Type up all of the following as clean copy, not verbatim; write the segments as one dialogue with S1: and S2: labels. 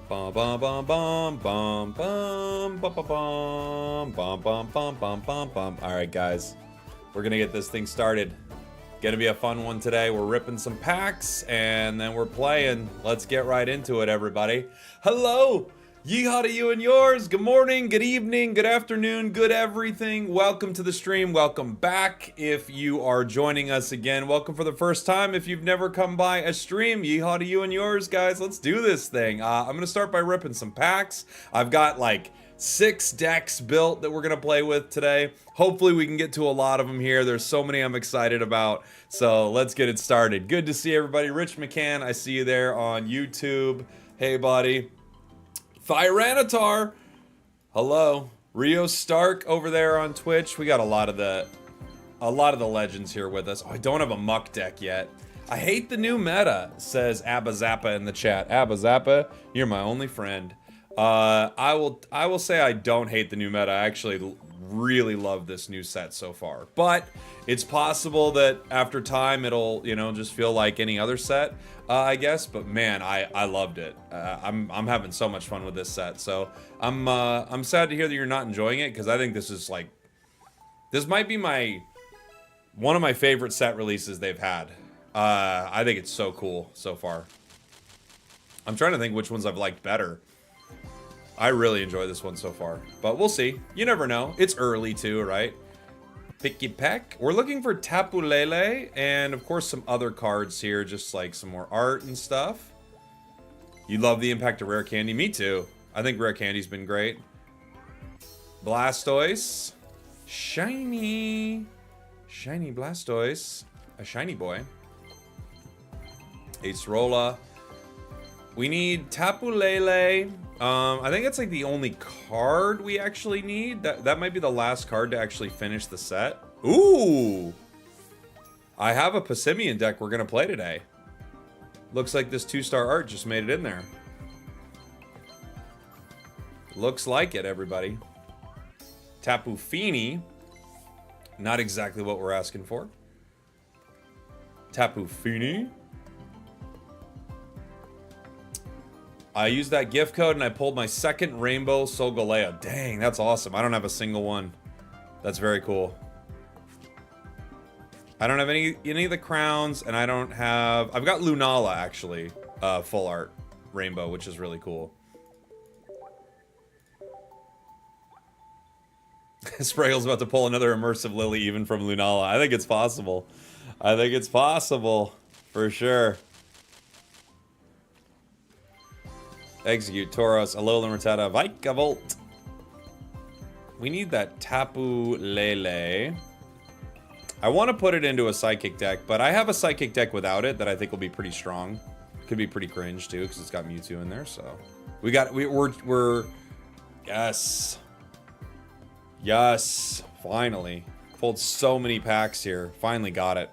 S1: Bum bum bum bum bum bum bum bum bum bum bum bum bum bum bum. All right, guys, we're gonna get this thing started. Gonna be a fun one today. We're ripping some packs and then we're playing. Let's get right into it, everybody. Hello! Yeehaw to you and yours. Good morning, good evening, good afternoon, good everything. Welcome to the stream. Welcome back. If you are joining us again, welcome for the first time. If you've never come by a stream, yeehaw to you and yours, guys. Let's do this thing. I'm gonna start by ripping some packs. I've got like 6 decks built that we're gonna play with today. Hopefully we can get to a lot of them here. There's so many I'm excited about. So let's get it started. Good to see everybody. Rich McCann, I see you there on YouTube. Hey, buddy. Tyranitar, hello. Rio Stark over there on Twitch. We got a lot of the legends here with us. Oh, I don't have a muck deck yet. I hate the new meta, says Abba Zappa in the chat. Abba Zappa, you're my only friend. I will say I don't hate the new meta. I actually really love this new set so far. But it's possible that after time it'll, you know, just feel like any other set, I guess. But man, I loved it. I'm having so much fun with this set. So I'm sad to hear that you're not enjoying it, because I think this is like, this might be one of my favorite set releases they've had. I think it's so cool so far. I'm trying to think which ones I've liked better. I really enjoy this one so far, but we'll see. You never know. It's early too, right? Picky Peck. We're looking for Tapu Lele and of course some other cards here, just like some more art and stuff. You love the impact of Rare Candy? Me too. I think Rare Candy's been great. Blastoise. Shiny. Shiny Blastoise. A shiny boy. Acerola. We need Tapu Lele. I think it's like the only card we actually need. That might be the last card to actually finish the set. Ooh! I have a Passimian deck we're gonna play today. Looks like this 2-star art just made it in there. Looks like it, everybody. Tapu Fini. Not exactly what we're asking for. Tapu Fini. I used that gift code and I pulled my second Rainbow Solgaleo. Dang, that's awesome. I don't have a single one. That's very cool. I don't have any of the crowns, and I don't have... I've got Lunala, actually. Full art Rainbow, which is really cool. Spragels about to pull another Immersive Lily even from Lunala. I think it's possible. I think it's possible. For sure. Execute Tauros, Alolan Rattata, Vikavolt. We need that Tapu Lele. I want to put it into a Psychic deck, but I have a Psychic deck without it that I think will be pretty strong. Could be pretty cringe too, because it's got Mewtwo in there. So we're yes, yes. Finally pulled so many packs here. Finally got it.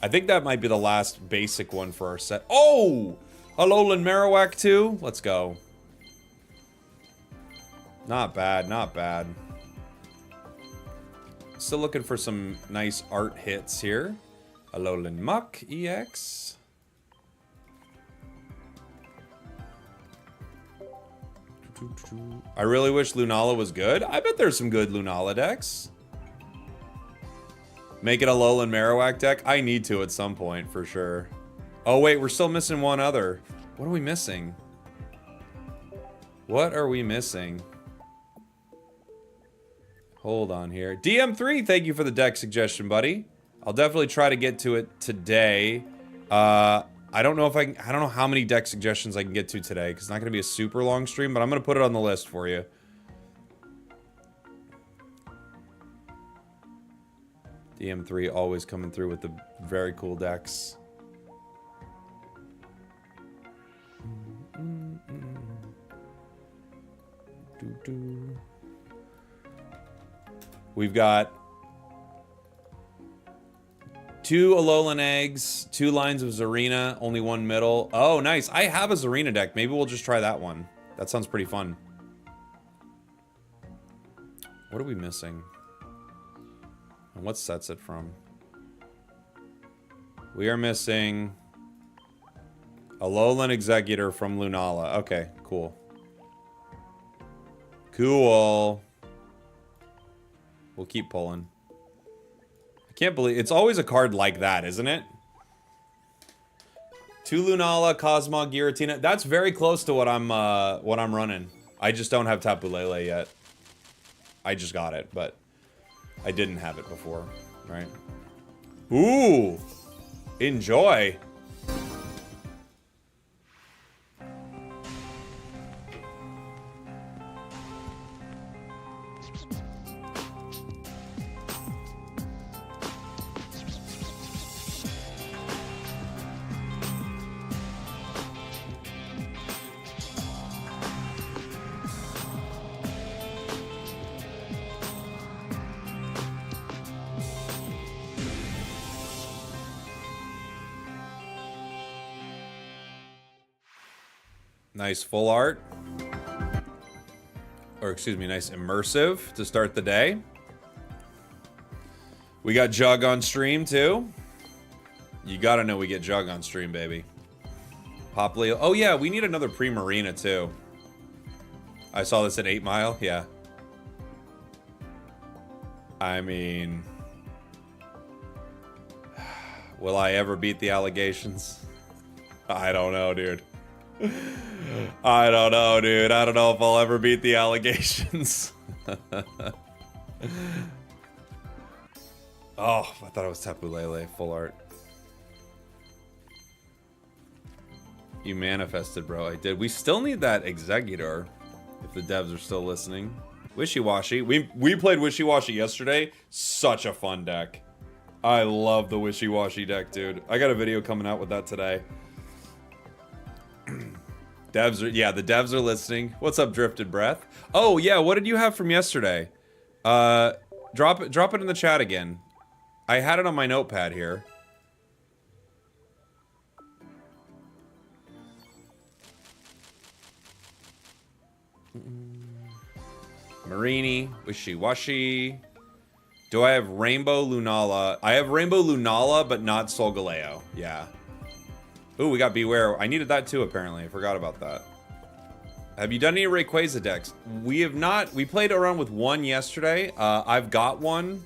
S1: I think that might be the last basic one for our set. Oh. Alolan Marowak too? Let's go. Not bad, not bad. Still looking for some nice art hits here. Alolan Muck EX. I really wish Lunala was good. I bet there's some good Lunala decks. Make it a Alolan Marowak deck? I need to at some point, for sure. Oh wait, we're still missing one other. What are we missing? What are we missing? Hold on here. DM3, thank you for the deck suggestion, buddy. I'll definitely try to get to it today. I don't know if I don't know how many deck suggestions I can get to today, because it's not going to be a super long stream, but I'm going to put it on the list for you. DM3 always coming through with the very cool decks. We've got 2 Alolan eggs, 2 lines of Zarina, only 1 middle. Oh, nice. I have a Zarina deck. Maybe we'll just try that one. That sounds pretty fun. What are we missing? And what sets it from? We are missing Alolan Executor from Lunala. Okay, cool. Cool. We'll keep pulling. I can't believe... It's always a card like that, isn't it? 2 Lunala, Cosmog, Giratina. That's very close to what I'm running. I just don't have Tapu Lele yet. I just got it, but I didn't have it before, right? Ooh! Enjoy! Nice full art. Or excuse me, nice immersive to start the day. We got Jug on stream too. You gotta know we get Jug on stream, baby. Pop Leo. Oh yeah, we need another Primarina too. I saw this at 8 Mile, yeah. I mean... Will I ever beat the allegations? I don't know, dude. I don't know, dude. I don't know if I'll ever beat the allegations. Oh, I thought it was Tapu Lele. Full art. You manifested, bro. I did. We still need that Executor, if the devs are still listening. Wishy-Washy. We played Wishy-Washy yesterday. Such a fun deck. I love the Wishy-Washy deck, dude. I got a video coming out with that today. Devs are, yeah, the devs are listening. What's up, Drifted Breath? Oh, yeah, what did you have from yesterday? Drop it in the chat again. I had it on my notepad here. Marini, Wishy-Washy. Do I have Rainbow Lunala? I have Rainbow Lunala, but not Solgaleo. Yeah. Ooh, we got Beware. I needed that too, apparently. I forgot about that. Have you done any Rayquaza decks? We have not. We played around with one yesterday. I've got one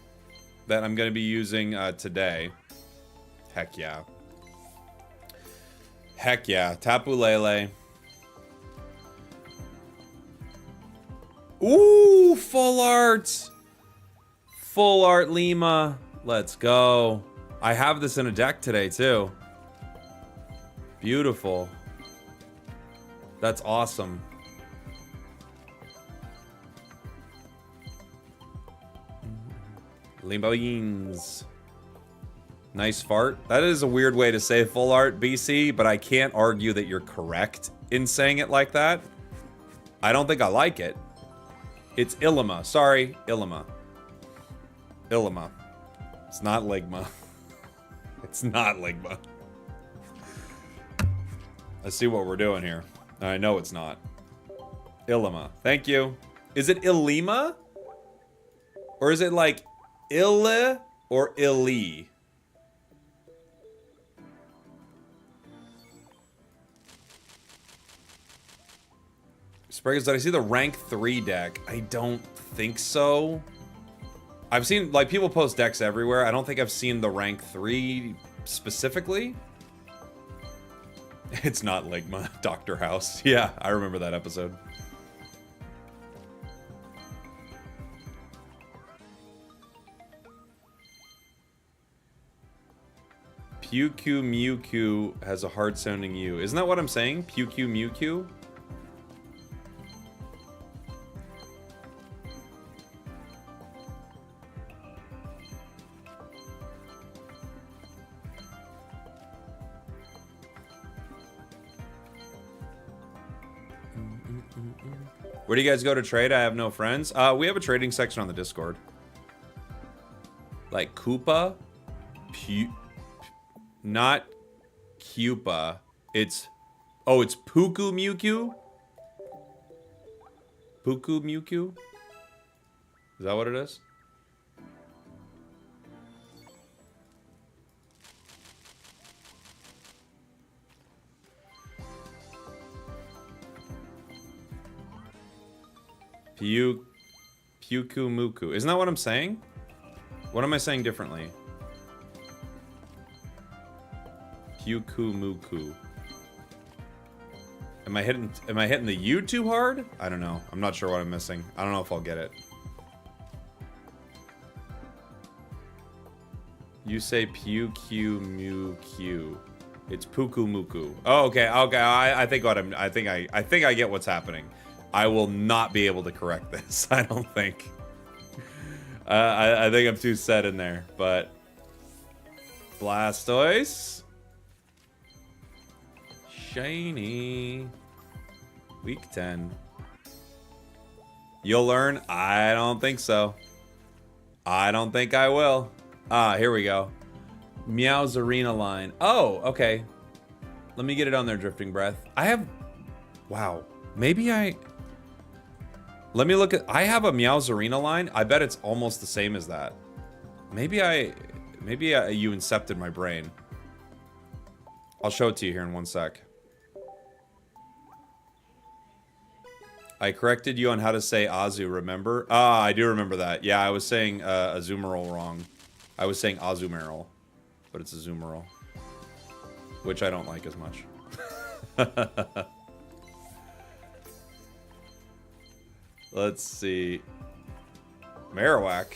S1: that I'm going to be using today. Heck yeah. Heck yeah. Tapu Lele. Ooh, full art. Full art Lima. Let's go. I have this in a deck today too. Beautiful. That's awesome. Limboins. Nice fart. That is a weird way to say full art, BC, but I can't argue that you're correct in saying it like that. I don't think I like it. It's Illima. Sorry, Illima. Illima. It's not Ligma. It's not Ligma. Let's see what we're doing here. I know it's not. Illima. Thank you. Is it Illima? Or is it like Ille or Illy? Spragels, did I see the rank 3 deck? I don't think so. I've seen, like, people post decks everywhere. I don't think I've seen the rank 3 specifically. It's not Ligma, Dr. House. Yeah, I remember that episode. Pewku Mewku has a hard sounding U. Isn't that what I'm saying? Pewku Mewku? Where do you guys go to trade? I have no friends. We have a trading section on the Discord. Like Koopa? Not Koopa. It's... Oh, it's Puku Mewku? Puku Mewku? Is that what it is? Pyukumuku. Isn't that what I'm saying? What am I saying differently? Pyukumuku. Am I hitting the U too hard? I don't know. I'm not sure what I'm missing. I don't know if I'll get it. You say Pyukumuku. It's Pukumuku. Oh, okay. Okay. I think I get what's happening. I will not be able to correct this. I don't think. I think I'm too set in there, but Blastoise. Shiny. Week 10. You'll learn? I don't think so. I don't think I will. Ah, here we go. Meow's Arena line. Oh, okay. Let me get it on there, Drifting Breath. I have... Wow. Maybe I... Let me look at... I have a Meow's Arena line. I bet it's almost the same as that. Maybe you incepted my brain. I'll show it to you here in one sec. I corrected you on how to say Azu, remember? Ah, I do remember that. Yeah, I was saying Azumarill wrong. I was saying Azumarill, but it's Azumarill, which I don't like as much. Let's see. Marowak.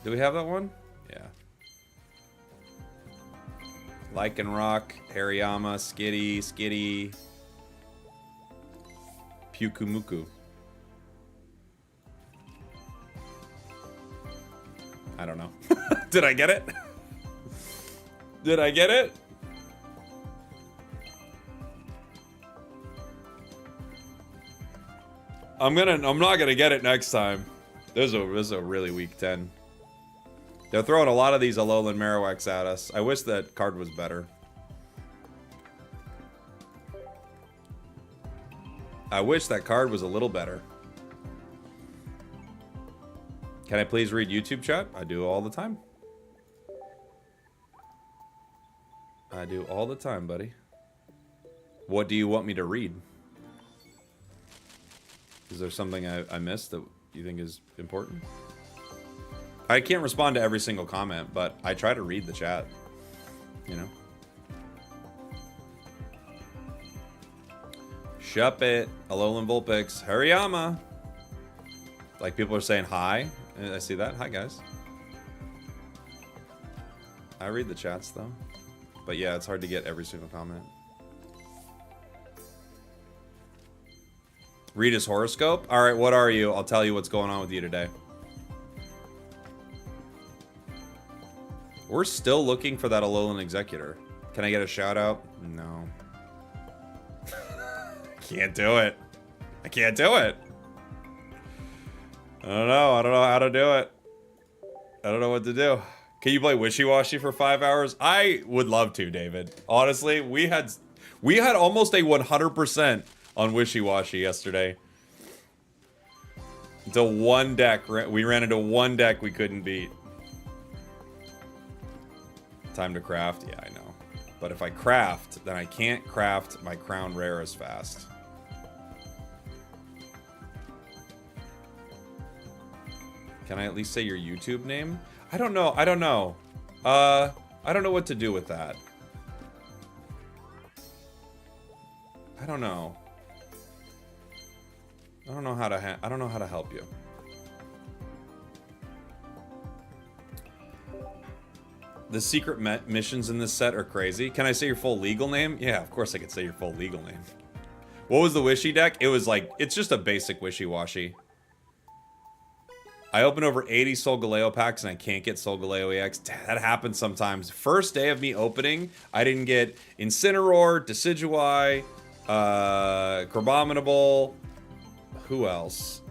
S1: Do we have that one? Yeah. Lycanroc, Hariyama, Skitty. Pyukumuku. I don't know. Did I get it? Did I get it? I'm not gonna get it next time. This is a really weak 10. They're throwing a lot of these Alolan Marowaks at us. I wish that card was better. I wish that card was a little better. Can I please read YouTube chat? I do all the time. I do all the time, buddy. What do you want me to read? Is there something I missed that you think is important? I can't respond to every single comment, but I try to read the chat. You know? Shuppet, Alolan Vulpix, Hariyama. Like people are saying hi. I see that. Hi, guys. I read the chats, though. But yeah, it's hard to get every single comment. Read his horoscope? Alright, what are you? I'll tell you what's going on with you today. We're still looking for that Alolan Executor. Can I get a shout out? No. Can't do it. I can't do it. I don't know how to do it. I don't know what to do. Can you play Wishy Washy for 5 hours? I would love to, David. Honestly, we had almost a 100% on Wishy Washy yesterday. Until one deck, we ran into one deck we couldn't beat. Time to craft? Yeah, I know. But if I craft, then I can't craft my Crown Rare as fast. Can I at least say your YouTube name? I don't know. I don't know. I don't know what to do with that. I don't know. I don't know how to help you. The secret missions in this set are crazy. Can I say your full legal name? Yeah, of course I can say your full legal name. What was the Wishy deck? It was like, it's just a basic Wishy Washy. I opened over 80 Solgaleo packs and I can't get Solgaleo EX. That happens sometimes. First day of me opening, I didn't get Incineroar, Decidueye, Crabominable. Who else?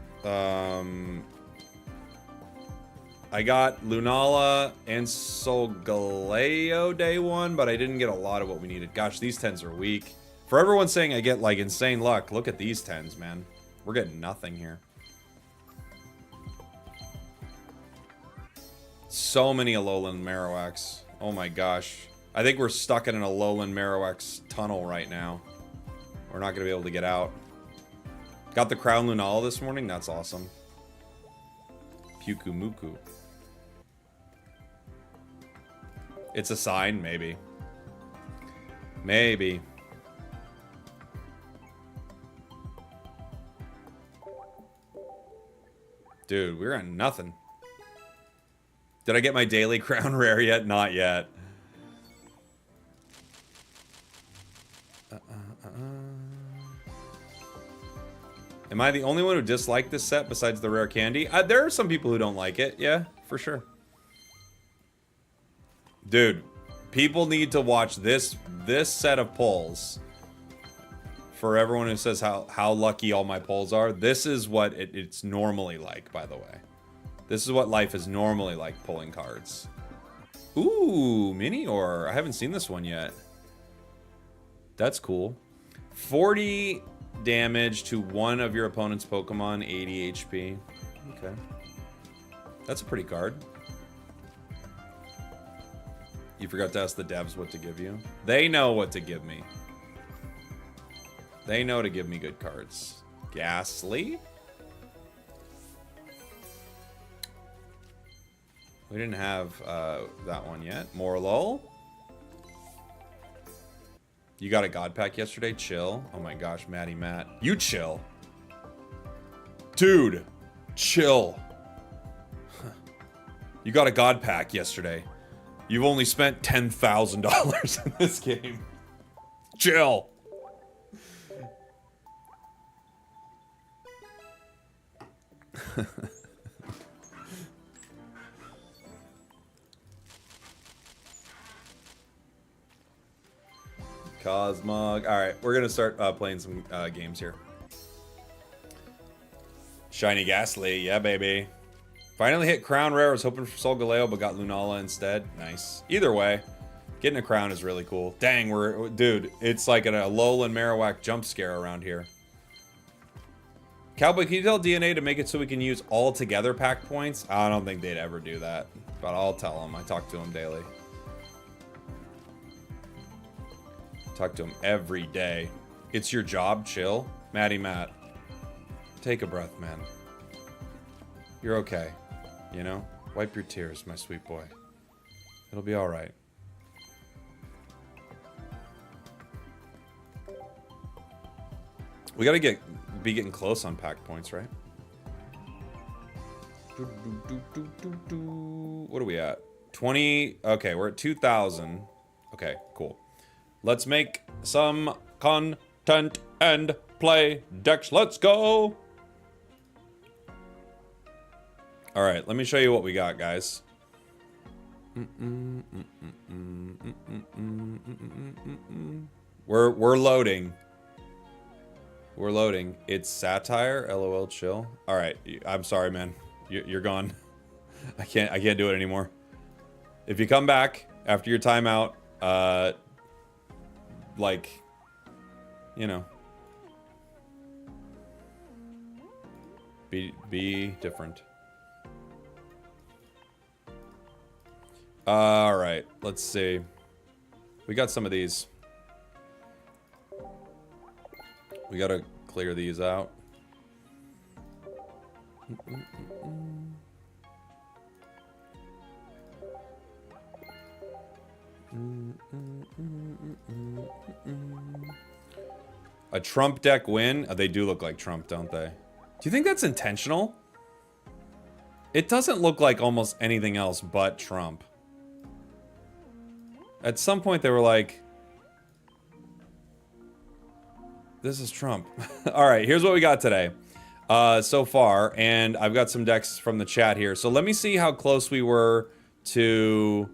S1: I got Lunala and Solgaleo day one, but I didn't get a lot of what we needed. Gosh, these 10s are weak. For everyone saying I get like insane luck, look at these 10s, man. We're getting nothing here. So many Alolan Marowaks. Oh my gosh. I think we're stuck in an Alolan Marowak's tunnel right now. We're not going to be able to get out. Got the Crown Lunala this morning. That's awesome. Puku Muku. It's a sign, maybe. Maybe. Dude, we're on nothing. Did I get my daily crown rare yet? Not yet. Am I the only one who disliked this set besides the rare candy? There are some people who don't like it. Yeah, for sure. Dude, people need to watch this set of polls. For everyone who says how lucky all my polls are, this is what it's normally like, by the way. This is what life is normally like pulling cards. Ooh, Incineroar. I haven't seen this one yet. That's cool. 40 damage to one of your opponent's Pokemon, 80 HP. Okay. That's a pretty card. You forgot to ask the devs what to give you. They know what to give me. They know to give me good cards. Ghastly? We didn't have that one yet. Morlul? You got a God Pack yesterday? Chill. Oh my gosh, Matty Matt. You chill. Dude, chill. You got a God Pack yesterday. You've only spent $10,000 in this game. Chill. Cosmog. Alright, we're gonna start playing some games here. Shiny Ghastly, yeah baby. Finally hit Crown Rare. I was hoping for Solgaleo, but got Lunala instead. Nice. Either way, getting a crown is really cool. Dang, dude, it's like a Alolan Marowak jump scare around here. Cowboy, can you tell DNA to make it so we can use all together pack points? I don't think they'd ever do that, but I'll tell them. I talk to them daily. Talk to him every day. It's your job, chill. Matty Matt. Take a breath, man. You're okay. You know? Wipe your tears, my sweet boy. It'll be alright. We gotta be getting close on pack points, right? What are we at? 20. Okay, we're at 2,000. Okay, cool. Let's make some content and play Dex. Let's go! Alright, let me show you what we got, guys. We're loading. We're loading. It's satire. LOL. Chill. All right. I'm sorry, man. You're gone. I can't do it anymore. If you come back after your timeout, like, you know, be different. All right. Let's see. We got some of these. We gotta clear these out. A Trump deck win? Oh, they do look like Trump, don't they? Do you think that's intentional? It doesn't look like almost anything else but Trump. At some point they were like, this is Trump. All right, here's what we got today so far, and I've got some decks from the chat here. So let me see how close we were to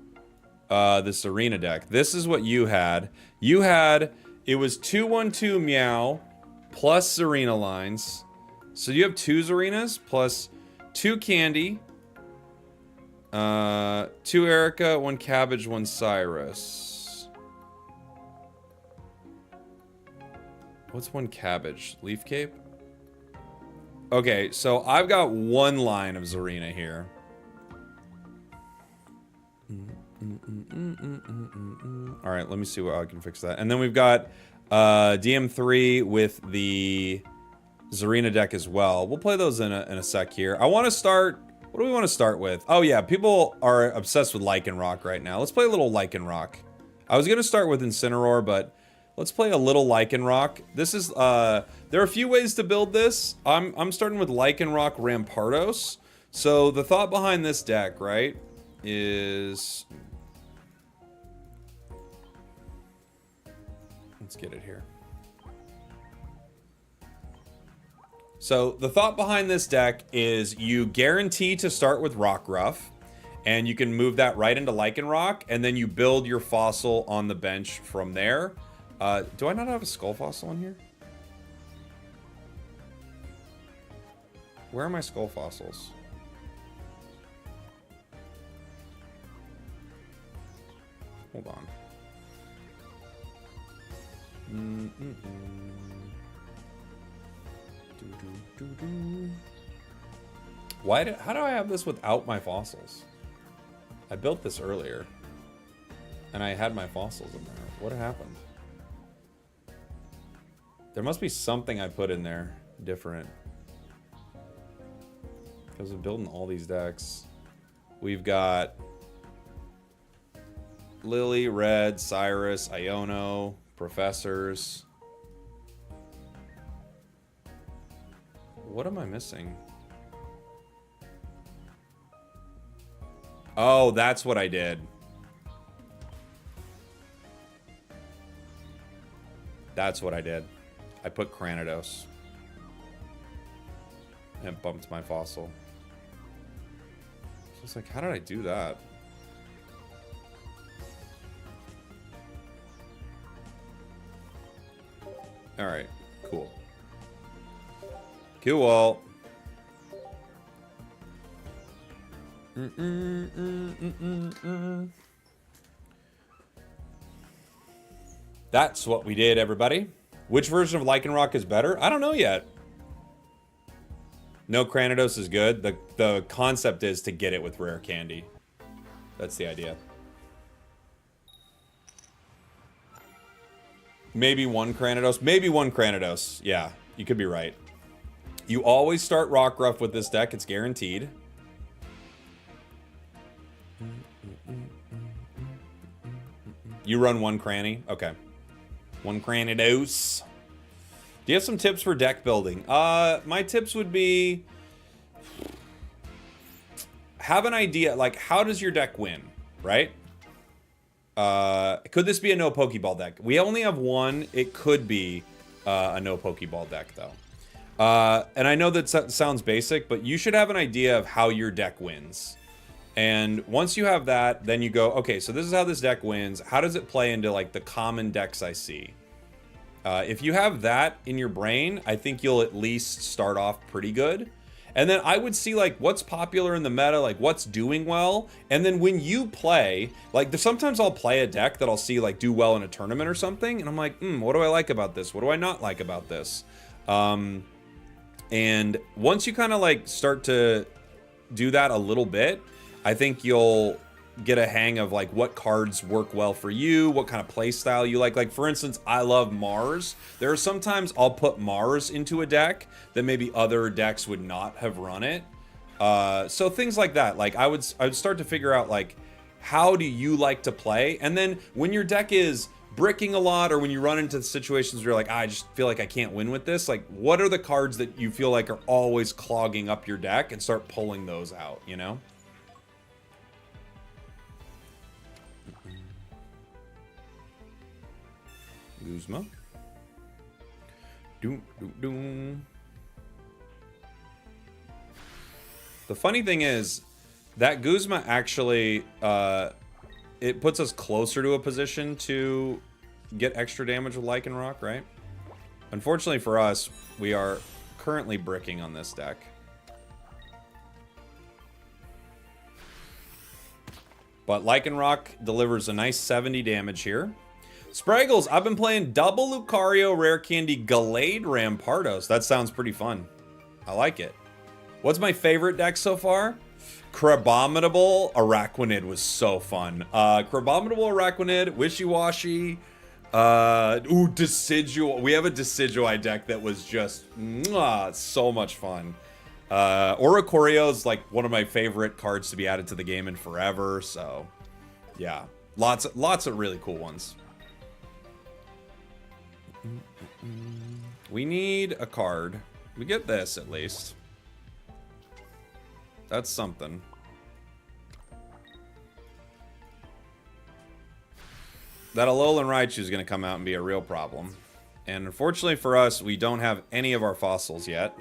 S1: this arena deck. This is what you had. You had, it was 2/1/2 Meow plus Zarina lines. So you have 2 Zarinas plus 2 Candy, 2 Erica, 1 Cabbage, 1 Cyrus. What's 1 Cabbage? Leaf Cape? Okay, so I've got 1 line of Zarina here. Alright, let me see how I can fix that. And then we've got DM3 with the Zarina deck as well. We'll play those in a sec here. I want to start... What do we want to start with? Oh yeah, people are obsessed with Lycanroc right now. Let's play a little Lycanroc. I was going to start with Incineroar, but let's play a little Lycanroc. This is... there are a few ways to build this. I'm starting with Lycanroc Rampardos. So the thought behind this deck, right, is... Let's get it here. So the thought behind this deck is you guarantee to start with Rockruff, and you can move that right into Lycanroc, and then you build your fossil on the bench from there. Do I not have a Skull Fossil in here? Where are my Skull Fossils? Hold on. How do I have this without my fossils? I built this earlier, and I had my fossils in there. What happened? There must be something I put in there different. Because of building all these decks. We've got Lily, Red, Cyrus, Iono, Professors. What am I missing? Oh, that's what I did. That's what I did. I put Cranidos. And bumped my fossil. So it's like, how did I do that? Alright, cool. Cool. That's what we did, everybody. Which version of Lycanroc is better? I don't know yet. No Cranidos is good. The concept is to get it with rare candy. That's the idea. Maybe one Cranidos. Maybe one Cranidos. Yeah, you could be right. You always start Rockruff with this deck. It's guaranteed. You run one Cranny? Okay. One Cranidos. Do you have some tips for deck building? My tips would be... have an idea. Like, how does your deck win? Right? Could this be a no Pokeball deck? We only have one. It could be a no Pokeball deck, though. And I know that sounds basic, but you should have an idea of how your deck wins. And once you have that, then you go, okay, so this is how this deck wins. How does it play into, like, the common decks I see? If you have that in your brain, I think you'll at least start off pretty good. And then I would see, like, what's popular in the meta, like, what's doing well. And then when you play, like, sometimes I'll play a deck that I'll see, like, do well in a tournament or something. And I'm like, what do I like about this? What do I not like about this? And once you kind of, like, start to do that a little bit, I think you'll get a hang of, like, what cards work well for you, what kind of play style you like. Like, for instance, I love Mars. There are sometimes I'll put Mars into a deck that maybe other decks would not have run it. So things like that. Like, I would start to figure out, like, how do you like to play? And then when your deck is bricking a lot, or when you run into situations where you're like, I just feel like I can't win with this, like, what are the cards that you feel like are always clogging up your deck, and start pulling those out, you know? Guzma. Doom, doom, doom. The funny thing is, that Guzma actually, it puts us closer to a position to get extra damage with Lycanroc, right? Unfortunately for us, we are currently bricking on this deck. But Lycanroc delivers a nice 70 damage here. Spragels, I've been playing double Lucario Rare Candy Gallade Rampardos. That sounds pretty fun. I like it. What's my favorite deck so far? Crabominable Araquanid was so fun. Crabominable Araquanid, Wishy-Washy, Decidueye. We have a Decidueye deck that was just so much fun. Oricorio is like one of my favorite cards to be added to the game in forever. So, yeah, lots of really cool ones. We need a card. We get this at least. That's something. That Alolan Raichu is going to come out and be a real problem. And unfortunately for us, we don't have any of our fossils yet.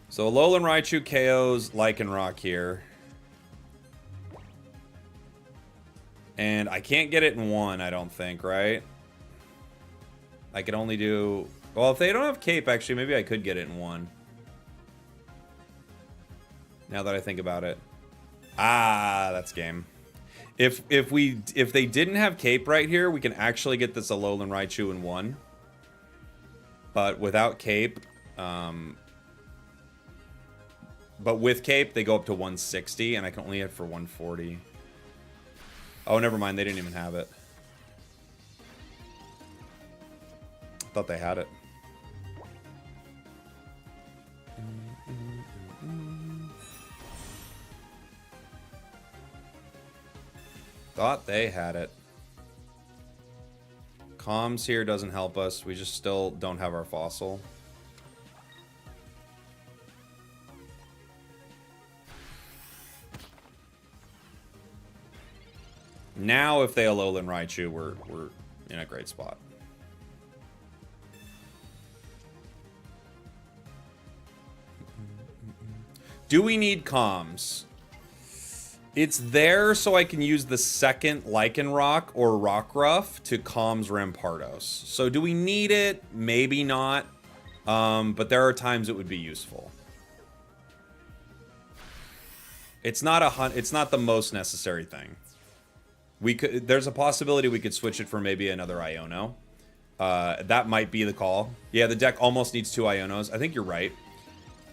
S1: So Alolan Raichu KOs Lycanroc here. And I can't get it in one, I don't think, right? I can only do... Well, if they don't have Cape, actually, maybe I could get it in one. Now that I think about it. Ah, that's game. If they didn't have Cape right here, we can actually get this Alolan Raichu in one. But without Cape, but with Cape, they go up to 160, and I can only hit for 140. Oh, never mind. They didn't even have it. I thought they had it. Thought they had it. Comms here doesn't help us. We just still don't have our fossil. Now, if they Alolan Raichu, we're in a great spot. Do we need comms? It's there so I can use the second Lycanroc or Rockruff to comms Rampardos. So do we need it? Maybe not. But there are times it would be useful. It's not it's not the most necessary thing. There's a possibility we could switch it for maybe another Iono. That might be the call. Yeah, the deck almost needs 2 Ionos. I think you're right.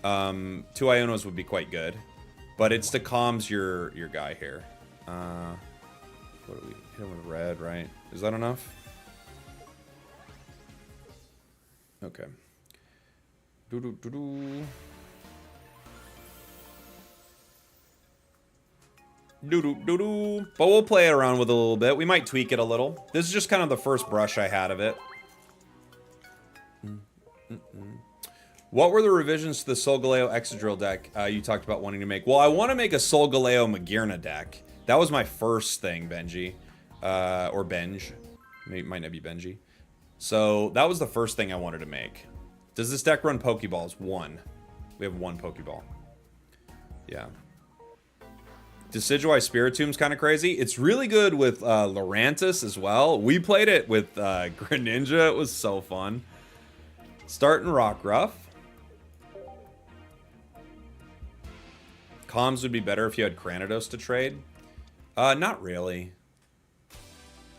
S1: 2 Ionos would be quite good. But it's to comms your guy here. What do we hit him with red, right? Is that enough? Okay. Doo-doo-doo-doo. Doo-doo-doo-doo. But we'll play around with it a little bit. We might tweak it a little. This is just kind of the first brush I had of it. What were the revisions to the Solgaleo Excadrill deck you talked about wanting to make? Well, I want to make a Solgaleo Magearna deck. That was my first thing, Benji. Or Benj. It might not be Benji. So, that was the first thing I wanted to make. Does this deck run Pokeballs? 1. We have 1 Pokeball. Yeah. Decidueye Spiritom's kind of crazy. It's really good with Lurantis as well. We played it with Greninja. It was so fun. Starting Rockruff. Comms would be better if you had Cranidos to trade. Not really.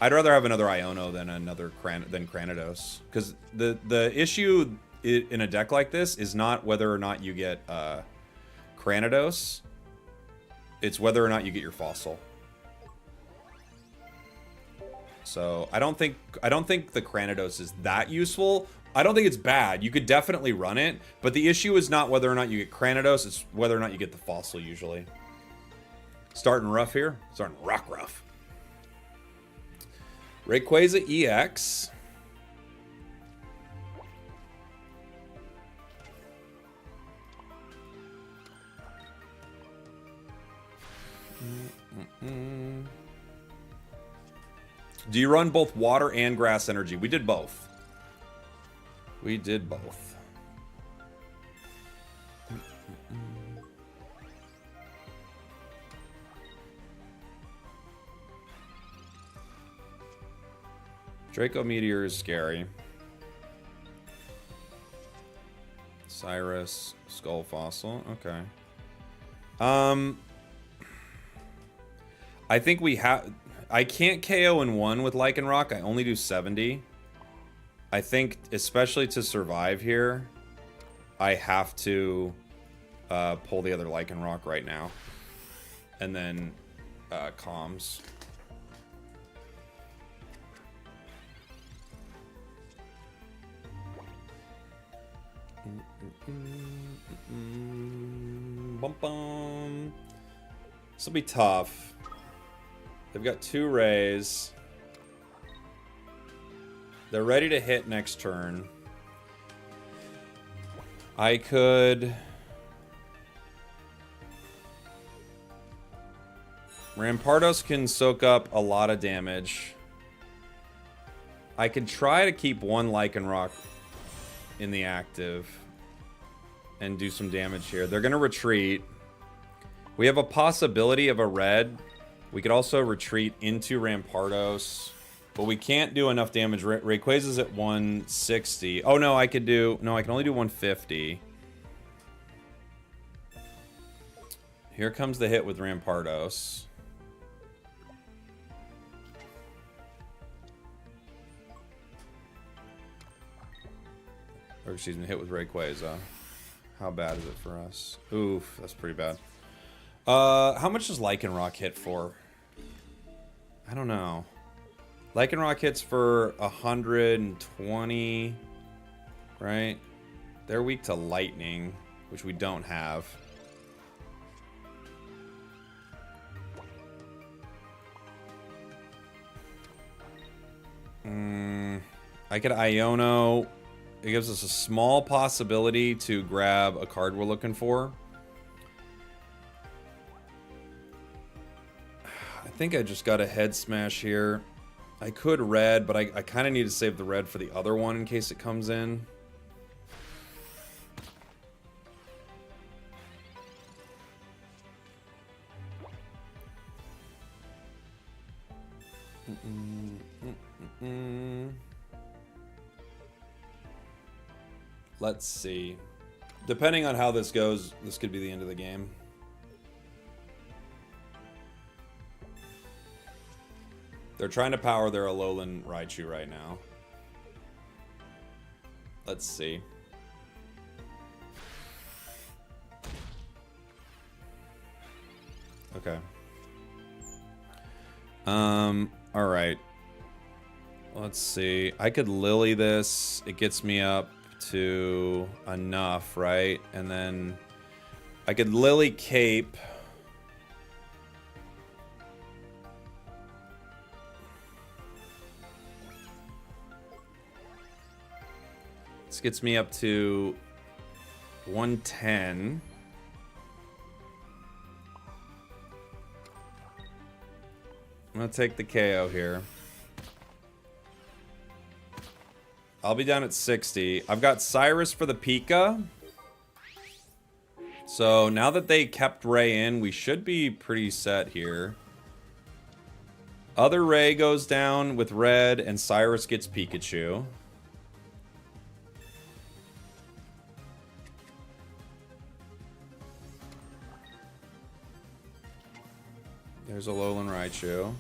S1: I'd rather have another Iono than than Cranidos. Because the issue in a deck like this is not whether or not you get Cranidos. It's whether or not you get your fossil. So I don't think the Cranidos is that useful. I don't think it's bad. You could definitely run it, but the issue is not whether or not you get Cranidos, it's whether or not you get the fossil usually. Starting rough here. Starting Rockruff. Rayquaza EX. Do you run both water and grass energy? We did both. We did both. Draco Meteor is scary. Cyrus, Skull Fossil. Okay. I think we have... I can't KO in 1 with Lycanroc. I only do 70. I think, especially to survive here, I have to pull the other Lycanroc right now. And then comms. Bum bum. This will be tough. They've got 2 rays. They're ready to hit next turn. I could... Rampardos can soak up a lot of damage. I could try to keep 1 Lycanroc in the active and do some damage here. They're going to retreat. We have a possibility of a red. We could also retreat into Rampardos, but we can't do enough damage. Rayquaza's at 160. Oh no, I could do... No, I can only do 150. Here comes the hit with Rampardos. Or excuse me, hit with Rayquaza. How bad is it for us? Oof, that's pretty bad. How much does Lycanroc hit for? I don't know. Lycanroc hits for 120, right? They're weak to lightning, which we don't have. I could Iono. It gives us a small possibility to grab a card we're looking for. I think I just got a head smash here. I could red, but I kind of need to save the red for the other one in case it comes in. Let's see. Depending on how this goes, this could be the end of the game. They're trying to power their Alolan Raichu right now. Let's see. Okay. All right. Let's see. I could Lily this. It gets me up to enough, right? And then I could Lily Cape. This gets me up to 110. I'm gonna take the KO here. I'll be down at 60. I've got Cyrus for the Pika. So now that they kept Ray in, we should be pretty set here. Other Ray goes down with red, and Cyrus gets Pikachu. There's Alolan Raichu.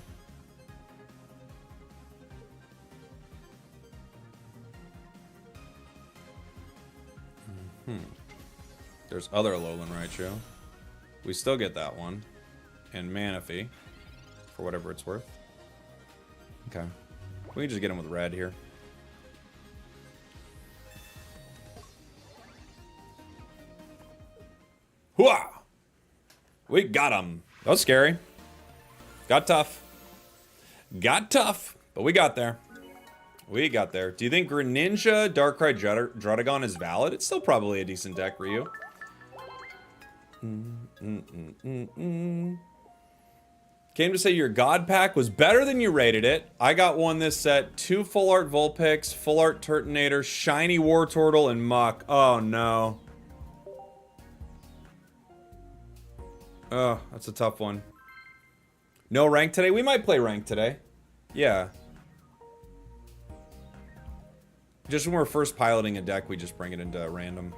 S1: There's other Alolan Raichu. We still get that one. And Manaphy. For whatever it's worth. Okay. We can just get him with red here. Hooah! We got him. That was scary. Got tough. Got tough. But we got there. We got there. Do you think Greninja Darkrai Druddigon is valid? It's still probably a decent deck, Ryu. Came to say your God pack was better than you rated it. I got one this set. 2 Full Art Vulpix, Full Art Turtonator, Shiny Wartortle, and Muck. Oh, no. Oh, that's a tough one. No rank today? We might play rank today. Yeah. Just when we're first piloting a deck, we just bring it into random.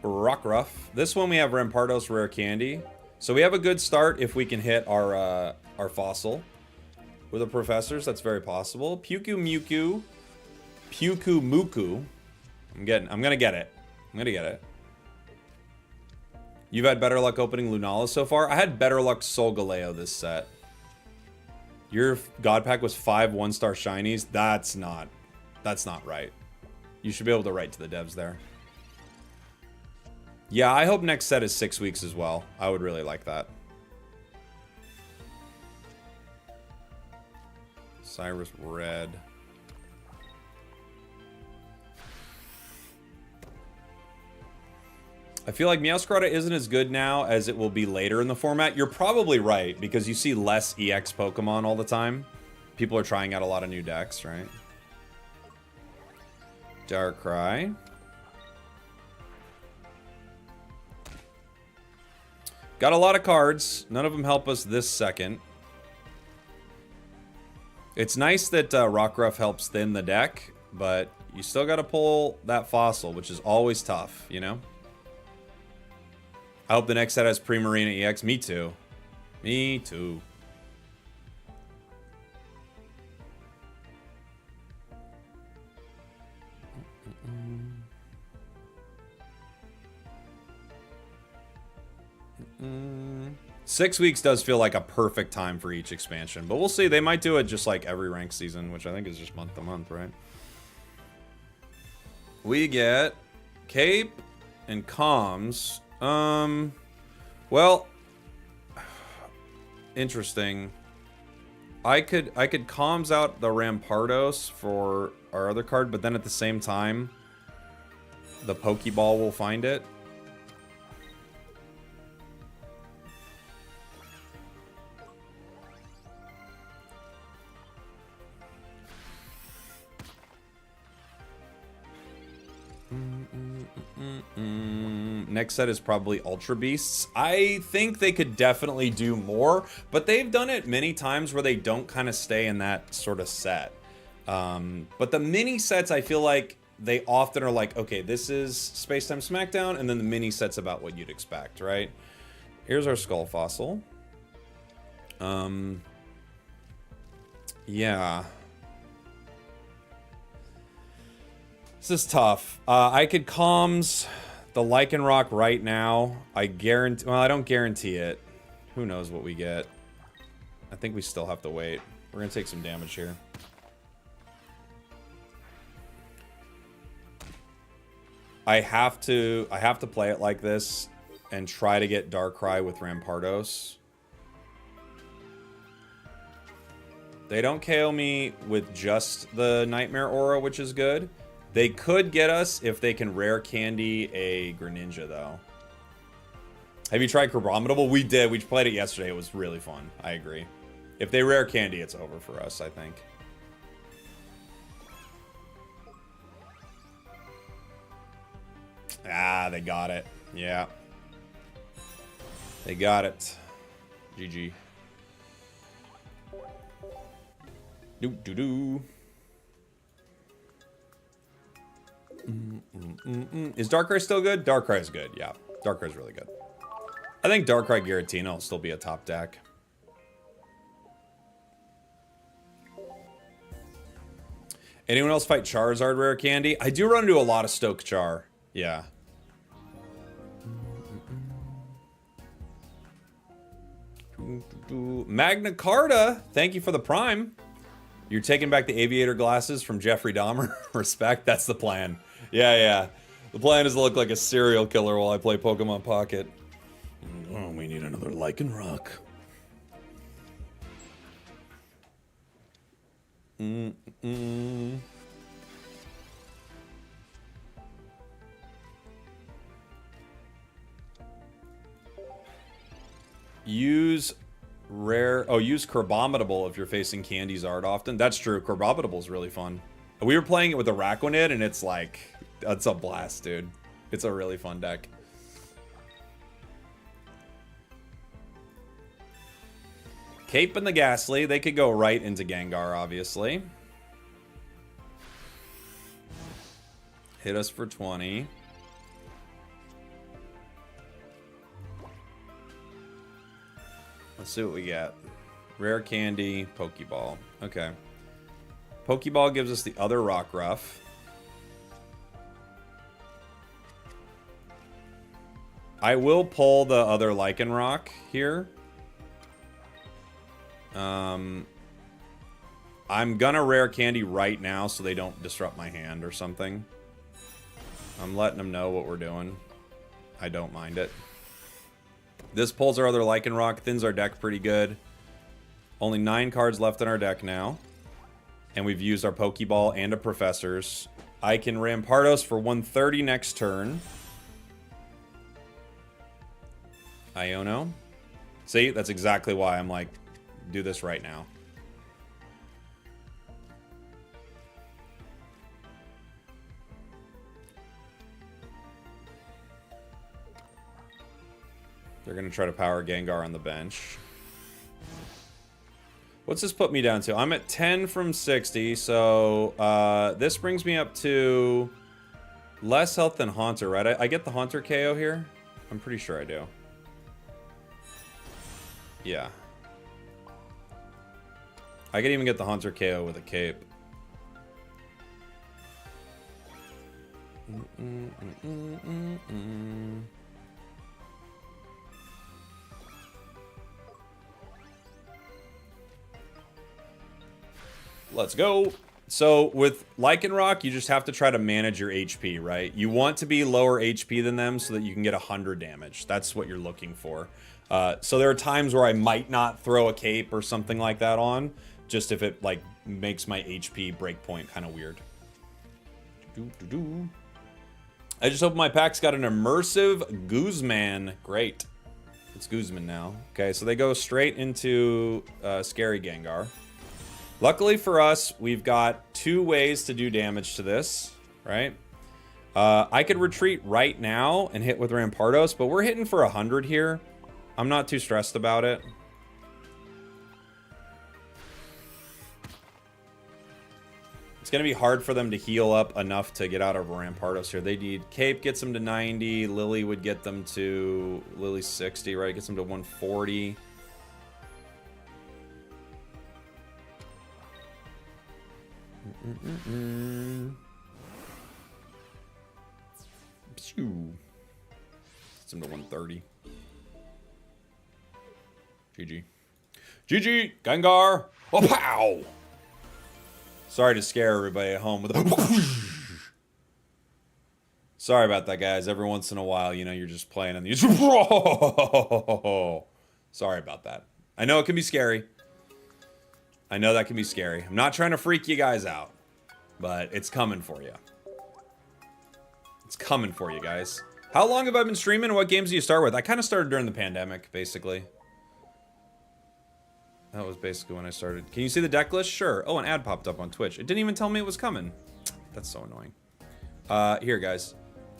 S1: Rockruff. This one we have Rampardos Rare Candy. So we have a good start if we can hit our fossil. With the professors, that's very possible. Puku Muku. Puku Muku. I'm gonna get it. I'm gonna get it. You've had better luck opening Lunala so far? I had better luck Solgaleo this set. Your God Pack was 5 1-star shinies? That's not right. You should be able to write to the devs there. Yeah, I hope next set is 6 weeks as well. I would really like that. Cyrus Red. I feel like Meowscarada isn't as good now as it will be later in the format. You're probably right, because you see less EX Pokemon all the time. People are trying out a lot of new decks, right? Darkrai. Got a lot of cards. None of them help us this second. It's nice that Rockruff helps thin the deck, but you still got to pull that fossil, which is always tough, you know? I hope the next set has Primarina EX. Me too. Me too. Six weeks does feel like a perfect time for each expansion, but we'll see. They might do it just like every ranked season, which I think is just month to month, right? We get Cape and Comms. Well, interesting. I could comms out the Rampardos for our other card, but then at the same time, the Pokeball will find it. Next set is probably Ultra Beasts. I think they could definitely do more, but they've done it many times where they don't kind of stay in that sort of set. But the mini sets, I feel like they often are like, okay, this is Space Time Smackdown, and then the mini set's about what you'd expect, right? Here's our Skull Fossil. Yeah. This is tough. I could comms the Lycanroc right now. I guarantee... Well, I don't guarantee it. Who knows what we get. I think we still have to wait. We're going to take some damage here. I have to play it like this and try to get Darkrai with Rampardos. They don't KO me with just the Nightmare Aura, which is good. They could get us if they can rare candy a Greninja, though. Have you tried Crabominable? We did. We played it yesterday. It was really fun. I agree. If they rare candy, it's over for us, I think. Ah, they got it. Yeah. They got it. GG. Doo-doo-doo. Is Darkrai still good? Darkrai is good, yeah. Darkrai is really good. I think Darkrai Giratina will still be a top deck. Anyone else fight Charizard rare candy? I do run into a lot of Stoke Char. Yeah. Magna Carta, thank you for the Prime. You're taking back the aviator glasses from Jeffrey Dahmer. Respect, that's the plan. Yeah. The plan is to look like a serial killer while I play Pokemon Pocket. Oh, we need another Lycanroc. Use Crabominable if you're facing Candy's art often. That's true. Crabominable is really fun. We were playing it with Araquanid, and it's like, that's a blast, dude. It's a really fun deck. Cape and the Ghastly. They could go right into Gengar, obviously. Hit us for 20. Let's see what we get. Rare Candy, Pokeball. Okay. Pokeball gives us the other Rockruff. I will pull the other Lycanroc here. I'm gonna rare candy right now so they don't disrupt my hand or something. I'm letting them know what we're doing. I don't mind it. This pulls our other Lycanroc, thins our deck pretty good. Only 9 cards left in our deck now. And we've used our Pokeball and a Professor's. I can Rampardos for 130 next turn. Iono. See, that's exactly why I'm like, do this right now. They're going to try to power Gengar on the bench. What's this put me down to? I'm at 10 from 60, so this brings me up to less health than Haunter, right? I get the Haunter KO here? I'm pretty sure I do. Yeah. I could even get the Haunter KO with a cape. Let's go. So with Lycanroc, you just have to try to manage your HP, right? You want to be lower HP than them so that you can get 100 damage. That's what you're looking for. So there are times where I might not throw a cape or something like that on, just if it like makes my HP breakpoint kind of weird. I just hope my pack's got an immersive Guzman. Great. It's Guzman now. Okay, so they go straight into Scary Gengar. Luckily for us, we've got 2 ways to do damage to this, right? I could retreat right now and hit with Rampardos, but we're hitting for 100 here. I'm not too stressed about it. It's going to be hard for them to heal up enough to get out of Rampardos here. They need Cape, gets them to 90. Lily would get them to... Lily's 60, right? Gets them to 140. Pew. Gets them to 130. GG. GG! Gengar! Oh, pow! Sorry to scare everybody at home with a... Sorry about that, guys. Every once in a while, you know, you're just playing and these... Sorry about that. I know it can be scary. I know that can be scary. I'm not trying to freak you guys out, but it's coming for you. It's coming for you, guys. How long have I been streaming and what games do you start with? I kind of started during the pandemic, basically. That was basically when I started. Can you see the deck list? Sure. Oh, an ad popped up on Twitch. It didn't even tell me it was coming. That's so annoying. Here, guys.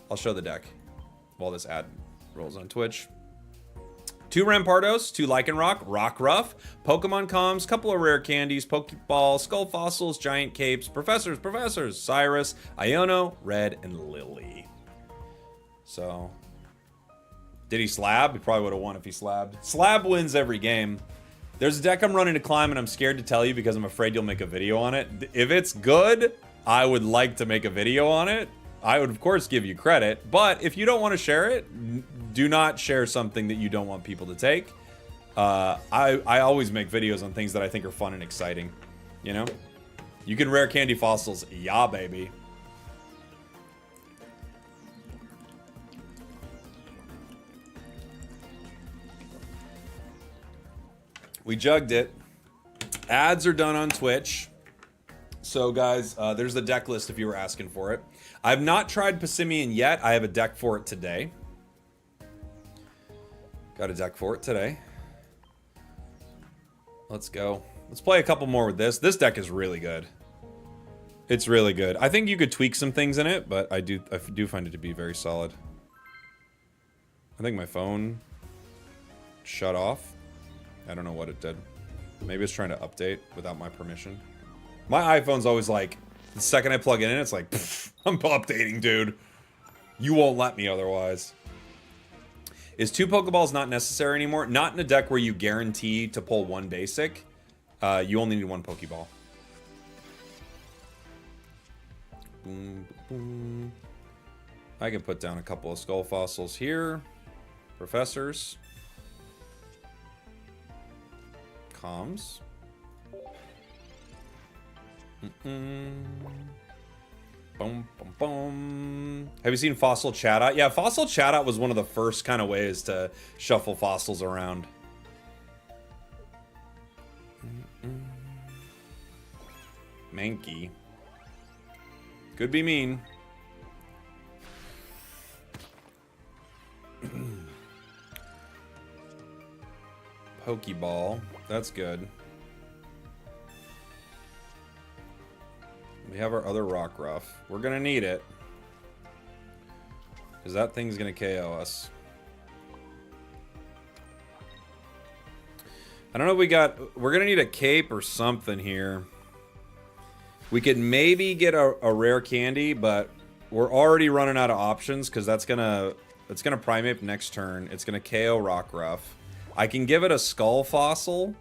S1: I'll show the deck while this ad rolls on Twitch. 2 Rampardos, 2 Lycanroc, Rockruff, Pokemon Comms, couple of rare candies, Pokeball, Skull Fossils, Giant Capes, Professors, Cyrus, Iono, Red, and Lily. So, did he slab? He probably would have won if he slabbed. Slab wins every game. There's a deck I'm running to climb, and I'm scared to tell you because I'm afraid you'll make a video on it. If it's good, I would like to make a video on it. I would, of course, give you credit. But if you don't want to share it, do not share something that you don't want people to take. I always make videos on things that I think are fun and exciting. You know? You can rare candy fossils. Yeah, baby. We jugged it. Ads are done on Twitch. So, guys, there's the deck list if you were asking for it. I've not tried Passimian yet. I have a deck for it today. Got a deck for it today. Let's go. Let's play a couple more with this. This deck is really good. It's really good. I think you could tweak some things in it, but I do find it to be very solid. I think my phone shut off. I don't know what it did. Maybe it's trying to update without my permission. My iPhone's always like, the second I plug it in, it's like, I'm updating, dude. You won't let me otherwise. Is 2 Pokeballs not necessary anymore? Not in a deck where you guarantee to pull 1 basic. You only need 1 Pokeball. Boom, boom. I can put down a couple of Skull Fossils here. Professors. Comms. Boom, boom, boom. Have you seen Fossil Chatot? Yeah, Fossil Chatot was one of the first kind of ways to shuffle fossils around. Mankey. Could be mean. Pokeball. That's good. We have our other Rockruff. We're gonna need it. Because that thing's gonna KO us. I don't know if we got... We're gonna need a cape or something here. We could maybe get a rare candy, but we're already running out of options because that's gonna... It's gonna Primeape next turn. It's gonna KO Rockruff. I can give it a Skull Fossil.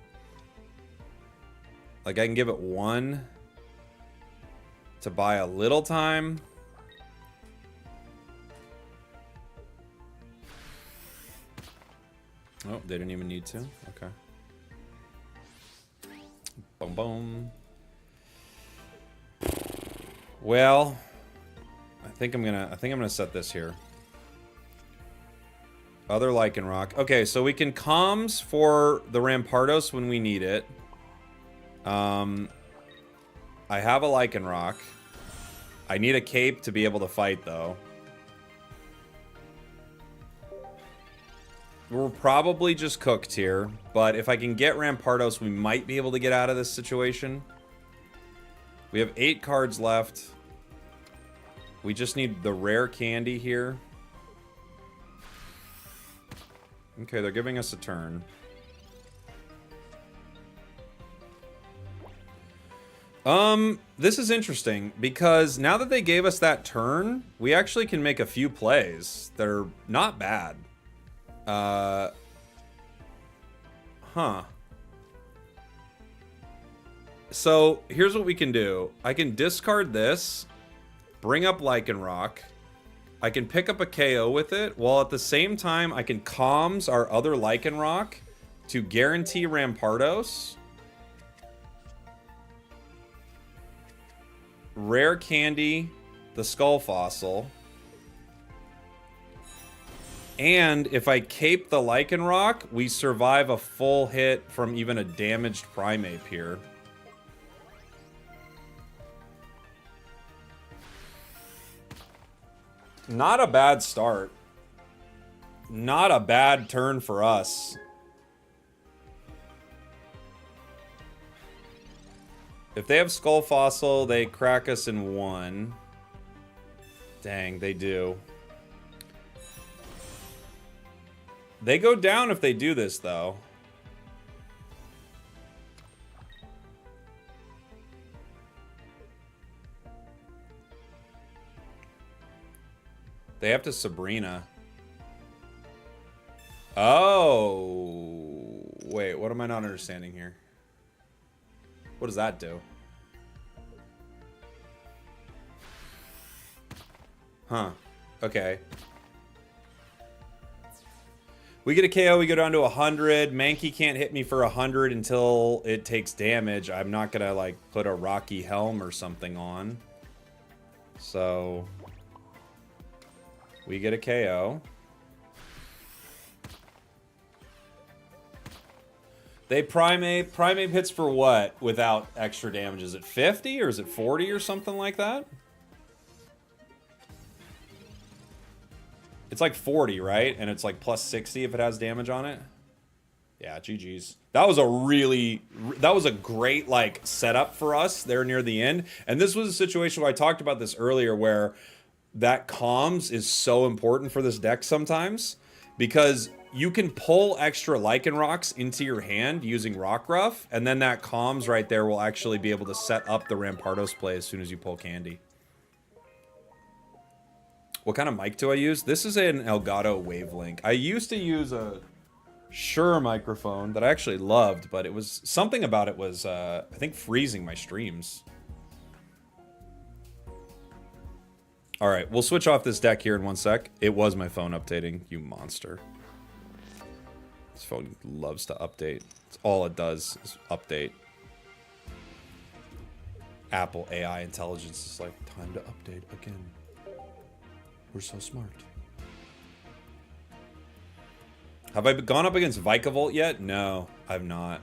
S1: Like, I can give it one to buy a little time. Oh, they didn't even need to. Okay. Boom, boom. Well, I think I'm gonna set this here. Other Lycanroc. Okay, so we can comms for the Rampardos when we need it. I have a Lycanroc. I need a cape to be able to fight, though. We're probably just cooked here, but if I can get Rampardos, we might be able to get out of this situation. We have 8 cards left. We just need the rare candy here. Okay, they're giving us a turn. This is interesting because now that they gave us that turn, we actually can make a few plays that are not bad. So here's what we can do. I can discard this, bring up Lycanroc. I can pick up a KO with it, while at the same time I can comms our other Lycanroc to guarantee Rampardos. Rare candy, the Skull Fossil. And if I cape the Lycanroc, we survive a full hit from even a damaged Primeape here. Not a bad start. Not a bad turn for us. If they have Skull Fossil, they crack us in 1. Dang, they do. They go down if they do this, though. They have to Sabrina. Oh. Wait, what am I not understanding here? What does that do? Huh. Okay. We get a KO, we go down to 100. Mankey can't hit me for 100 until it takes damage. I'm not gonna, like, put a Rocky Helm or something on. So... we get a KO. They Primeape. Primeape hits for what without extra damage? Is it 50 or is it 40 or something like that? It's like 40, right? And it's like plus 60 if it has damage on it. Yeah, GG's. That was a great, like, setup for us there near the end. And this was a situation where I talked about this earlier where that comms is so important for this deck sometimes because you can pull extra Lycanrocs into your hand using Rockruff, and then that comms right there will actually be able to set up the Rampardos play as soon as you pull candy. What kind of mic do I use? This is an Elgato Wavelink. I used to use a Shure microphone that I actually loved, but it was something about it was, I think, freezing my streams. All right, we'll switch off this deck here in 1 sec. It was my phone updating, you monster. This phone loves to update. It's all it does is update. Apple AI intelligence is like, time to update again. We're so smart. Have I gone up against Vikavolt yet? No, I've not.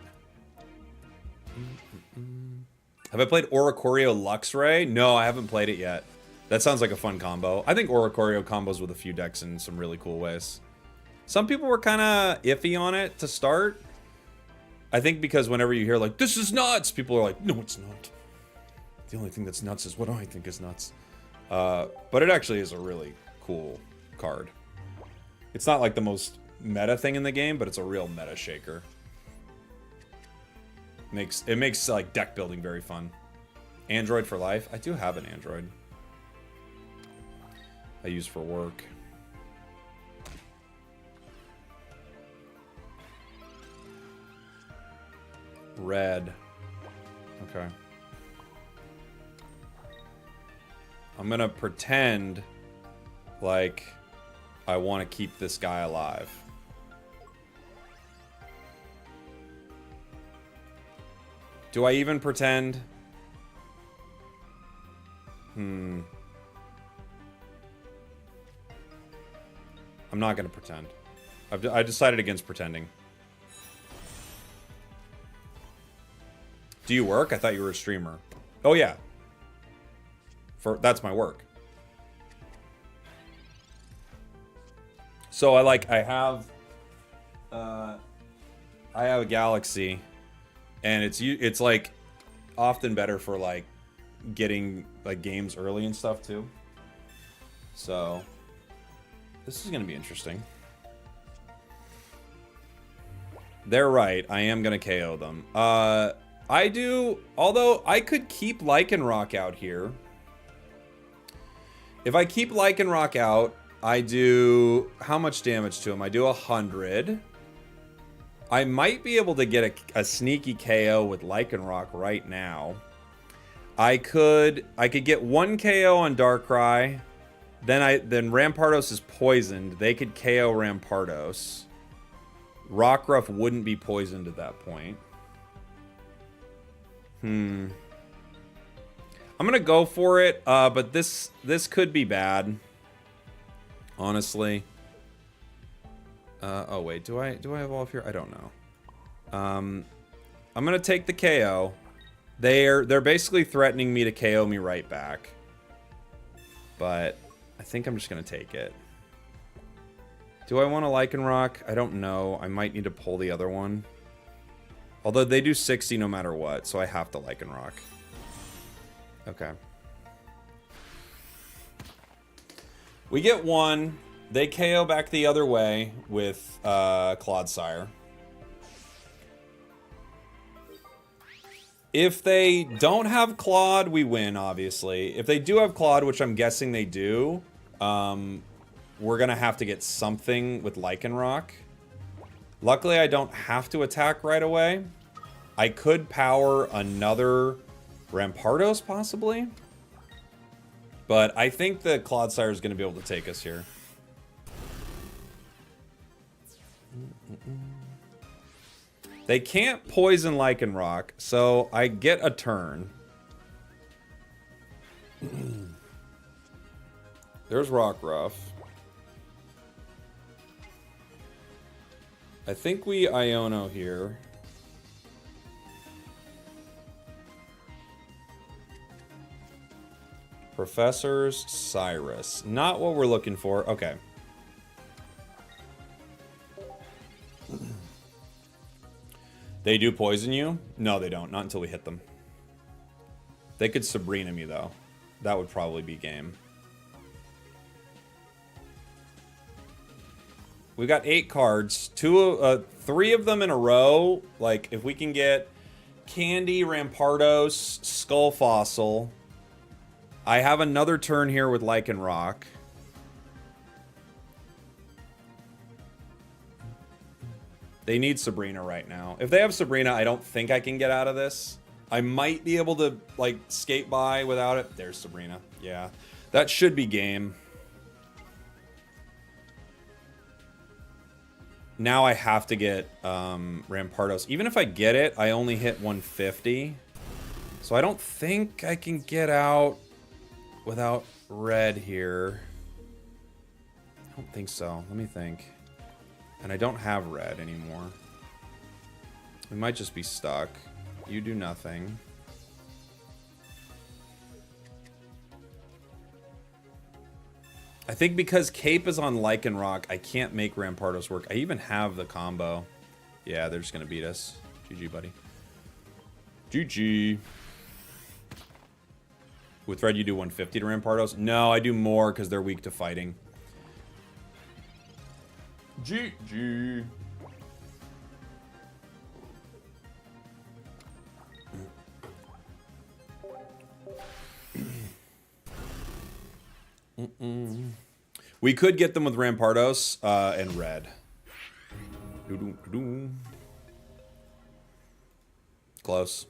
S1: Have I played Oricorio Luxray? No, I haven't played it yet. That sounds like a fun combo. I think Oricorio combos with a few decks in some really cool ways. Some people were kind of iffy on it to start. I think because whenever you hear like, this is nuts, people are like, no, it's not. The only thing that's nuts is what I think is nuts. But it actually is a really cool card. It's not like the most meta thing in the game, but it's a real meta shaker. It makes like deck building very fun. Android for life. I do have an Android. I use for work. Red. Okay. I'm gonna pretend like I want to keep this guy alive. Do I even pretend? I'm not gonna pretend. I decided against pretending. Do you work? I thought you were a streamer. Oh yeah. That's my work. So I have a Galaxy, and it's like often better for like getting like games early and stuff too. So this is gonna be interesting. They're right. I am gonna KO them. I do, although I could keep Lycanroc out here. If I keep Lycanroc out, I do how much damage to him? I do 100. I might be able to get a sneaky KO with Lycanroc right now. I could get 1 KO on Darkrai. Then Rampardos is poisoned. They could KO Rampardos. Rockruff wouldn't be poisoned at that point. I'm gonna go for it, but this could be bad. Honestly. Oh wait, do I evolve here? I don't know. I'm gonna take the KO. They're basically threatening me to KO me right back. But I think I'm just gonna take it. Do I want a Lycanroc? I don't know. I might need to pull the other one. Although they do 60 no matter what, so I have to Lycanroc. Okay. We get 1. They KO back the other way with Clodsire. If they don't have Claude, we win, obviously. If they do have Claude, which I'm guessing they do, we're going to have to get something with Lycanroc. Luckily, I don't have to attack right away. I could power another Rampardos, possibly. But I think the Clodsire is going to be able to take us here. They can't poison Lycanroc, so I get a turn. There's Rockruff. I think we Iono here. Professor's Cyrus. Not what we're looking for. Okay. They do poison you? No, they don't. Not until we hit them. They could Sabrina me, though. That would probably be game. We got 8 cards. 3 of them in a row. Like, if we can get Candy, Rampardos, Skull Fossil. I have another turn here with Lycanroc. They need Sabrina right now. If they have Sabrina, I don't think I can get out of this. I might be able to, like, skate by without it. There's Sabrina. Yeah. That should be game. Now I have to get Rampardos. Even if I get it, I only hit 150. So I don't think I can get out without red here. I don't think so. Let me think. And I don't have red anymore. We might just be stuck. You do nothing. I think because Cape is on Lycanroc, I can't make Rampardos work. I even have the combo. Yeah, they're just going to beat us. GG, buddy. GG. With red, you do 150 to Rampardos? No, I do more because they're weak to fighting. GG. We could get them with Rampardos and red. Close.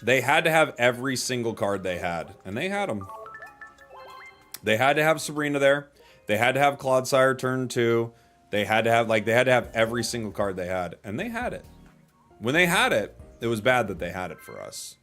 S1: They had to have every single card they had, and they had them. They had to have Sabrina there. They had to have Clodsire turn 2. They had to have every single card they had, and they had it. When they had it, it was bad that they had it for us.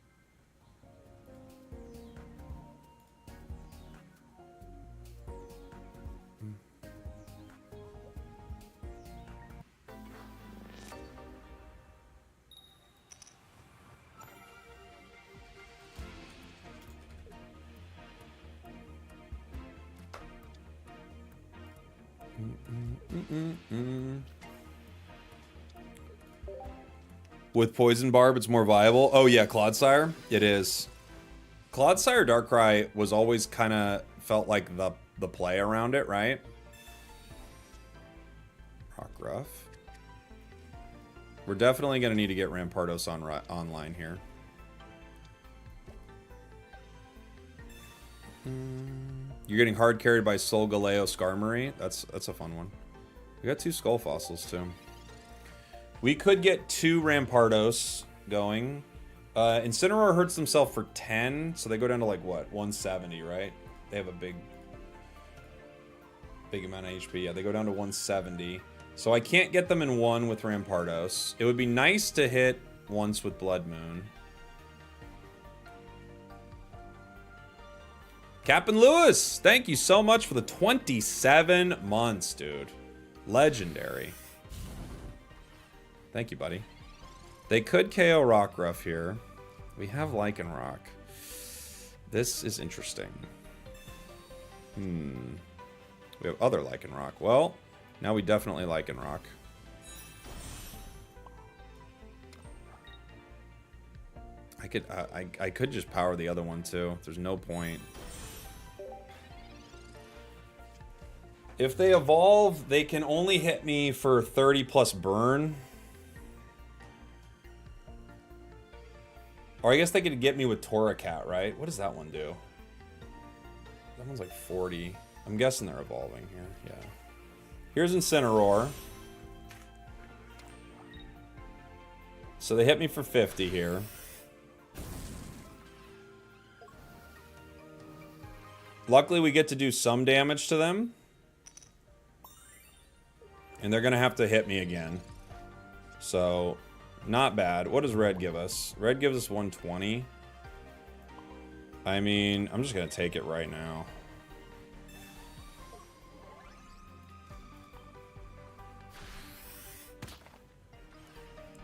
S1: With Poison Barb, it's more viable. Oh yeah, Clodsire, it is. Clodsire Darkrai was always kind of felt like the play around it, right? Rockruff. We're definitely gonna need to get Rampardos online here. You're getting hard carried by Solgaleo Skarmory. That's a fun one. We got 2 Skull Fossils too. We could get 2 Rampardos going. Incineroar hurts themselves for 10, so they go down to like what, 170, right? They have a big amount of HP. Yeah, they go down to 170. So I can't get them in 1 with Rampardos. It would be nice to hit once with Blood Moon. Captain Lewis, thank you so much for the 27 months, dude. Legendary. Thank you, buddy. They could KO Rockruff here. We have Lycanroc. This is interesting. We have other Lycanroc. Well, now we definitely Lycanroc. I could just power the other one too. There's no point. If they evolve, they can only hit me for 30 plus burn. Or I guess they could get me with Torracat, right? What does that one do? That one's like 40. I'm guessing they're evolving here. Yeah. Here's Incineroar. So they hit me for 50 here. Luckily, we get to do some damage to them. And they're going to have to hit me again. So, not bad. What does red give us? Red gives us 120. I mean, I'm just going to take it right now.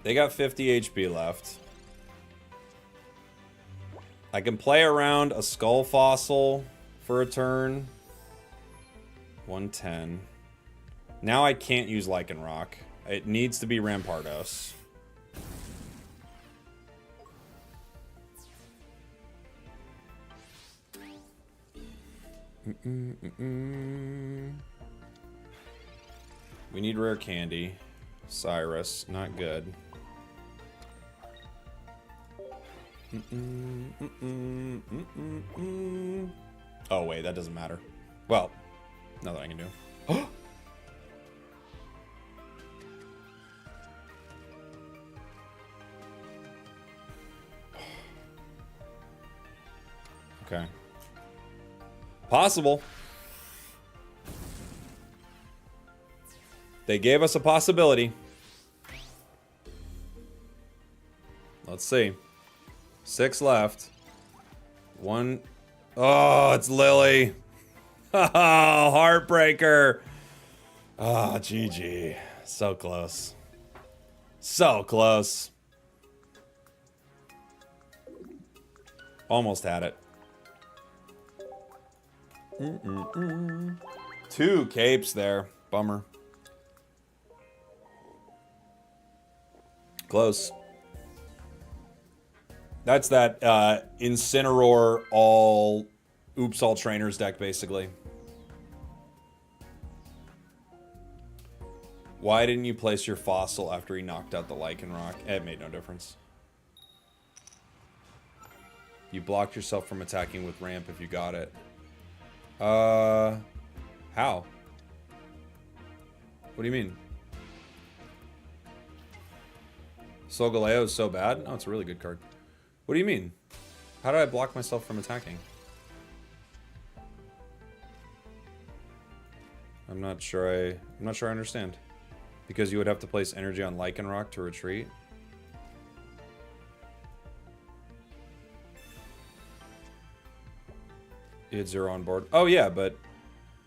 S1: They got 50 HP left. I can play around a Skull Fossil for a turn. 110. Now I can't use Lycanroc. It needs to be Rampardos. We need rare candy. Cyrus, not good. Oh wait, that doesn't matter. Well, nothing I can do. Okay. Possible. They gave us a possibility. Let's see. 6 left. 1. Oh, it's Lily. Oh, heartbreaker. Oh, GG. So close. So close. Almost had it. 2 capes there. Bummer. Close. That's that Incineroar all trainers deck, basically. Why didn't you place your fossil after he knocked out the Lycanroc? It made no difference. You blocked yourself from attacking with ramp if you got it. How? What do you mean? Solgaleo is so bad? No, it's a really good card. What do you mean? How did I block myself from attacking? I'm not sure I understand. Because you would have to place energy on Lycanroc to retreat. You had 0 on board. Oh yeah, but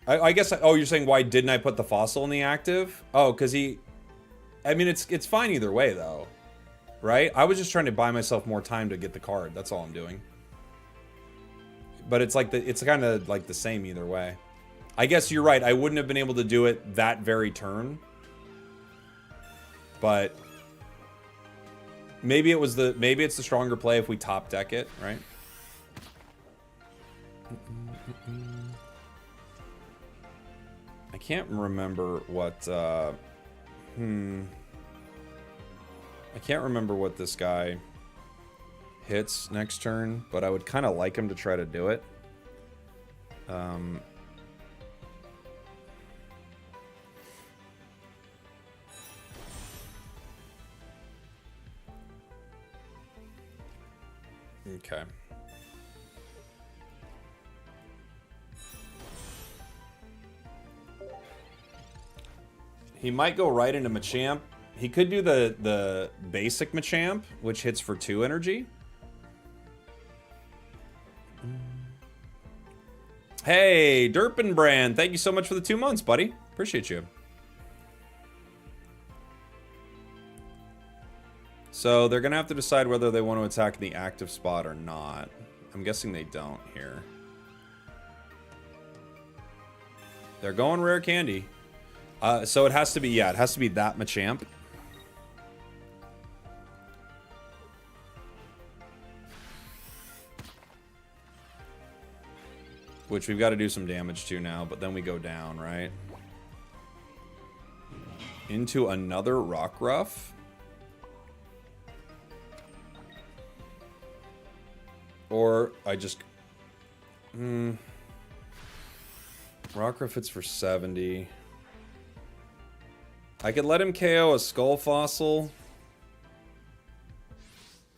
S1: I guess. Oh, you're saying why didn't I put the fossil in the active? Oh, because he. I mean, it's fine either way though, right? I was just trying to buy myself more time to get the card. That's all I'm doing. But it's like it's kind of like the same either way. I guess you're right. I wouldn't have been able to do it that very turn. But maybe it's the stronger play if we top deck it, right? I can't remember what I can't remember what this guy hits next turn, but I would kind of like him to try to do it. Okay. He might go right into Machamp. He could do the basic Machamp, which hits for 2 energy. Hey, Derpenbrand, thank you so much for the 2 months, buddy. Appreciate you. So they're gonna have to decide whether they want to attack the active spot or not. I'm guessing they don't here. They're going rare candy. So it has to be, yeah, it has to be that Machamp. Which we've got to do some damage to now, but then we go down, right? Into another Rockruff. Or I just... Rockruff hits for 70. I could let him KO a Skull Fossil.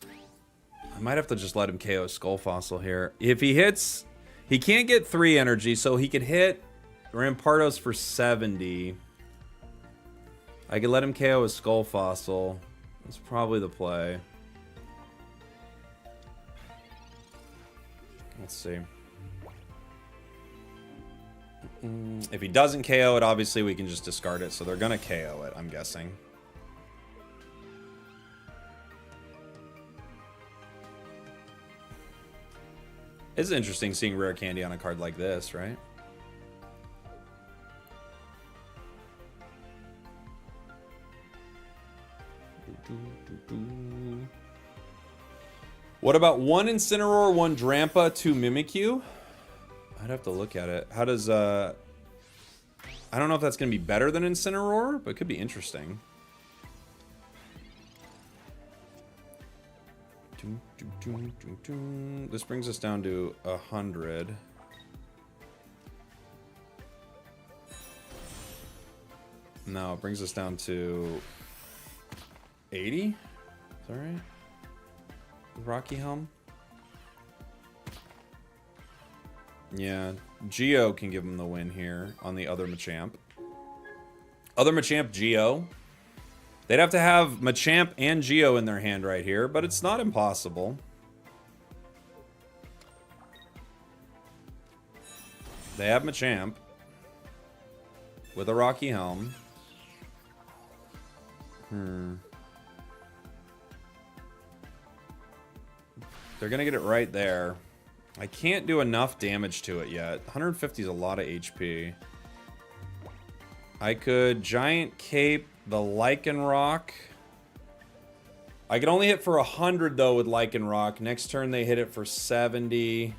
S1: I might have to just let him KO a Skull Fossil here. If he hits... He can't get 3 energy, so he could hit Rampardos for 70. I could let him KO a Skull Fossil. That's probably the play. Let's see. If he doesn't KO it, obviously we can just discard it. So they're going to KO it, I'm guessing. It's interesting seeing rare candy on a card like this, right? What about 1 Incineroar, 1 Drampa, 2 Mimikyu? I'd have to look at it. How does, I don't know if that's going to be better than Incineroar, but it could be interesting. This brings us down to 100. No, it brings us down to 80. Is that right? Rocky Helm. Yeah, Geo can give him the win here on the other Machamp. Other Machamp Geo. They'd have to have Machamp and Geo in their hand right here, but it's not impossible. They have Machamp with a Rocky Helm. They're going to get it right there. I can't do enough damage to it yet. 150 is a lot of HP. I could Giant Cape the Lycanroc. I could only hit for 100 though with Lycanroc. Next turn they hit it for 70.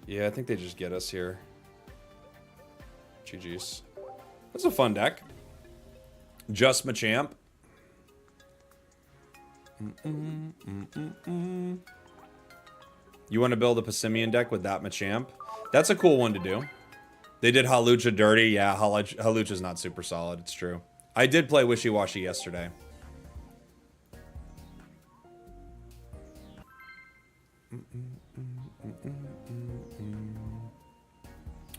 S1: Yeah, I think they just get us here. GG's. That's a fun deck. Just Machamp. You want to build a Passimian deck with that Machamp? That's a cool one to do. They did Hawlucha dirty. Yeah, Hawlucha's not super solid. It's true. I did play Wishy Washy yesterday.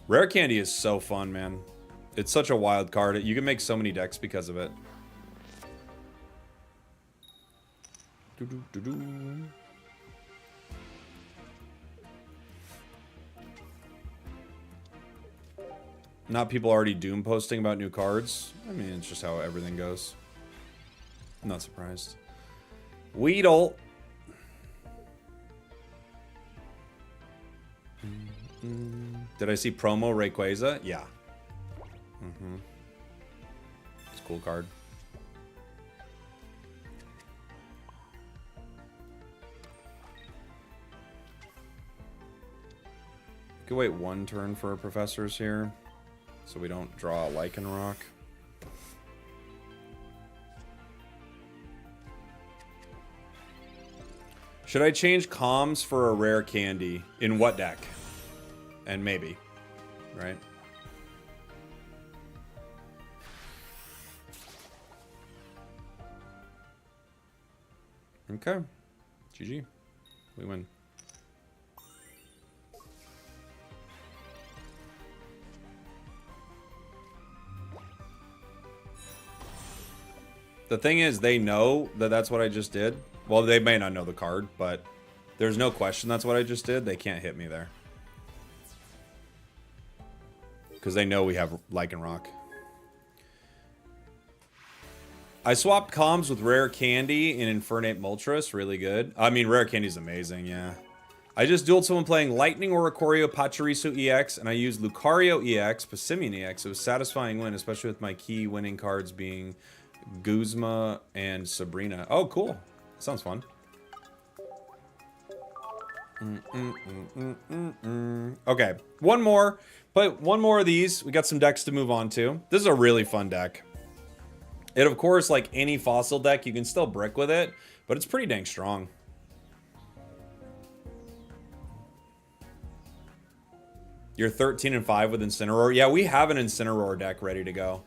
S1: Rare Candy is so fun, man. It's such a wild card. You can make so many decks because of it. Not people already doom posting about new cards. I mean, it's just how everything goes. I'm not surprised. Weedle. Did I see promo Rayquaza? Yeah. It's a cool card. We could wait one turn for our professors here, so we don't draw a Lycanroc. Should I change comms for a rare candy? In what deck? And maybe, right? Okay. GG. We win. The thing is, they know that that's what I just did. Well, they may not know the card, but there's no question that's what I just did. They can't hit me there. Because they know we have Lycanroc. I swapped comms with Rare Candy and Infernate Moltres. Really good. I mean, Rare Candy's amazing, yeah. I just dueled someone playing Lightning Oricorio Pachirisu EX, and I used Lucario EX, Passimian EX. It was a satisfying win, especially with my key winning cards being Guzma and Sabrina. Oh, cool. Sounds fun. Okay, one more. But one more of these. We got some decks to move on to. This is a really fun deck. It, of course, like any fossil deck, you can still brick with it, but it's pretty dang strong. You're 13-5 with Incineroar. Yeah, we have an Incineroar deck ready to go.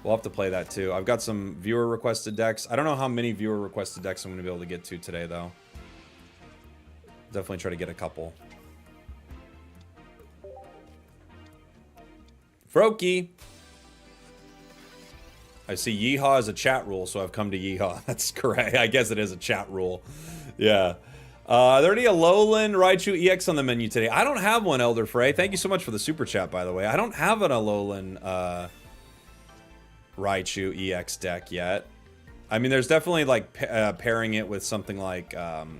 S1: We'll have to play that too. I've got some viewer requested decks. I don't know how many viewer requested decks I'm going to be able to get to today, though. Definitely try to get a couple. Froakie. I see Yeehaw as a chat rule, so I've come to Yeehaw. That's correct. I guess it is a chat rule. Yeah. Are there any Alolan Raichu EX on the menu today? I don't have one, Elder Frey. Thank you so much for the super chat, by the way. I don't have an Alolan Raichu EX deck yet. I mean, there's definitely like pairing it with something like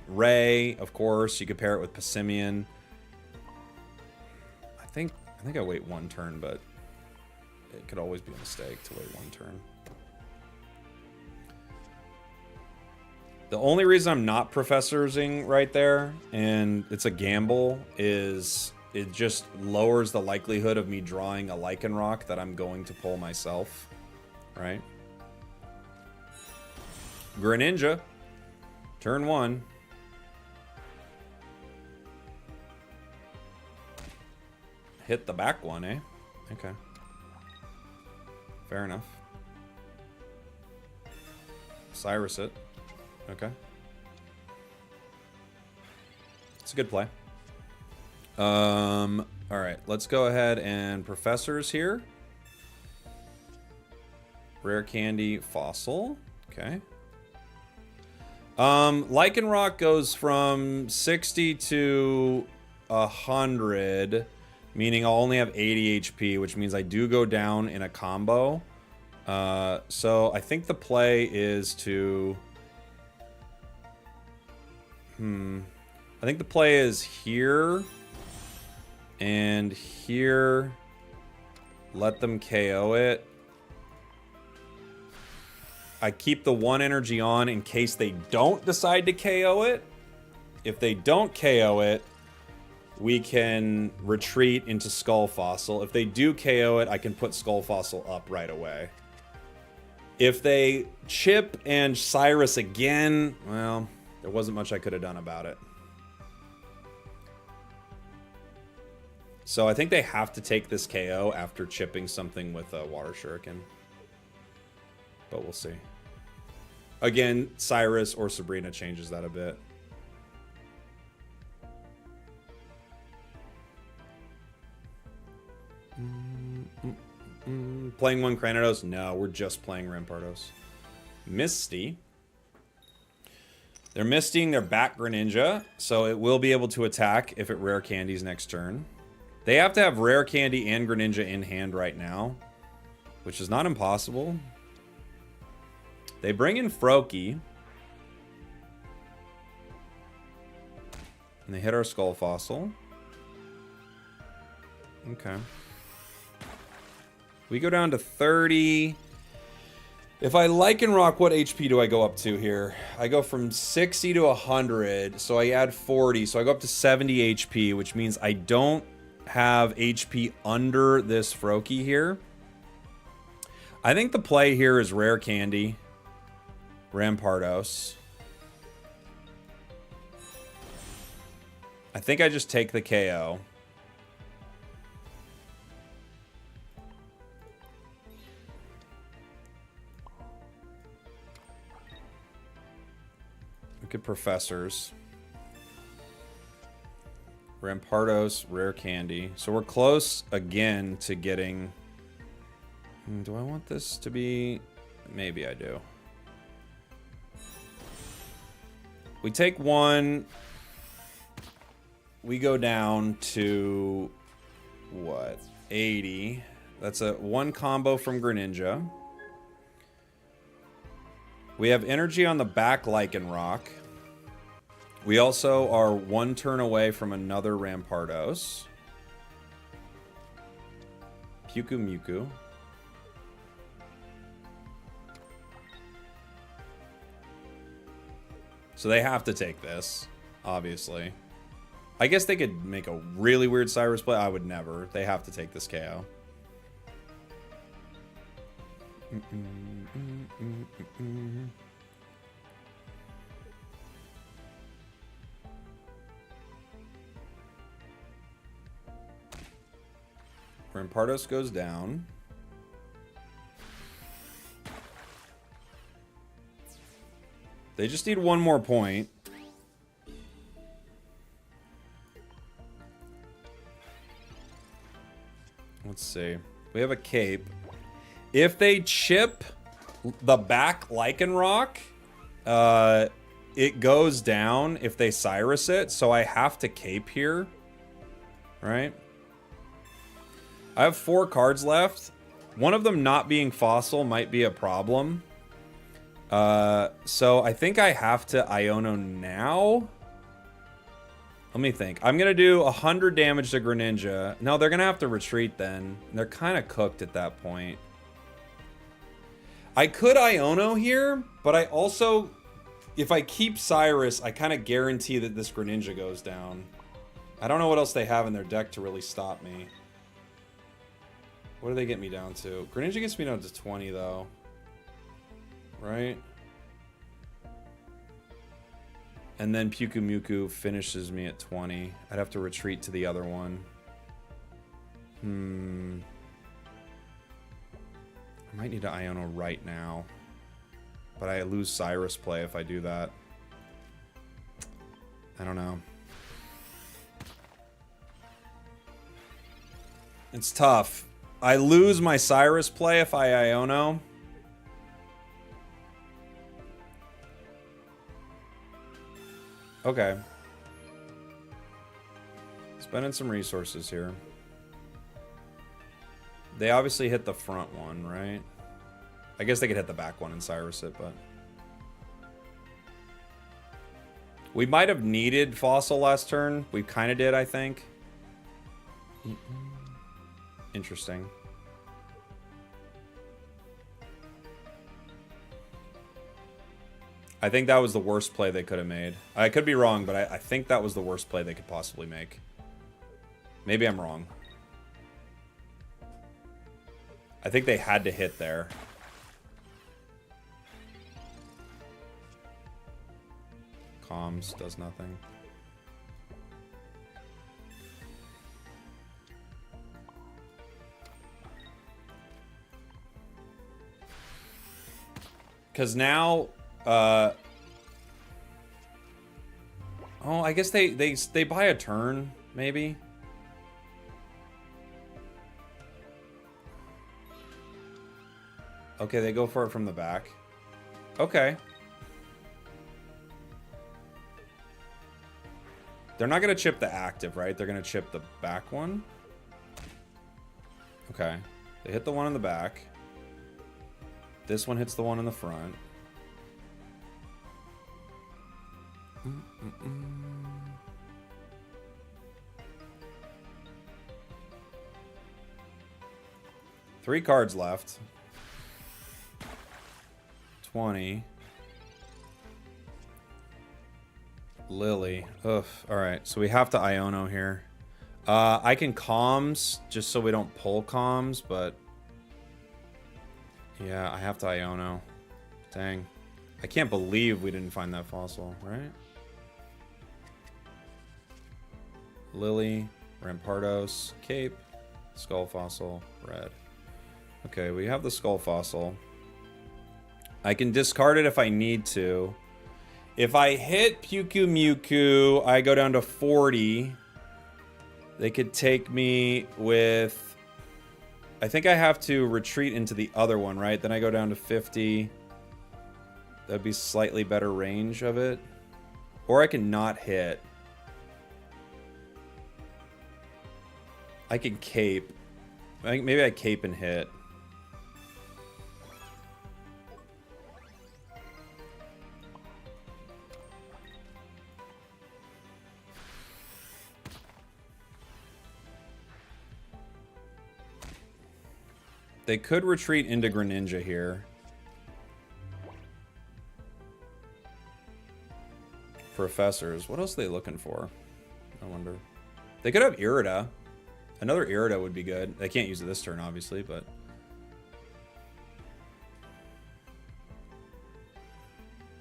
S1: Ray, of course. You could pair it with Passimian. I think I wait one turn, but it could always be a mistake to wait one turn. The only reason I'm not professorsing right there, and it's a gamble, is it just lowers the likelihood of me drawing a Lycanroc that I'm going to pull myself, right? Greninja, turn one. Hit the back one, eh? Okay. Fair enough. Cyrus it. Okay. It's a good play. Alright, let's go ahead and professors here. Rare candy, fossil. Okay. Lycanroc goes from 60 to 100, meaning I'll only have 80 HP, which means I do go down in a combo. So I think the play is to... I think the play is here and here. Let them KO it. I keep the 1 energy on in case they don't decide to KO it. If they don't KO it, we can retreat into Skull Fossil. If they do KO it, I can put Skull Fossil up right away. If they chip and Cyrus again, well, there wasn't much I could have done about it. So I think they have to take this KO after chipping something with a Water Shuriken. But we'll see. Again, Cyrus or Sabrina changes that a bit. Playing one Cranidos? No, we're just playing Rampardos. Misty. They're Mistying their back Greninja, so it will be able to attack if it rare candies next turn. They have to have rare candy and Greninja in hand right now, which is not impossible. They bring in Froakie. And they hit our Skull Fossil. Okay. We go down to 30. If I Lycanroc, what HP do I go up to here? I go from 60 to 100, so I add 40. So I go up to 70 HP, which means I don't have HP under this Froakie here. I think the play here is Rare Candy. Rampardos. I think I just take the KO. Look at Professors. Rampardos, Rare Candy. So we're close again to getting... Do I want this to be... Maybe I do. We take one. We go down to... What? 80. That's a 1 combo from Greninja. We have energy on the back Lycanroc. We also are 1 turn away from another Rampardos. Muku. So they have to take this, obviously. I guess they could make a really weird Cyrus play. I would never. They have to take this KO. Rampardos goes down. They just need 1 more point. Let's see. We have a cape. If they chip the back Lycanroc, it goes down if they Cyrus it, so I have to cape here. Right? I have 4 cards left. One of them not being fossil might be a problem. So I think I have to Iono now. Let me think. I'm going to do 100 damage to Greninja. No, they're going to have to retreat then. They're kind of cooked at that point. I could Iono here, but I also, if I keep Cyrus, I kind of guarantee that this Greninja goes down. I don't know what else they have in their deck to really stop me. What do they get me down to? Greninja gets me down to 20 though. Right? And then Muku finishes me at 20. I'd have to retreat to the other one. I might need to Iono right now. But I lose Cyrus play if I do that. I don't know. It's tough. I lose my Cyrus play if I Iono. Okay. Spending some resources here. They obviously hit the front one, right? I guess they could hit the back one and Cyrus it, but... We might have needed Fossil last turn. We kind of did, I think. Interesting. I think that was the worst play they could have made. I could be wrong, but I think that was the worst play they could possibly make. Maybe I'm wrong. I think they had to hit there. Comms does nothing. Because now... oh, I guess they buy a turn, maybe? Okay, they go for it from the back. Okay. They're not going to chip the active, right? They're going to chip the back one. Okay. They hit the one in the back. This one hits the one in the front. Three cards left. 20. Lily. Ugh. Alright, so we have to Iono here. I can comms, just so we don't pull comms, but... Yeah, I have to Iono. Dang. I can't believe we didn't find that fossil, right? Lily, Rampardos, Cape, Skull Fossil, Red. Okay, we have the Skull Fossil. I can discard it if I need to. If I hit Puku Mewku, I go down to 40. They could take me with... I think I have to retreat into the other one, right? Then I go down to 50. That'd be slightly better range of it. Or I can not hit. I can cape. I think maybe I cape and hit. They could retreat into Greninja here. Professors. What else are they looking for? I wonder. They could have Irida. Another Irida would be good. They can't use it this turn, obviously, but...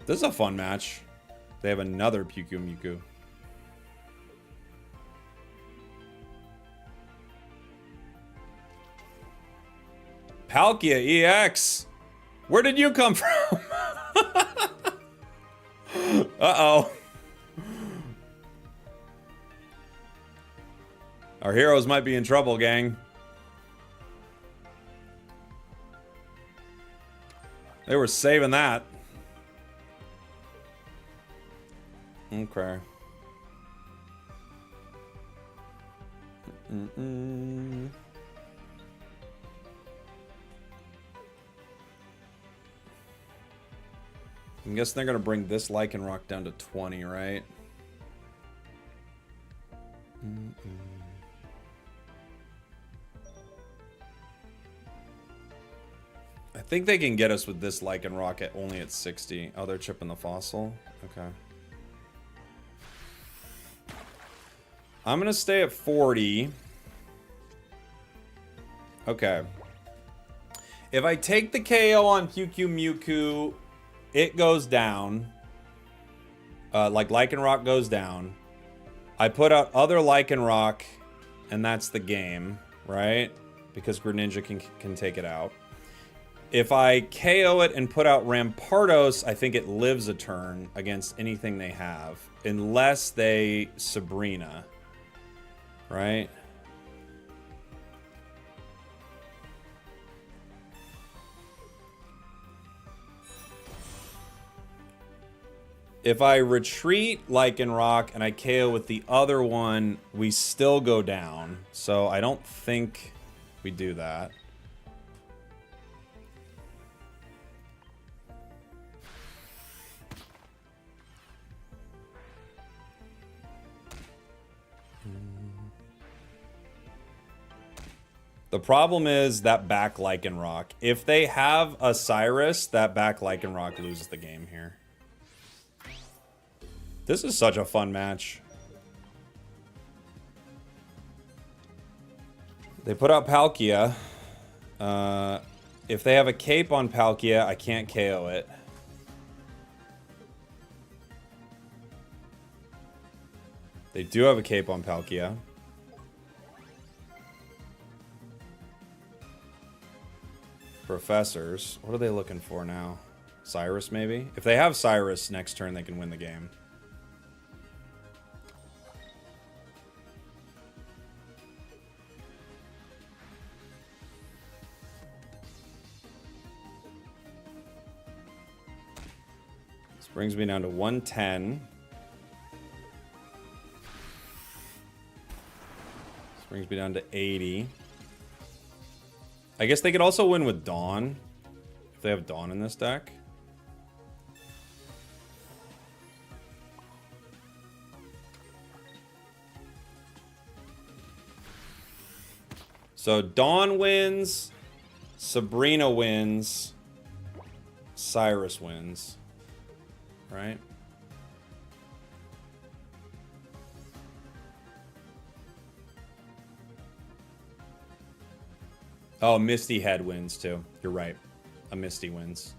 S1: This is a fun match. They have another Puku Mewku. Palkia EX! Where did you come from? Uh-oh. Our heroes might be in trouble, gang. They were saving that. Okay. I'm guessing they're going to bring this Lycanroc down to 20, right? I think they can get us with this Lycanroc at only at 60. Oh, they're chipping the fossil? Okay. I'm going to stay at 40. Okay. If I take the KO on Puku Mewku, it goes down. Like Lycanroc goes down. I put out other Lycanroc, and that's the game, right? Because Greninja can take it out. If I KO it and put out Rampardos, I think it lives a turn against anything they have. Unless they Sabrina. Right? If I retreat Lycanroc and I KO with the other one, we still go down. So I don't think we do that. The problem is that back Lycanroc. If they have a Cyrus, that back Lycanroc loses the game here. This is such a fun match. They put out Palkia. If they have a cape on Palkia, I can't KO it. They do have a cape on Palkia. Professors. What are they looking for now? Cyrus, maybe? If they have Cyrus next turn, they can win the game. This brings me down to 110. This brings me down to 80. I guess they could also win with Dawn, if they have Dawn in this deck. So Dawn wins, Sabrina wins, Cyrus wins, right? Oh, Misty Head wins too. You're right. A Misty wins.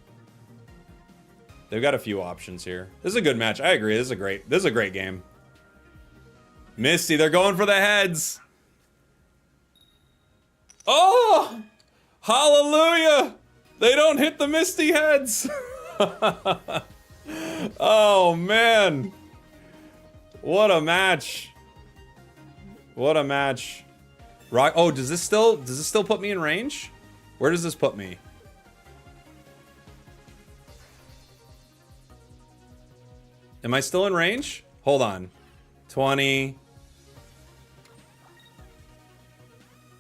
S1: They've got a few options here. This is a good match. I agree. This is a great game. Misty, they're going for the heads. Oh! Hallelujah! They don't hit the Misty heads. Oh man. What a match. What a match. Rock. Oh, does this still put me in range? Where does this put me? Am I still in range? Hold on. 20.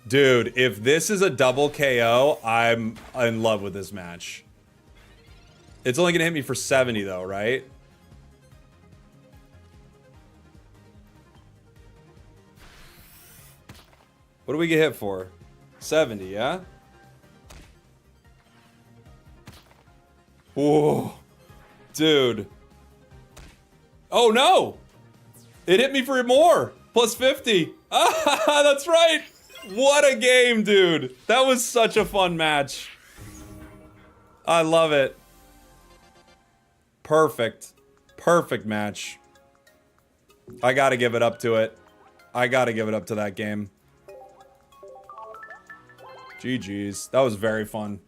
S1: Dude, if this is a double KO, I'm in love with this match. It's only gonna hit me for 70 though, right? What do we get hit for? 70, yeah? Whoa. Dude. Oh, no! It hit me for more! Plus 50! Ah, that's right! What a game, dude! That was such a fun match. I love it. Perfect. Perfect match. I gotta give it up to it. I gotta give it up to that game. GG's. That was very fun.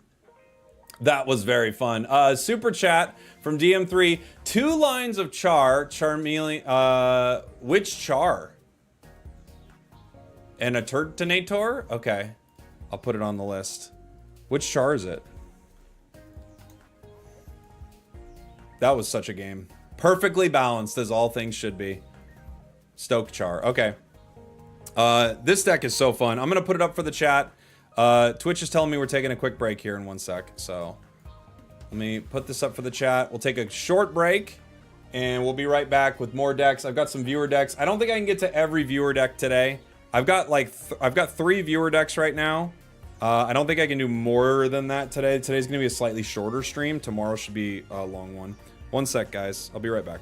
S1: That was very fun. Super chat from DM3. 2 lines of Char. Charmeleon. Which Char? And a Turtonator? Okay. I'll put it on the list. Which Char is it? That was such a game. Perfectly balanced as all things should be. Stoke Char. Okay. This deck is so fun. I'm going to put it up for the chat. Twitch is telling me we're taking a quick break here in 1 sec. So let me put this up for the chat. We'll take a short break and we'll be right back with more decks. I've got some viewer decks. I don't think I can get to every viewer deck today. I've got like, I've got 3 viewer decks right now. I don't think I can do more than that today. Today's going to be a slightly shorter stream. Tomorrow should be a long one. 1 sec, guys. I'll be right back.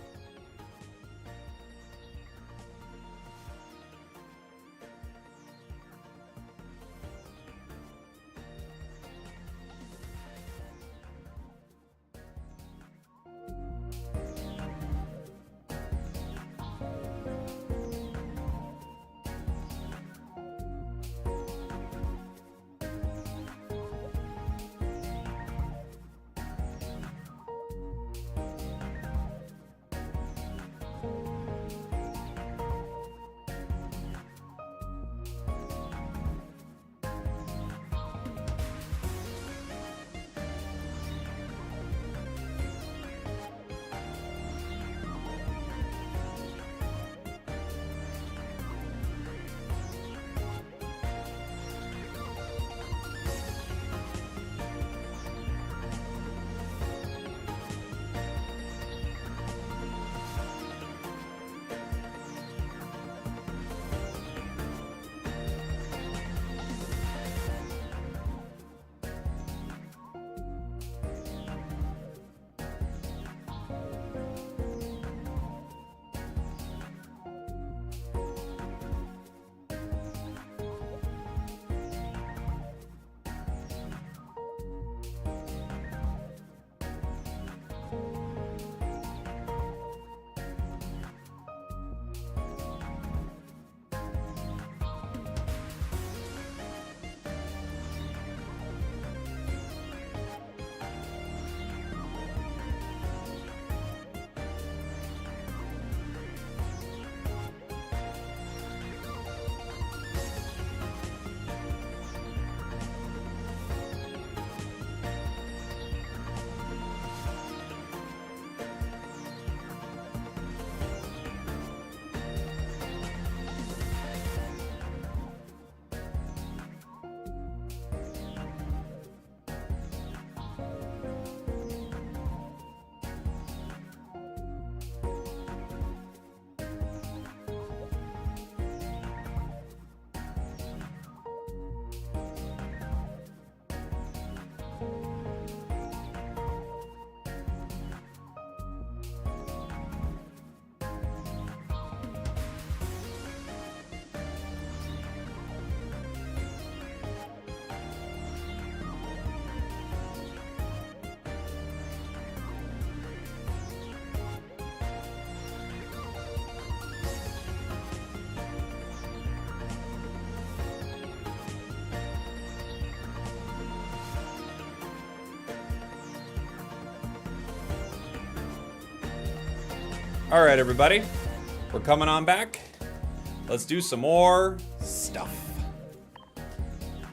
S1: All right, everybody. We're coming on back. Let's do some more stuff.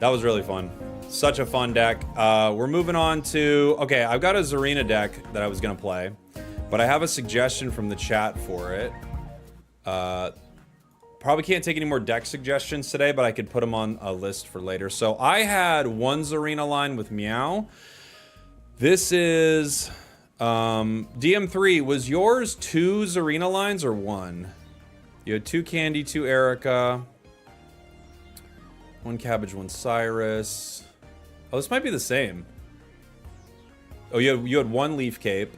S1: That was really fun. Such a fun deck. We're moving on to... Okay, I've got a Zarina deck that I was going to play, but I have a suggestion from the chat for it. Probably can't take any more deck suggestions today, but I could put them on a list for later. So I had one Zarina line with Meow. This is... DM3, was yours 2 Zarina lines or 1? You had 2 Candy, 2 Erica, 1 Cabbage, 1 Cyrus. Oh, this might be the same. Oh, you had 1 Leaf Cape,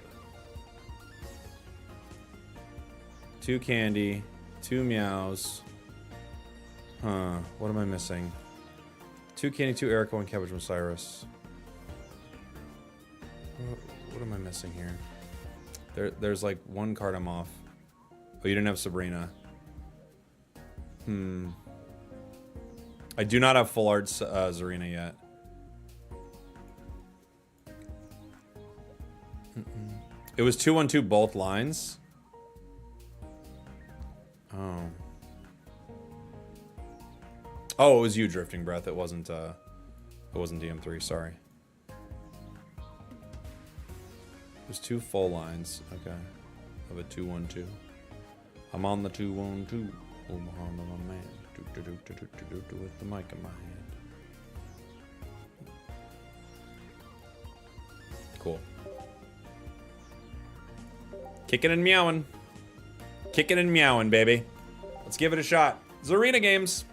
S1: 2 Candy, 2 Meows. Huh, what am I missing? 2 Candy, 2 Erica, 1 Cabbage, 1 Cyrus. What am I missing here? There's like 1 card I'm off. Oh, you didn't have Sabrina. I do not have full art Zarina yet. It was 2-1-2 both lines. Oh. Oh, it was you, Drifting Breath. It wasn't DM3, sorry. It was 2 full lines. Okay. Of a 2-1-2. I'm on the 2-1-2. Oh, my man. With the mic in my hand. Cool. Kicking and meowing. Kicking and meowing, baby. Let's give it a shot. Zarina games.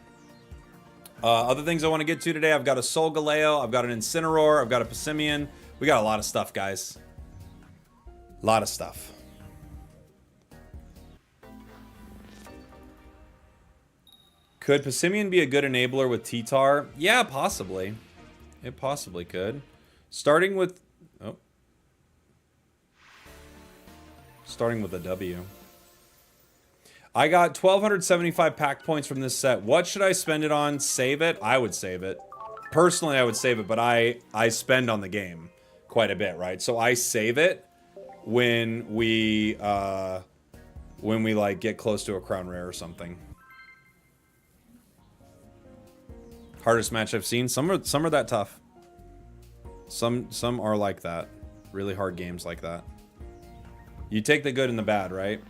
S1: Other things I want to get to today. I've got a Solgaleo. I've got an Incineroar. I've got a Passimian. We got a lot of stuff, guys. A lot of stuff. Could Passimian be a good enabler with T-Tar? Yeah, possibly. It possibly could. Starting with... Oh. Starting with a W. I got 1,275 pack points from this set. What should I spend it on? Save it? I would save it. Personally, I would save it, but I spend on the game quite a bit, right? So I save it when we like get close to a crown rare or something. Hardest match I've seen. Some are that tough. Some are like that. Really hard games like that. You take the good and the bad, right?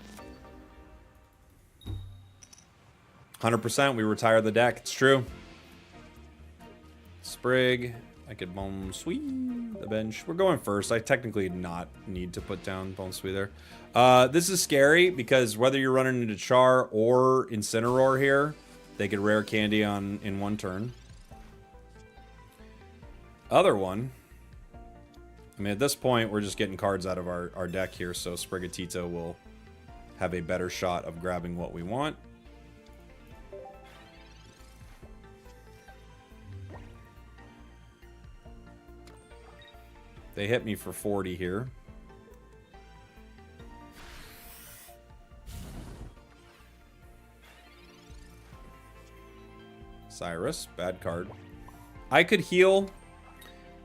S1: 100%. We retire the deck. It's true. Sprig. I could Bone Sweet the bench. We're going first. I technically not need to put down Bone Sweet there. This is scary because whether you're running into Char or Incineroar here, they could rare candy in 1 turn. Other one. I mean, at this point, we're just getting cards out of our deck here, so Sprigatito will have a better shot of grabbing what we want. They hit me for 40 here. Cyrus, bad card. I could heal.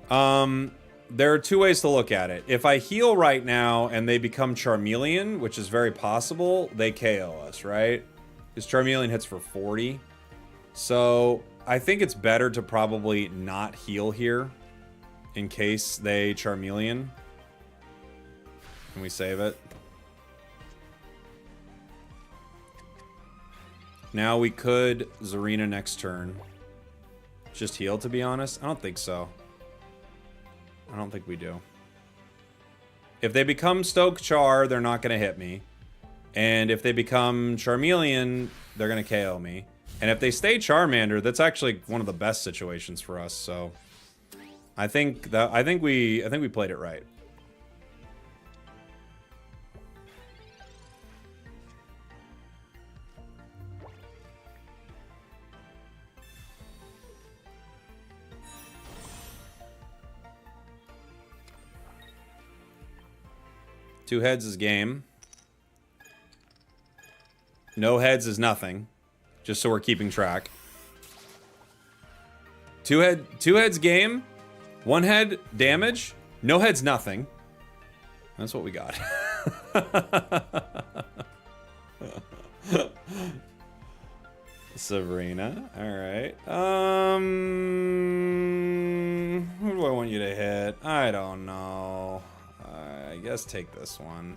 S1: There are 2 ways to look at it. If I heal right now and they become Charmeleon, which is very possible, they KO us, right? Because Charmeleon hits for 40. So I think it's better to probably not heal here in case they Charmeleon. Can we save it? Now we could Zarina next turn. Just heal, to be honest? I don't think so. I don't think we do. If they become Stoke Char, they're not going to hit me. And if they become Charmeleon, they're going to KO me. And if they stay Charmander, that's actually one of the best situations for us. So I think we played it right. Two heads is game. No heads is nothing. Just so we're keeping track. Two heads game. 1 head damage. No heads nothing. That's what we got. Sabrina. All right. Who do I want you to hit? I don't know. I guess take this one.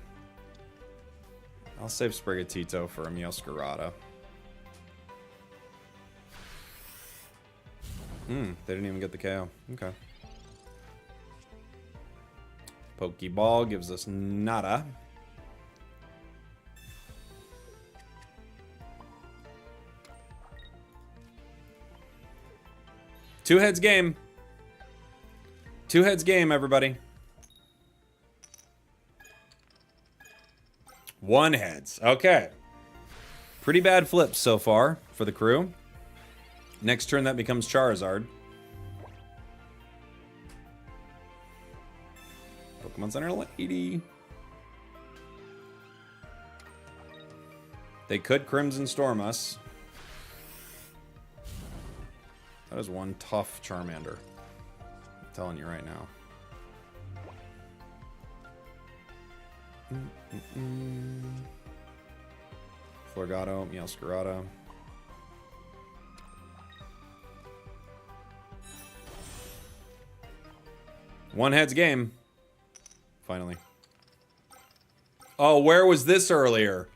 S1: I'll save Sprigatito for a Meowscarada. They didn't even get the KO. Okay. Pokeball gives us nada. Two heads game. Two heads game, everybody. One heads. Okay. Pretty bad flips so far for the crew. Next turn that becomes Charizard. Pokemon Center Lady. They could Crimson Storm us. That is one tough Charmander. I'm telling you right now. Florgato, Meowscarada. One heads game. Finally. Oh, where was this earlier?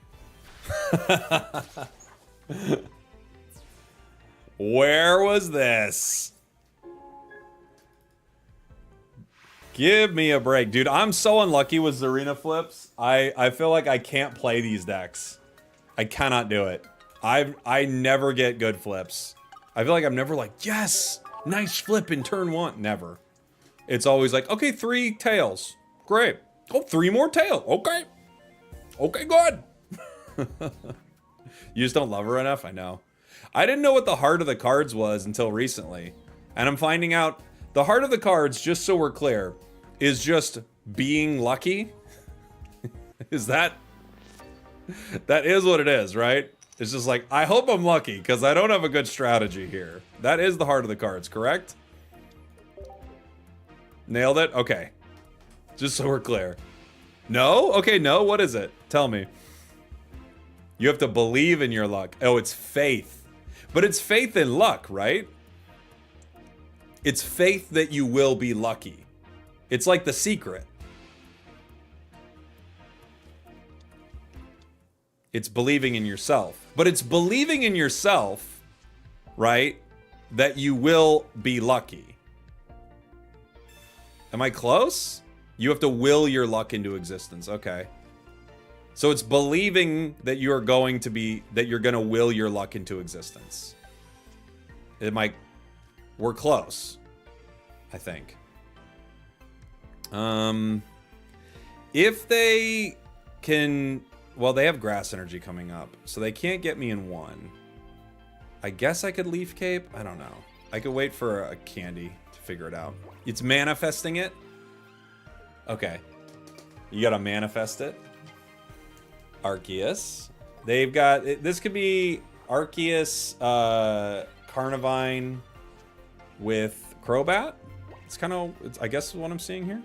S1: Where was this? Give me a break, dude. I'm so unlucky with Zarina flips. I feel like I can't play these decks. I cannot do it. I never get good flips. I feel like I'm never like, yes, nice flip in turn one. Never. It's always like, okay, 3 tails. Great. Oh, 3 more tails. Okay. Okay, good. You just don't love her enough? I know. I didn't know what the heart of the cards was until recently. And I'm finding out the heart of the cards, just so we're clear, is just being lucky. Is that is what it is, right? It's just like, I hope I'm lucky because I don't have a good strategy here. That is the heart of the cards, correct? Nailed it? Okay. Just so we're clear. No? Okay, no. What is it? Tell me. You have to believe in your luck. Oh, it's faith. But it's faith in luck, right? It's faith that you will be lucky. It's like The Secret. It's believing in yourself. But it's believing in yourself, right, that you will be lucky. Am I close? You have to will your luck into existence. Okay. So it's believing that you're going to will your luck into existence. We're close, I think. If they can, well, they have grass energy coming up, so they can't get me in one. I guess I could Leaf Cape. I don't know. I could wait for a candy to figure it out. It's manifesting it. Okay. You gotta manifest it. Arceus. They've got, this could be Arceus, Carnivine with Crobat. It's kind of, I guess what I'm seeing here.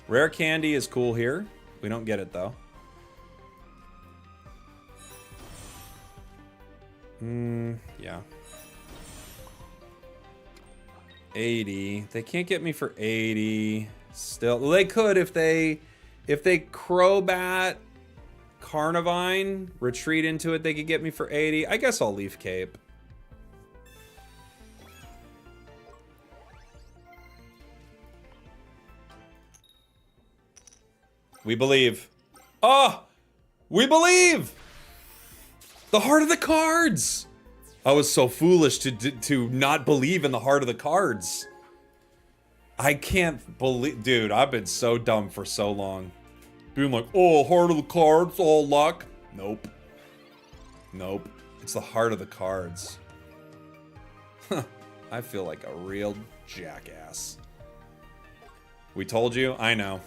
S1: Rare Candy is cool here. We don't get it though. Yeah. 80. They can't get me for 80. Still, well, they could if they Crobat, Carnivine, retreat into it, they could get me for 80. I guess I'll Leaf Cape. We believe. Oh! We believe! The heart of the cards! I was so foolish to not believe in the heart of the cards. I can't believe... Dude, I've been so dumb for so long. Being like, oh, heart of the cards, all luck. Nope. Nope. It's the heart of the cards. I feel like a real jackass. We told you? I know.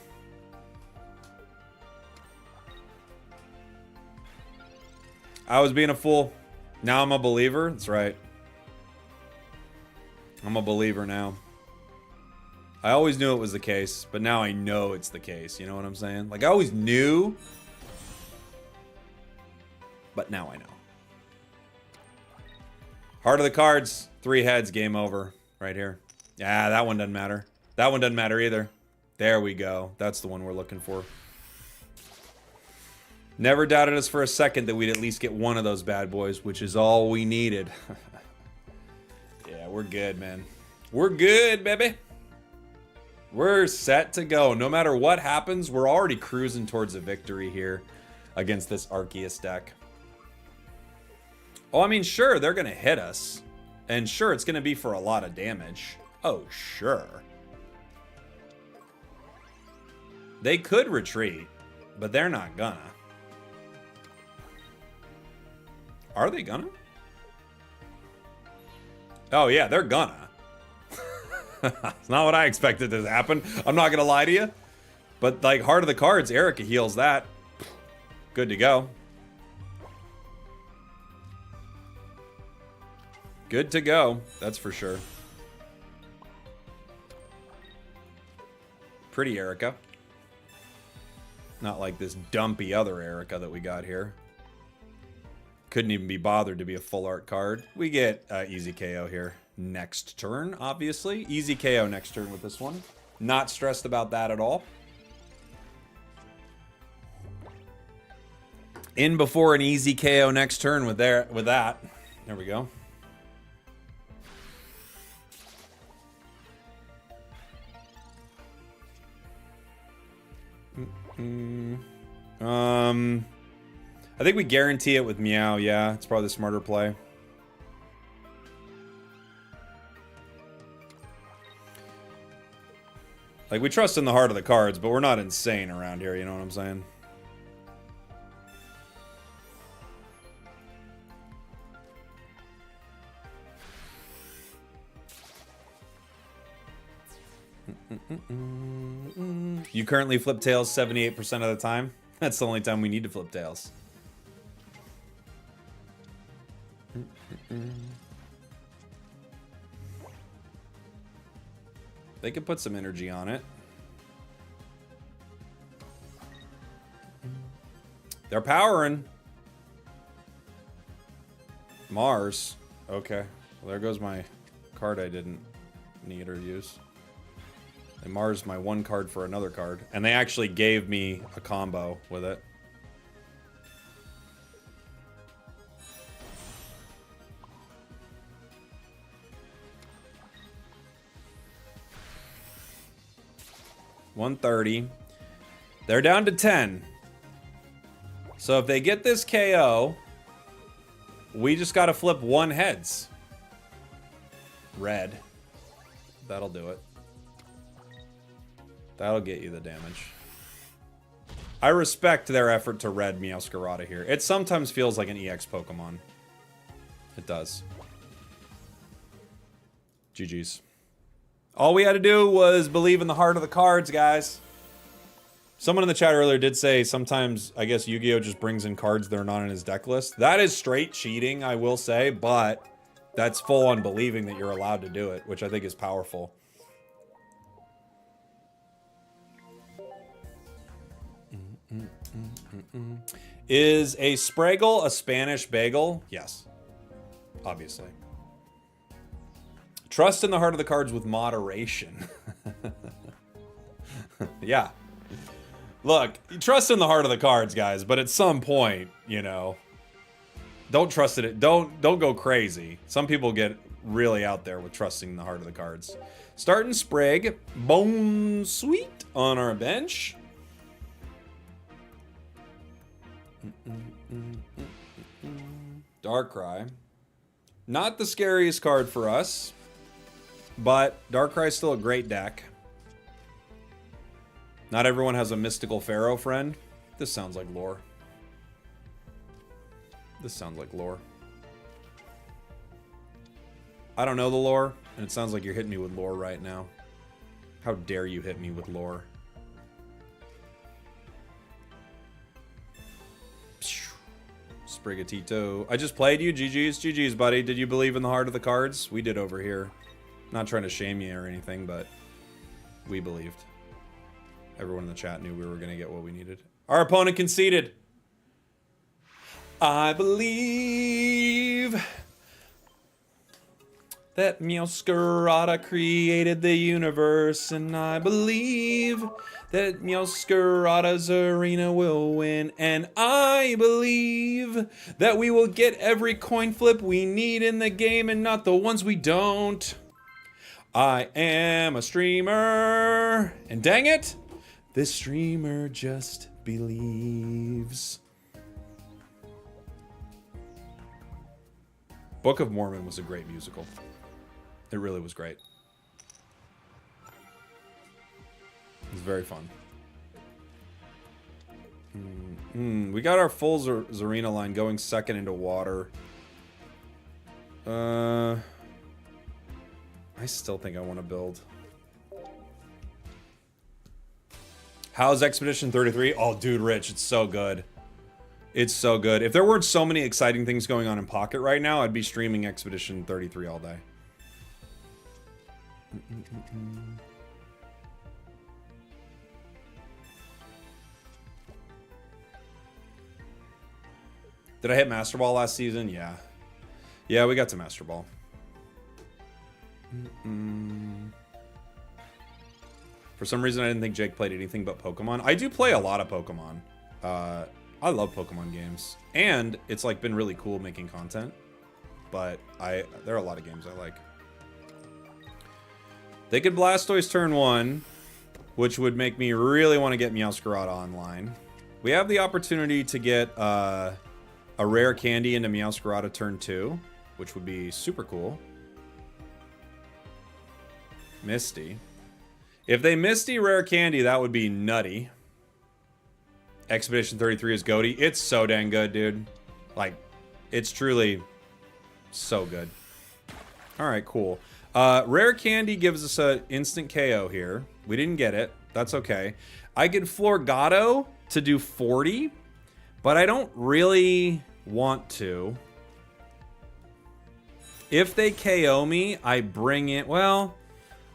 S1: I was being a fool. Now I'm a believer. That's right. I'm a believer now. I always knew it was the case, but now I know it's the case. You know what I'm saying? Like, I always knew. but now I know. Heart of the cards, 3 heads, game over. Right here. Yeah, that one doesn't matter. That one doesn't matter either. There we go. That's the one we're looking for. Never doubted us for a second that we'd at least get one of those bad boys, which is all we needed. Yeah, we're good, man. We're good, baby. We're set to go. No matter what happens, we're already cruising towards a victory here against this Arceus deck. Oh, I mean, sure, they're going to hit us. And sure, it's going to be for a lot of damage. Oh, sure. They could retreat, but they're not gonna. Are they gonna? Oh, yeah, they're gonna. It's not what I expected to happen. I'm not gonna lie to you. But, like, Heart of the Cards, Erica heals that. Good to go. Good to go, that's for sure. Pretty Erica. Not like this dumpy other Erica that we got here. Couldn't even be bothered to be a full art card. We get easy KO here next turn, obviously. Easy KO next turn with this one. Not stressed about that at all. In before an easy KO next turn with that. There we go. I think we guarantee it with Meow. Yeah, it's probably the smarter play. Like, we trust in the heart of the cards, but we're not insane around here, you know what I'm saying? You currently flip tails 78% of the time. That's the only time we need to flip tails. They could put some energy on it. They're powering. Mars. Okay. Well, there goes my card I didn't need or use. They Mars my one card for another card. And they actually gave me a combo with it. $130. They're down to 10. So if they get this KO, we just got to flip 1 heads. Red. That'll do it. That'll get you the damage. I respect their effort to red Meowscarada here. It sometimes feels like an EX Pokemon. It does. GG's. All we had to do was believe in the heart of the cards, guys. Someone in the chat earlier did say sometimes, I guess, Yu-Gi-Oh! Just brings in cards that are not in his deck list. That is straight cheating, I will say, but that's full on believing that you're allowed to do it, which I think is powerful. Is a Spragel a Spanish bagel? Yes. Obviously. Trust in the heart of the cards with moderation. Yeah. Look, trust in the heart of the cards, guys, but at some point, you know, don't trust it. Don't go crazy. Some people get really out there with trusting the heart of the cards. Starting Sprig, Bone Sweet on our bench. Darkrai. Not the scariest card for us, but Darkrai is still a great deck. Not everyone has a mystical Pharaoh friend. This sounds like lore. This sounds like lore. I don't know the lore, and it sounds like you're hitting me with lore right now. How dare you hit me with lore? Sprigatito. I just played you. GG's. GG's, buddy. Did you believe in the heart of the cards? We did over here. Not trying to shame you or anything, but we believed. Everyone in the chat knew we were going to get what we needed. Our opponent conceded. I believe that Meowscarada created the universe, and I believe that Meowscarada's arena will win, and I believe that we will get every coin flip we need in the game and not the ones we don't. I am a streamer, and dang it, this streamer just believes. Book of Mormon was a great musical. It really was great. It was very fun. We got our full Zarina line going second into water. I still think I want to build. How's Expedition 33? Oh, dude, Rich, it's so good. It's so good. If there weren't so many exciting things going on in Pocket right now, I'd be streaming Expedition 33 all day. Did I hit Master Ball last season? Yeah. Yeah, we got to Master Ball. For some reason, I didn't think Jake played anything but Pokemon. I do play a lot of Pokemon. I love Pokemon games. And it's like been really cool making content. But there are a lot of games I like. They could Blastoise turn 1, which would make me really want to get Meowscarada online. We have the opportunity to get a rare candy into Meowscarada turn 2, which would be super cool. Misty. If they Misty rare candy, that would be nutty. Expedition 33 is goaty. It's so dang good, dude. Like, it's truly so good. Alright, cool. Rare candy gives us an instant KO here. We didn't get it. That's okay. I could Florgato to do 40, but I don't really want to. If they KO me, I bring in... Well,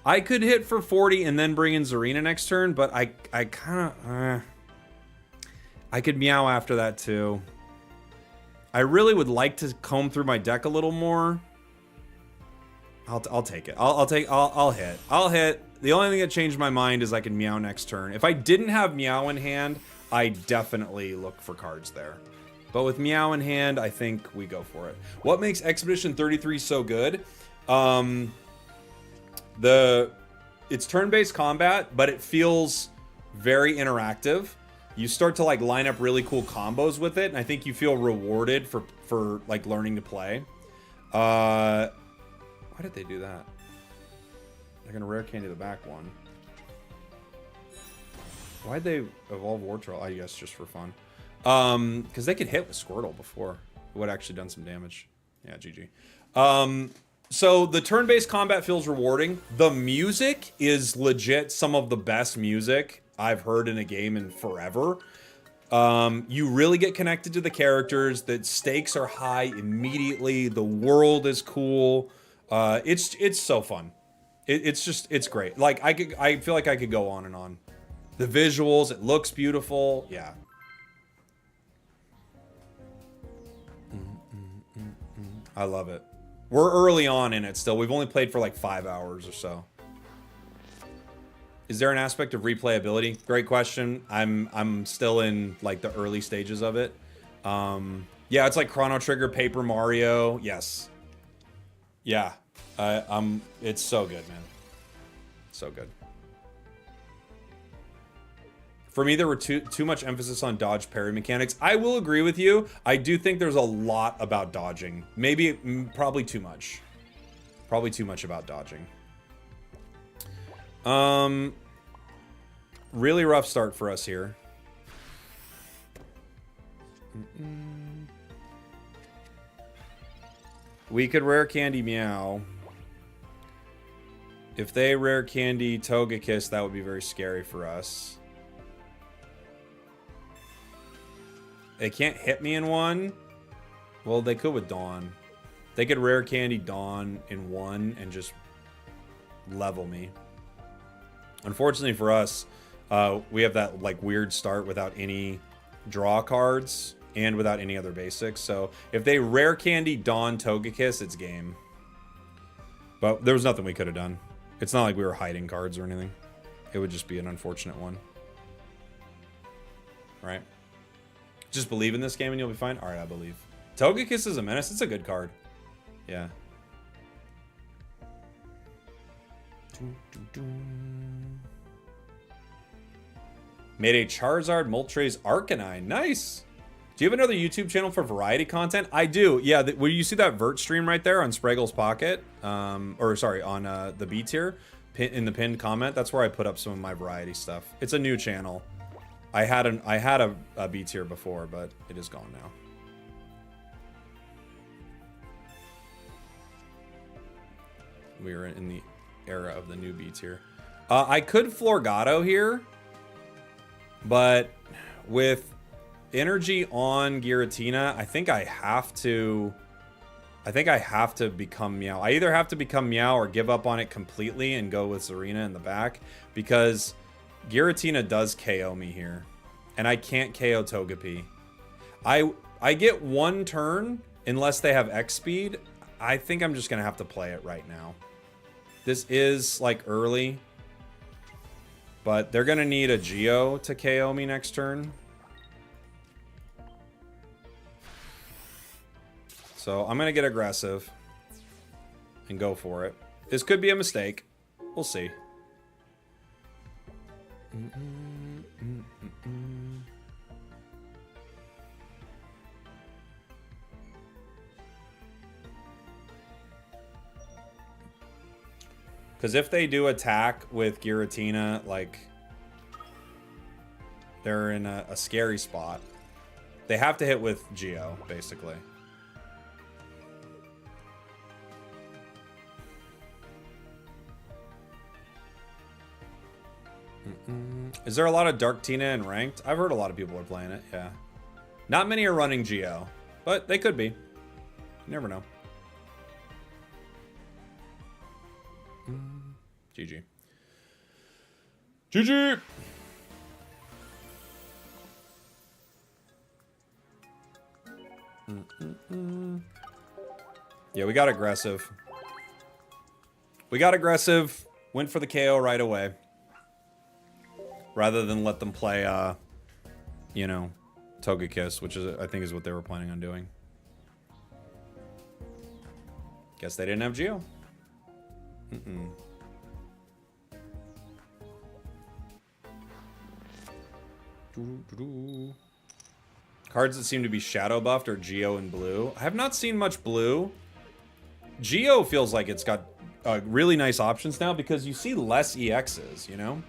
S1: I could hit for 40 and then bring in Zarina next turn, but I kind of... I could Meow after that, too. I really would like to comb through my deck a little more. I'll take it. I'll hit. I'll hit. The only thing that changed my mind is I can Meow next turn. If I didn't have Meow in hand, I definitely look for cards there. But with Meow in hand, I think we go for it. What makes Expedition 33 so good? It's turn-based combat, but it feels very interactive. You start to like line up really cool combos with it, and I think you feel rewarded for like learning to play. Why did they do that? They're gonna rare candy the back one. Why'd they evolve Wartortle? I guess just for fun. Because they could hit with Squirtle before. It would have actually done some damage. Yeah, GG. So the turn-based combat feels rewarding. The music is legit some of the best music I've heard in a game in forever. You really get connected to the characters. The stakes are high immediately. The world is cool. It's so fun. It's great. Like I feel like I could go on and on. The visuals, it looks beautiful. Yeah. I love it. We're early on in it still. We've only played for like 5 hours or so. Is there an aspect of replayability? Great question. I'm still in like the early stages of it. Yeah, it's like Chrono Trigger, Paper Mario. Yes. Yeah. It's so good, man. So good. For me, there were too much emphasis on dodge parry mechanics. I will agree with you. I do think there's a lot about dodging. Probably too much. Probably too much about dodging. Really rough start for us here. We could rare candy Meow. If they rare candy Togekiss, that would be very scary for us. They can't hit me in one. Well, they could with Dawn. They could rare candy Dawn in one and just level me. Unfortunately for us, we have that like weird start without any draw cards, and without any other basics. So if they rare candy Dawn Togekiss, it's game. But there was nothing we could have done. It's not like we were hiding cards or anything. It would just be an unfortunate one. Right? Just believe in this game and you'll be fine. All right, I believe. Togekiss is a menace. It's a good card. Yeah. Made a Charizard Moltres Arcanine. Nice. Do you have another YouTube channel for variety content? I do. Yeah, will you see that Vert stream right there on Spragels Pocket? Or sorry, on the B tier in the pinned comment. That's where I put up some of my variety stuff. It's a new channel. I had a B tier before, but it is gone now. We are in the era of the new B tier. I could Florgato here, but with energy on Giratina, I think I have to become Meow. I either have to become Meow or give up on it completely and go with Zarina in the back, because Giratina does KO me here, and I can't KO Togepi. I get one turn unless they have X speed. I think I'm just gonna have to play it right now. This is like early, but they're gonna need a Geo to KO me next turn. So I'm gonna get aggressive and go for it. This could be a mistake. We'll see. Because if they do attack with Giratina, like, they're in a scary spot. They have to hit with Geo, basically. Is there a lot of Dark Tina in ranked? I've heard a lot of people are playing it, yeah. Not many are running Geo, but they could be. You never know. GG. GG! Yeah, we got aggressive. Went for the KO right away. Rather than let them play, you know, Togekiss, which is, I think is what they were planning on doing. Guess they didn't have Geo. Cards that seem to be shadow buffed are Geo and Blue. I have not seen much Blue. Geo feels like it's got really nice options now because you see less EXs, you know?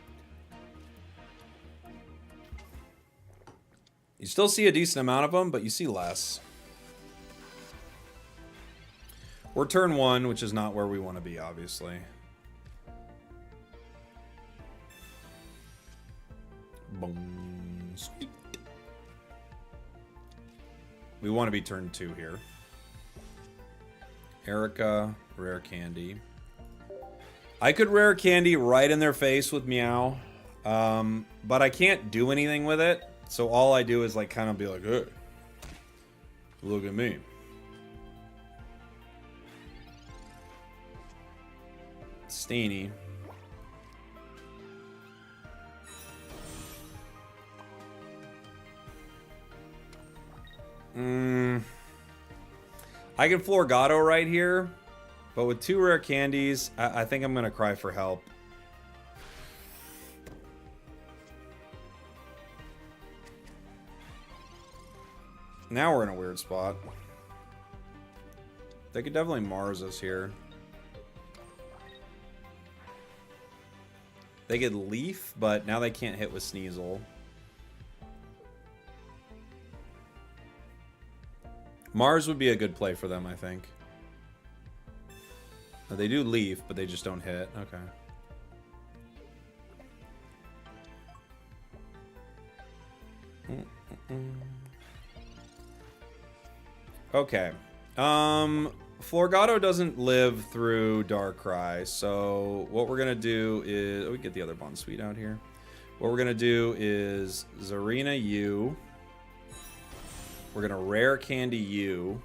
S1: You still see a decent amount of them, but you see less. We're turn 1, which is not where we want to be, obviously. Boom. Sweet. We want to be turn 2 here. Erica, rare candy. I could rare candy right in their face with Meow, but I can't do anything with it. So all I do is like kind of be like, hey, look at me. Steeny. I can Florgato right here, but with 2 rare candies, I think I'm gonna cry for help. Now we're in a weird spot. They could definitely Mars us here. They could Leaf, but now they can't hit with Sneasel. Mars would be a good play for them, I think. They do Leaf, but they just don't hit. Okay. Okay. Florgato doesn't live through Darkrai, so what we're gonna do is we get the other Bond Suite out here. What we're gonna do is Zarina U. We're gonna rare candy you.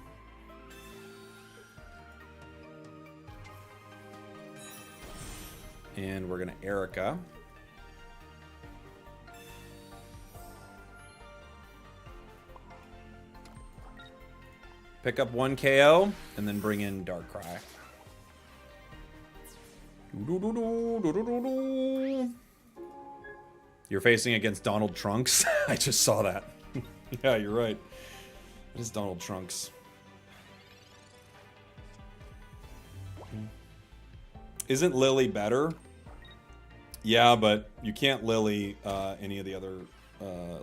S1: And we're gonna Erica. Pick up 1 KO, and then bring in Darkrai. You're facing against Donald Trunks? I just saw that. Yeah, you're right. It is Donald Trunks. Isn't Lily better? Yeah, but you can't Lily any of the other,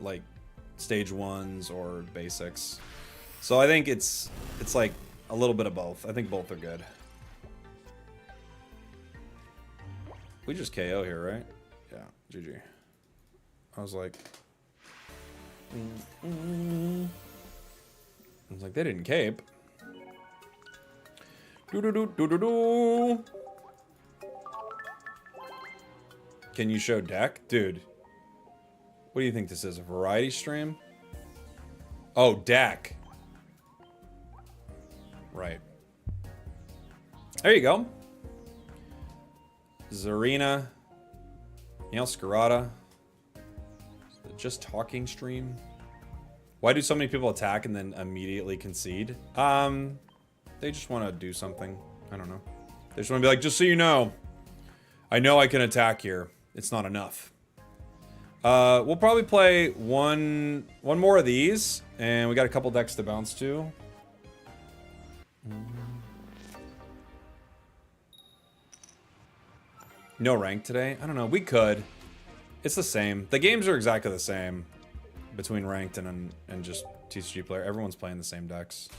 S1: like, stage 1s or basics. So I think it's like a little bit of both. I think both are good. We just KO here, right? Yeah, GG. I was like... I was like, they didn't cape. Do-do-do-do-do-do. Can you show deck? Dude. What do you think this is? A variety stream? Oh, deck. Right. There you go. Zarina. Meowscarada. Just talking stream. Why do so many people attack and then immediately concede? They just want to do something. I don't know. They just want to be like, just so you know I can attack here. It's not enough. We'll probably play one more of these, and we got a couple decks to bounce to. No rank today? I don't know. We could. It's the same. The games are exactly the same between ranked and just TCG player. Everyone's playing the same decks.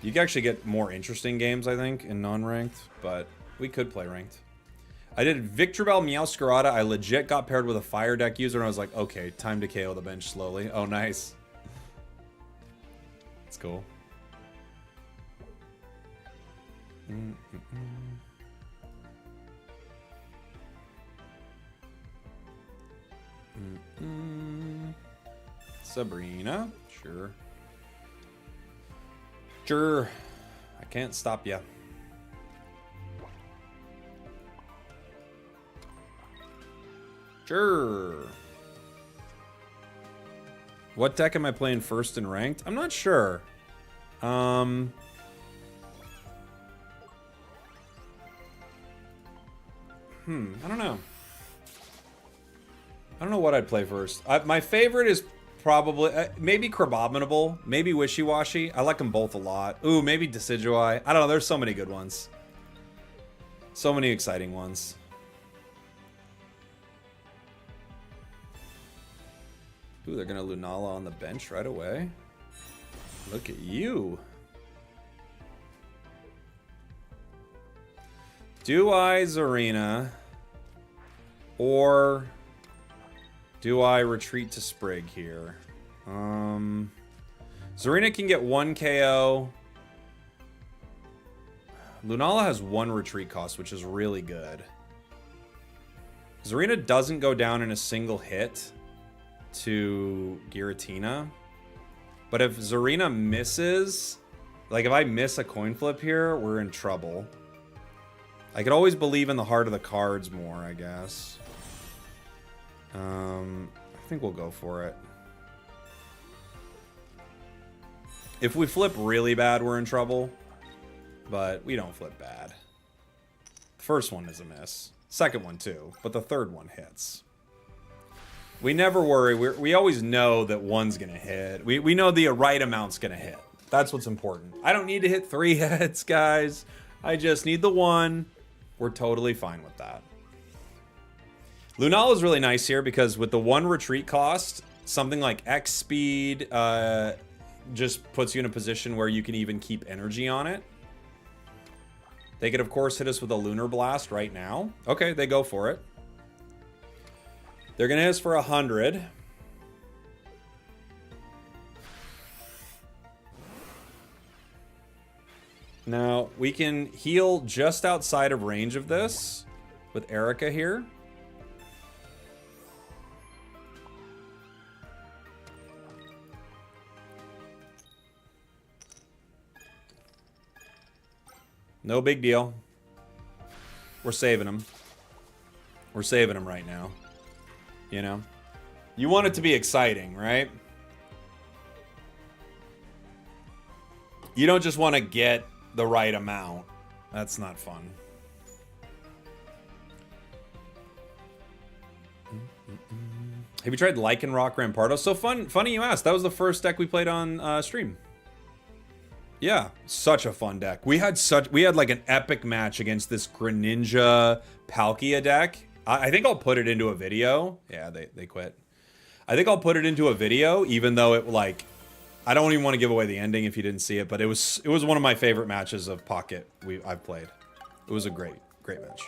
S1: You can actually get more interesting games, I think, in non-ranked, but we could play ranked. I did Victreebel Meowscarada. I legit got paired with a fire deck user, and I was like, okay, time to KO the bench slowly. Oh, nice. That's cool. Sabrina, sure. Sure. I can't stop ya. Sure. What deck am I playing first in ranked? I'm not sure. I don't know. I don't know what I'd play first. My favorite is probably maybe Crabominable, maybe Wishy-Washy. I like them both a lot. Ooh, maybe Decidueye. I don't know. There's so many good ones. So many exciting ones. Ooh, they're gonna Lunala on the bench right away. Look at you. Do I Zarina, or do I retreat to Sprig here? Zarina can get 1 KO. Lunala has 1 retreat cost, which is really good. Zarina doesn't go down in a single hit to Giratina. But if Zarina misses, like if I miss a coin flip here, we're in trouble. I could always believe in the heart of the cards more, I guess. I think we'll go for it. If we flip really bad, we're in trouble. But we don't flip bad. The first one is a miss. Second one too, but the third one hits. We never worry. We always know that one's gonna hit. We know the right amount's gonna hit. That's what's important. I don't need to hit 3 hits, guys. I just need the 1. We're totally fine with that. Lunala is really nice here because with the 1 retreat cost, something like X speed just puts you in a position where you can even keep energy on it. They could, of course, hit us with a Lunar Blast right now. Okay, they go for it. They're going to hit us for 100. Now, we can heal just outside of range of this with Erica here. No big deal. We're saving them. We're saving them right now. You know? You want it to be exciting, right? You don't just want to get the right amount. That's not fun. Have you tried Lycanroc Rampardos? So funny you asked. That was the first deck we played on stream. Yeah, such a fun deck. We had like an epic match against this Greninja Palkia deck. I think I'll put it into a video. Yeah, they quit. I think I'll put it into a video, even though it like, I don't even want to give away the ending if you didn't see it, but it was one of my favorite matches of Pocket I've played. It was a great match.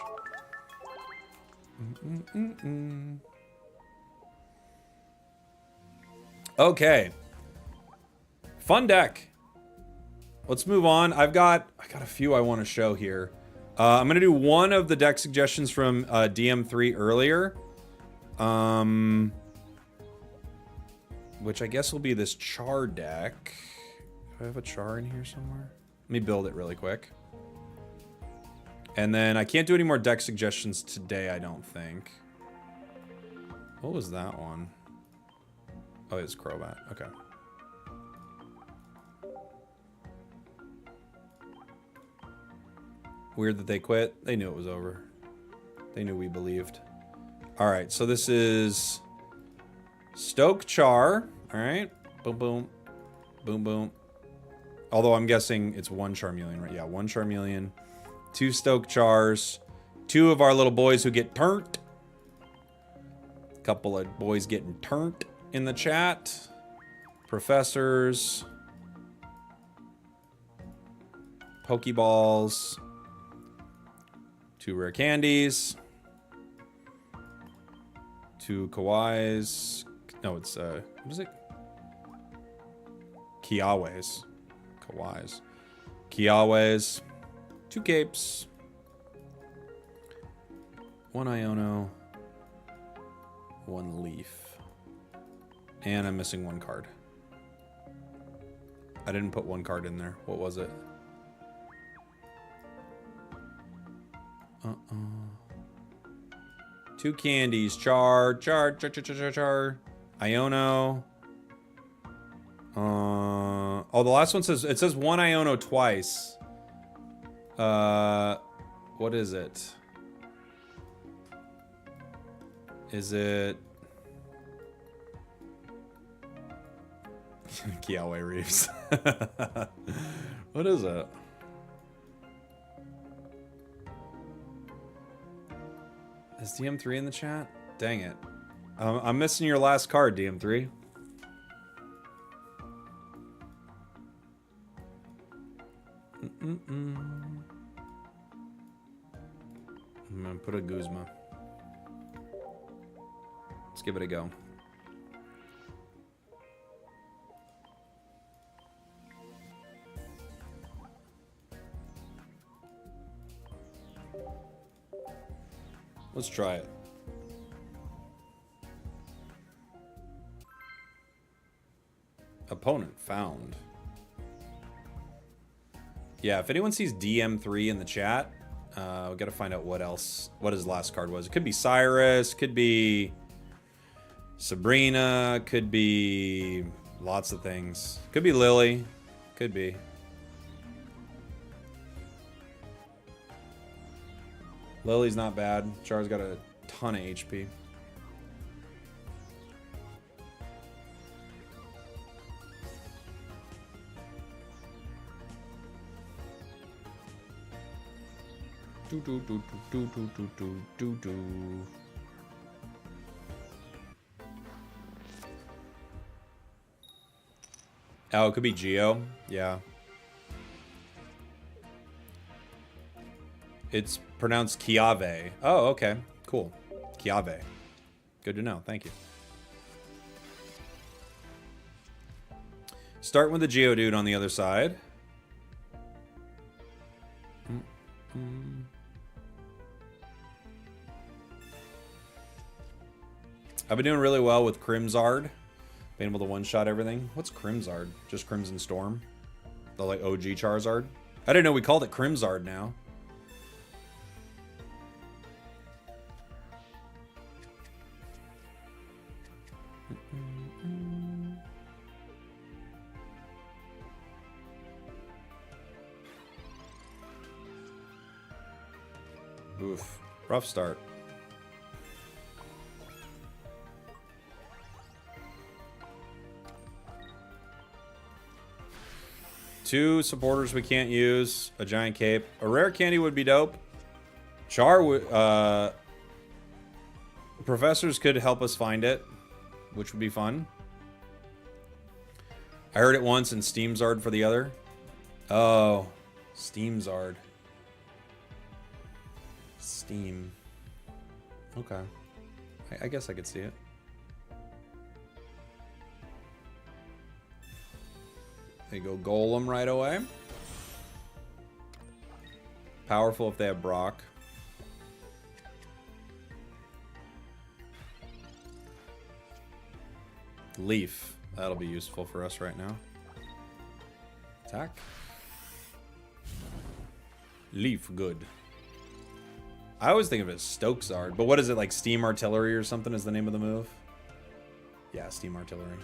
S1: Okay. Fun deck. Let's move on. I got a few I want to show here. I'm going to do one of the deck suggestions from DM3 earlier. Which I guess will be this Char deck. Do I have a Char in here somewhere? Let me build it really quick. And then I can't do any more deck suggestions today, I don't think. What was that one? Oh, it's Crobat. Okay. Weird that they quit. They knew it was over. They knew we believed. All right, so this is Stoke Char. All right. Boom, boom. Boom, boom. Although I'm guessing it's one Charmeleon, right? Yeah, one Charmeleon. Two Stoke Chars. Two of our little boys who get turnt. Couple of boys getting turnt in the chat. Professors. Pokeballs. Two rare candies. Two Kawais. No, it's, what is it? Kiawais. Kawais. Kiawais. Two Capes. One Iono. One Leaf. And I'm missing one card. I didn't put one card in there. What was it? Two candies. Char. Iono. Oh, the last one says, it says one Iono twice. What is it? Is it Kiawe Reeves? What is it? Is DM3 in the chat? Dang it. I'm missing your last card, DM3. I'm gonna put a Guzma. Let's give it a go. Let's try it. Opponent found. Yeah, if anyone sees DM3 in the chat, we gotta find out what his last card was. It could be Cyrus, could be Sabrina, could be lots of things. Could be Lily, could be. Lily's not bad. Char's got a ton of HP. Oh, it could be Geo. Yeah. It's pronounced Kiave. Oh, okay. Cool. Kiave. Good to know. Thank you. Starting with the Geodude on the other side. I've been doing really well with Crimzard. Being able to one-shot everything. What's Crimzard? Just Crimson Storm? The like OG Charizard? I didn't know we called it Crimzard now. Oof. Rough start. Two supporters we can't use. A giant cape. A rare candy would be dope. Char would... Professors could help us find it, which would be fun. I heard it once and Steamzard for the other. Oh. Steamzard. Steam. Okay. I guess I could see it. There you go, Golem right away. Powerful if they have Brock. Leaf. That'll be useful for us right now. Attack. Leaf, good. I always think of it as Stokezard, but what is it, like Steam Artillery or something is the name of the move? Yeah, Steam Artillery.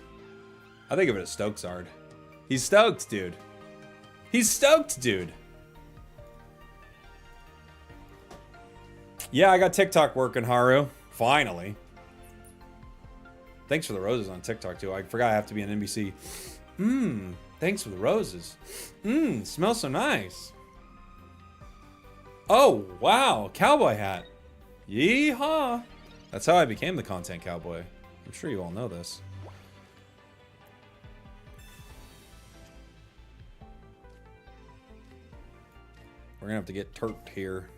S1: I think of it as Stokezard. He's stoked, dude. He's stoked, dude. Yeah, I got TikTok working, Haru. Finally. Thanks for the roses on TikTok, too. I forgot I have to be an NBC. Thanks for the roses. Smells so nice. Oh, wow. Cowboy hat. Yeehaw. That's how I became the content cowboy. I'm sure you all know this. We're gonna have to get turped here.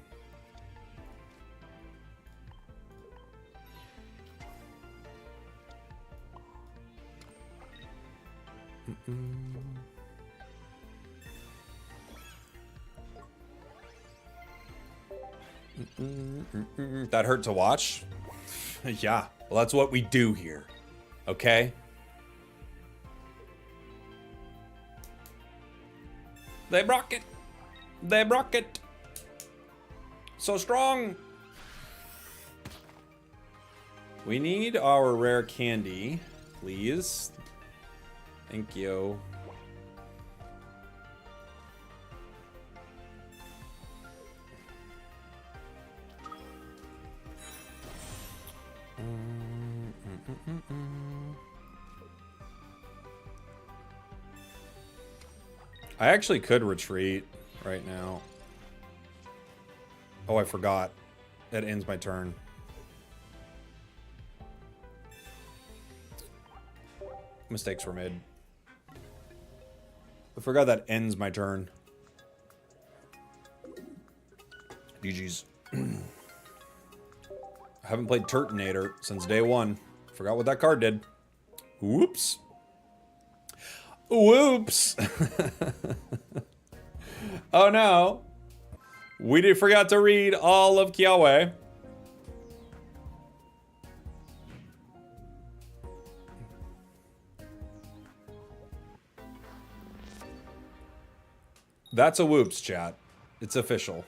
S1: That hurt to watch? Yeah, well, that's what we do here. Okay? They broke it. They broke it. So strong. We need our rare candy, please. Thank you. I actually could retreat right now. Oh, I forgot. That ends my turn. Mistakes were made. I forgot that ends my turn. GG's. I haven't played Turtonator since day one. Forgot what that card did. Whoops. Whoops. Oh no. We forgot to read all of Kiawe. That's a whoops, chat. It's official.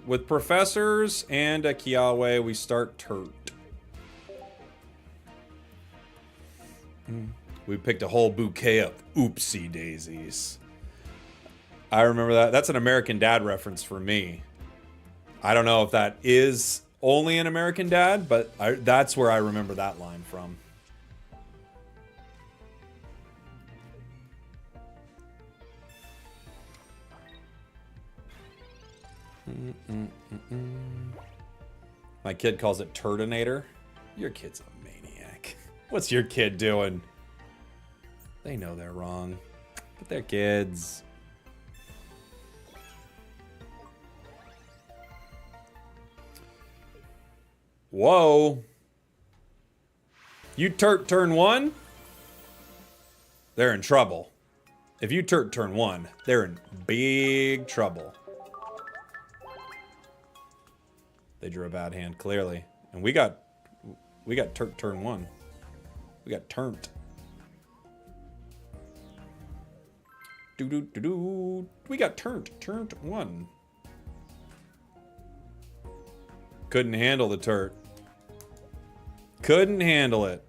S1: With professors and a Kiawe, we start Turt. We picked a whole bouquet of oopsie daisies. I remember that. That's an American Dad reference for me. I don't know if that is only an American Dad, but that's where I remember that line from. My kid calls it Turtonator. Your kid's a maniac. What's your kid doing? They know they're wrong, but they're kids. Whoa. You turn one, they're in trouble. If you turn one, they're in big trouble. They drew a bad hand, clearly. And we got turn one. We got turned. We got turned 1. Couldn't handle the turret. Couldn't handle it.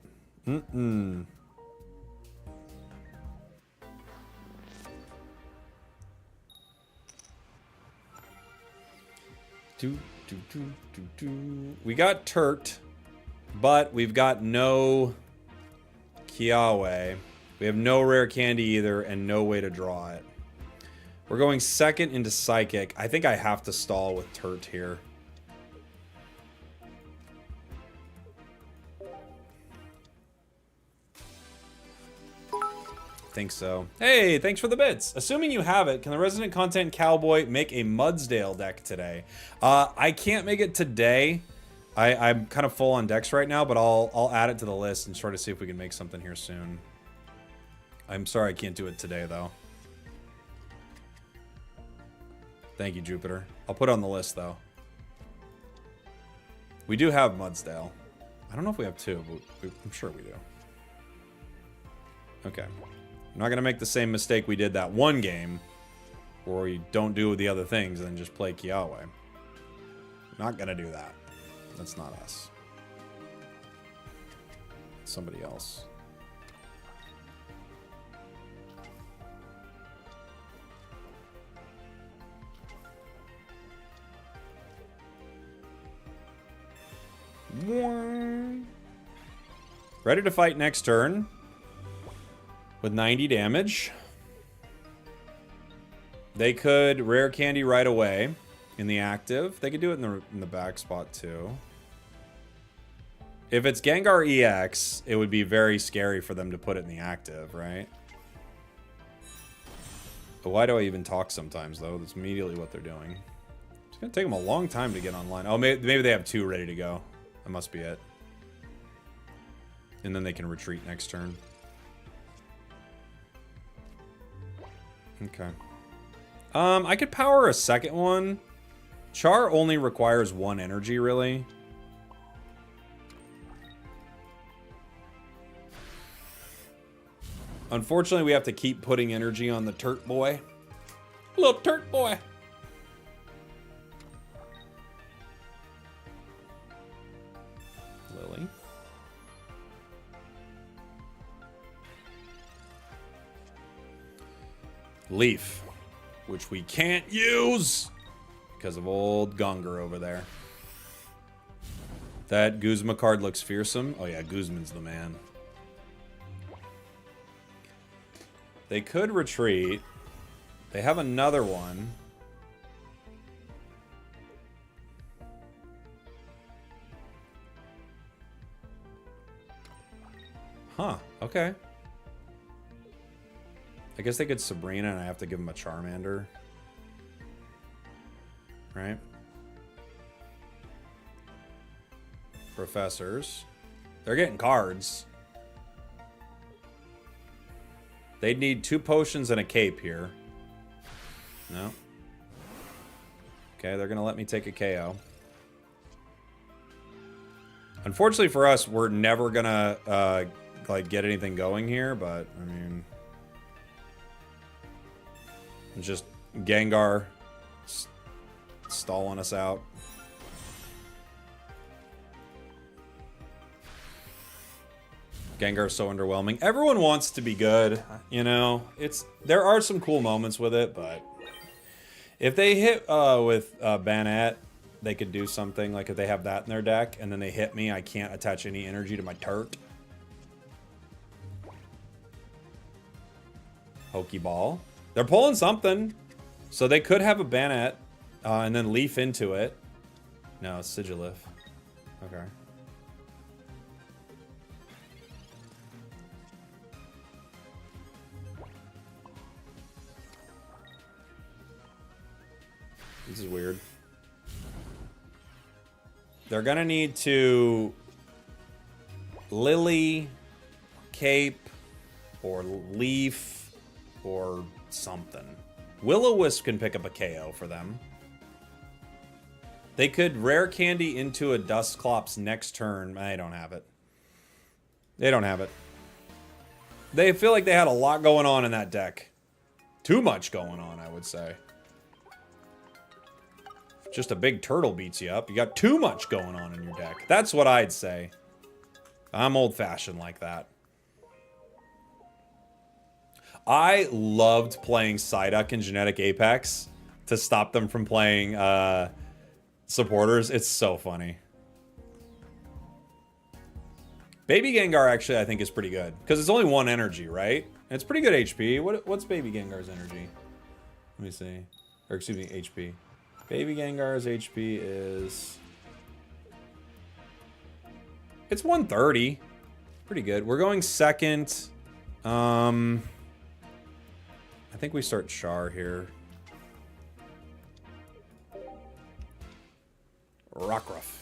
S1: We got Turt, but we've got no Kiawe. We have no rare candy either, and no way to draw it. We're going second into Psychic. I think I have to stall with Turt here. Think so. Hey, thanks for the bits. Assuming you have it, can the Resident Content Cowboy make a Mudsdale deck today? I can't make it today. I'm kind of full on decks right now, but I'll add it to the list and try to see if we can make something here soon. I'm sorry I can't do it today, though. Thank you, Jupiter. I'll put it on the list, though. We do have Mudsdale. I don't know if we have 2, but I'm sure we do. Okay. I'm not going to make the same mistake we did that one game where we don't do the other things and just play Kiawe. Not going to do that. That's not us. It's somebody else. Ready to fight next turn. With 90 damage. They could rare candy right away in the active. They could do it in the back spot too. If it's Gengar EX, it would be very scary for them to put it in the active, right? But why do I even talk sometimes, though? That's immediately what they're doing. It's going to take them a long time to get online. Oh, maybe they have 2 ready to go. That must be it. And then they can retreat next turn. Okay. I could power a second one. Char only requires 1 energy, really. Unfortunately, we have to keep putting energy on the Turt boy. Little Turt boy. Lily. Leaf, which we can't use because of old Gonger over there. That Guzma card looks fearsome. Oh yeah, Guzman's the man. They could retreat. They have another one. Huh, okay. I guess they could Sabrina and I have to give them a Charmander. Right? Professors. They're getting cards. They'd need 2 potions and a cape here. No. Okay, they're going to let me take a KO. Unfortunately for us, we're never going to like get anything going here, but I mean... Just Gengar stalling us out. Gengar's so underwhelming. Everyone wants to be good, you know. There are some cool moments with it, but if they hit with Banette, they could do something. Like if they have that in their deck and then they hit me, I can't attach any energy to my Turt. Pokeball. They're pulling something. So they could have a Banette and then Leaf into it. No, it's Sigilif. Okay. This is weird. They're gonna need to Lily, Cape, or Leaf, or something. Will-O-Wisp can pick up a KO for them. They could rare candy into a Dusclops next turn. I don't have it. They don't have it. They feel like they had a lot going on in that deck Too much going on, I would say. Just a big turtle beats you up. You got too much going on in your deck. That's what I'd say. I'm old-fashioned like that. I loved playing Psyduck in Genetic Apex to stop them from playing supporters. It's so funny. Baby Gengar actually I think is pretty good. Because it's only 1 energy, right? And it's pretty good HP. What's Baby Gengar's energy? Let me see. Or excuse me, HP. Baby Gengar's HP is... It's 130. Pretty good. We're going second. I think we start Char here. Rockruff.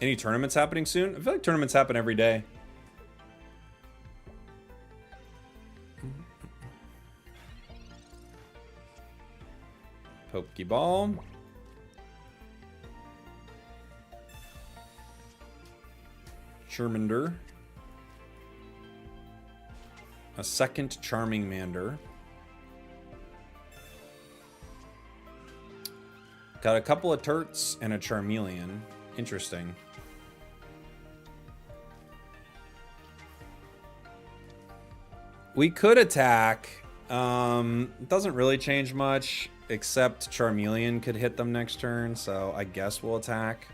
S1: Any tournaments happening soon? I feel like tournaments happen every day. Pokeball. Charmander. A second Charming Mander. Got a couple of Turts and a Charmeleon. Interesting. We could attack. It doesn't really change much, except Charmeleon could hit them next turn, so I guess we'll attack.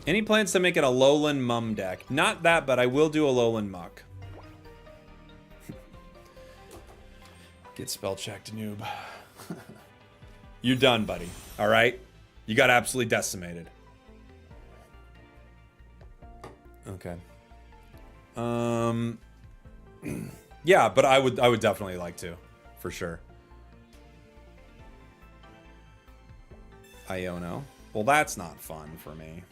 S1: Any plans to make it a Lowland Mum deck? Not that, but I will do a Lowland Muck. Get spell checked, noob. You're done, buddy. All right? You got absolutely decimated. Okay. Yeah, but I would definitely like to, for sure. Iono. Well, that's not fun for me.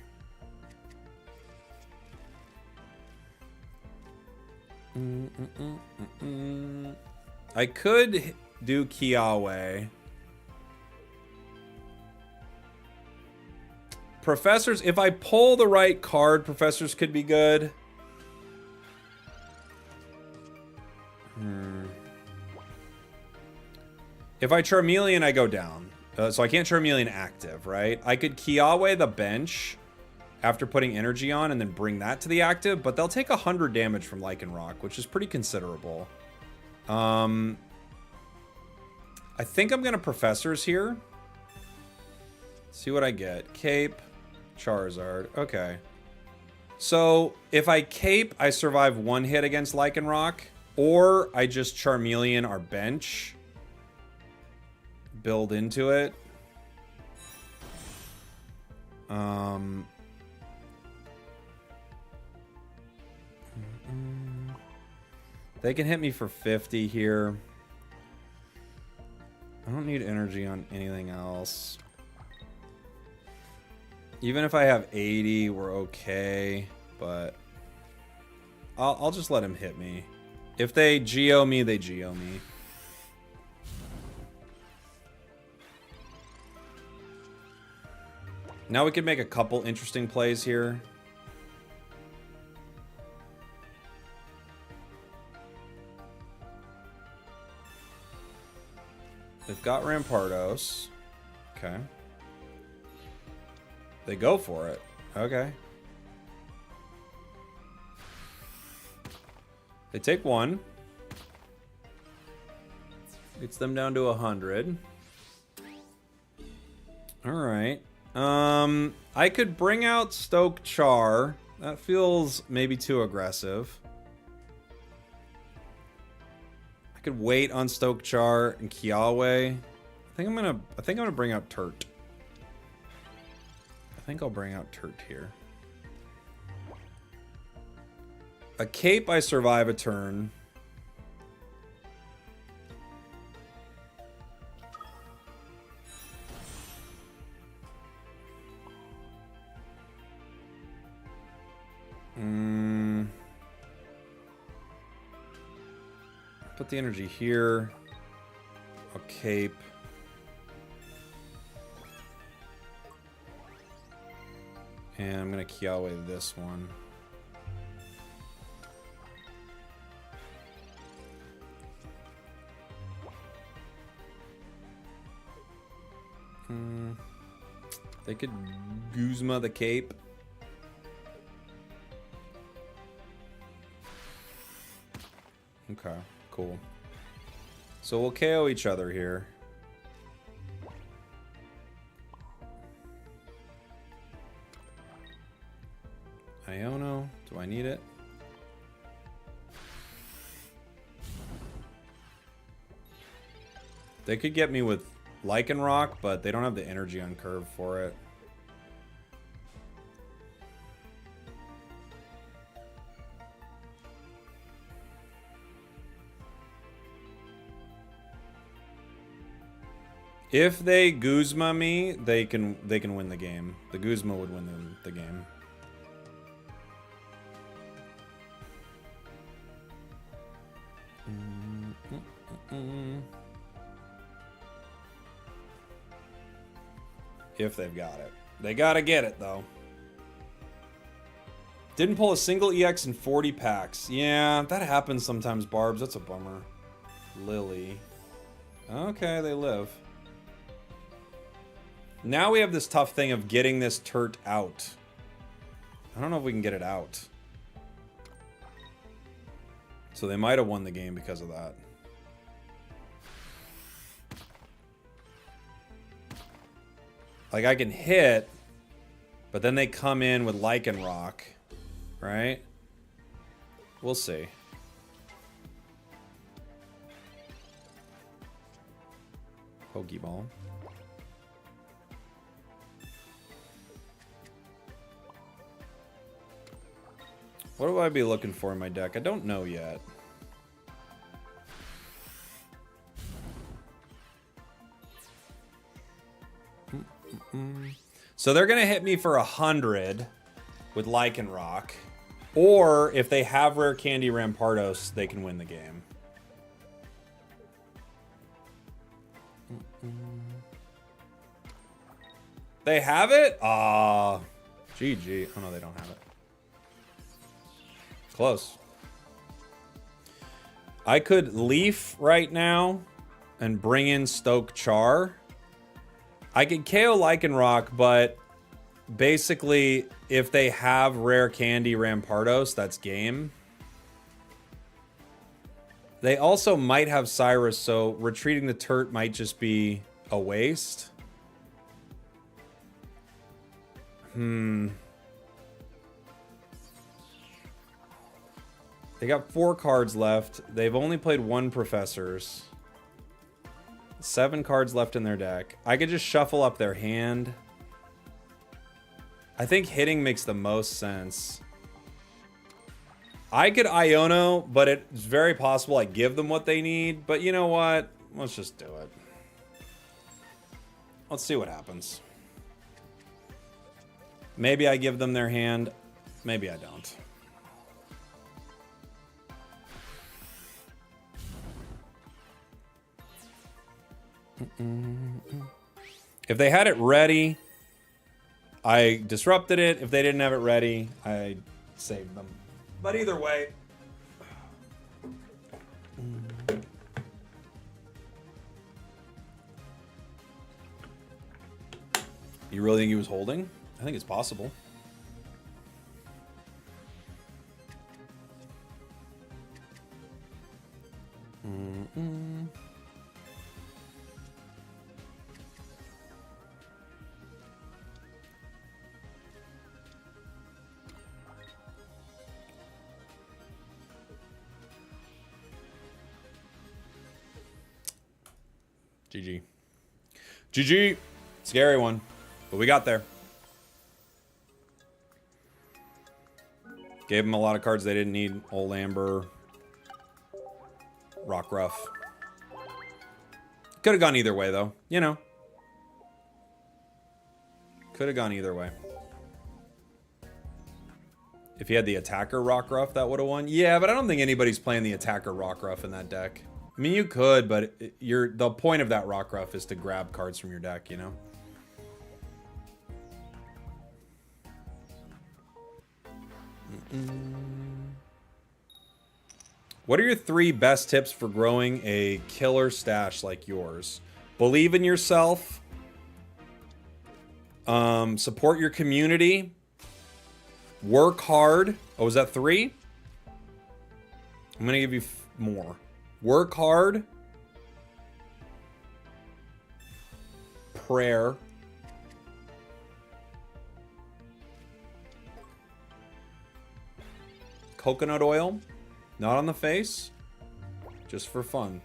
S1: I could do Kiawe. Professors, if I pull the right card, Professors could be good. If I Charmeleon, I go down. So I can't Charmeleon active, right? I could Kiawe the bench after putting energy on and then bring that to the active, but they'll take 100 damage from Lycanroc, which is pretty considerable. I think I'm going to Professors here. See what I get. Cape, Charizard. Okay. So if I Cape, I survive 1 hit against Lycanroc, or I just Charmeleon our bench. Build into it. They can hit me for 50 here. I don't need energy on anything else. Even if I have 80, we're okay. But I'll just let him hit me. If they Geo me, they Geo me. Now we can make a couple interesting plays here. They've got Rampardos. Okay. They go for it. Okay. They take 1. Gets them down to 100. All right. I could bring out Stoke Char. That feels maybe too aggressive. I could wait on Stoke Char and Kiawe. I think I'm gonna bring out Turt. I think I'll bring out Turt here. A Cape, I survive a turn. Put the energy here. A Cape. And I'm going to Kiawe this one. They could Guzma the Cape. Okay, cool. So we'll KO each other here. Iono, do I need it? They could get me with Lycanroc, but they don't have the energy on curve for it. If they Guzma me, they can win the game. The Guzma would win the game. If they've got it. They gotta get it, though. Didn't pull a single EX in 40 packs. Yeah, that happens sometimes, Barbs. That's a bummer. Lily. Okay, they live. Now we have this tough thing of getting this Turt out. I don't know if we can get it out. So they might have won the game because of that. Like, I can hit, but then they come in with Lycanroc, right? We'll see. Pokeball. What do I be looking for in my deck? I don't know yet. So they're going to hit me for 100 with Lycanroc. Or if they have Rare Candy Rampardos, they can win the game. They have it? GG. Oh, no, they don't have it. Close. I could Leaf right now and bring in Stoke Char. I could KO Lycanroc, but basically, if they have Rare Candy Rampardos, that's game. They also might have Cyrus, so retreating the Turt might just be a waste. They got 4 cards left. They've only played 1 Professors. 7 cards left in their deck. I could just shuffle up their hand. I think hitting makes the most sense. I could Iono, but it's very possible I give them what they need. But you know what? Let's just do it. Let's see what happens. Maybe I give them their hand. Maybe I don't. If they had it ready, I disrupted it. If they didn't have it ready, I saved them. But either way. You really think he was holding? I think it's possible. GG. GG. Scary one. But we got there. Gave them a lot of cards they didn't need. Old Amber. Rockruff. Could have gone either way, though. You know. Could have gone either way. If he had the attacker Rockruff, that would have won. Yeah, but I don't think anybody's playing the attacker Rockruff in that deck. I mean, you could, but the point of that Rockruff is to grab cards from your deck, you know? What are your 3 best tips for growing a killer stash like yours? Believe in yourself. Support your community. Work hard. Oh, was that 3? I'm going to give you more. Work hard. Prayer. Coconut oil. Not on the face. Just for fun.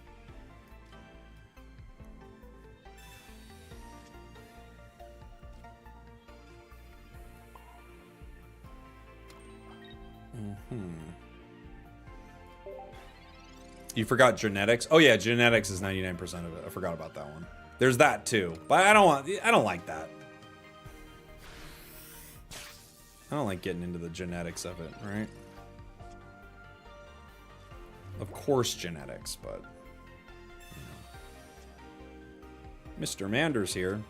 S1: You forgot genetics? Oh yeah, genetics is 99% of it. I forgot about that one. There's that too. But I don't like that. I don't like getting into the genetics of it, right? Of course genetics, but you know. Mr. Mander's here.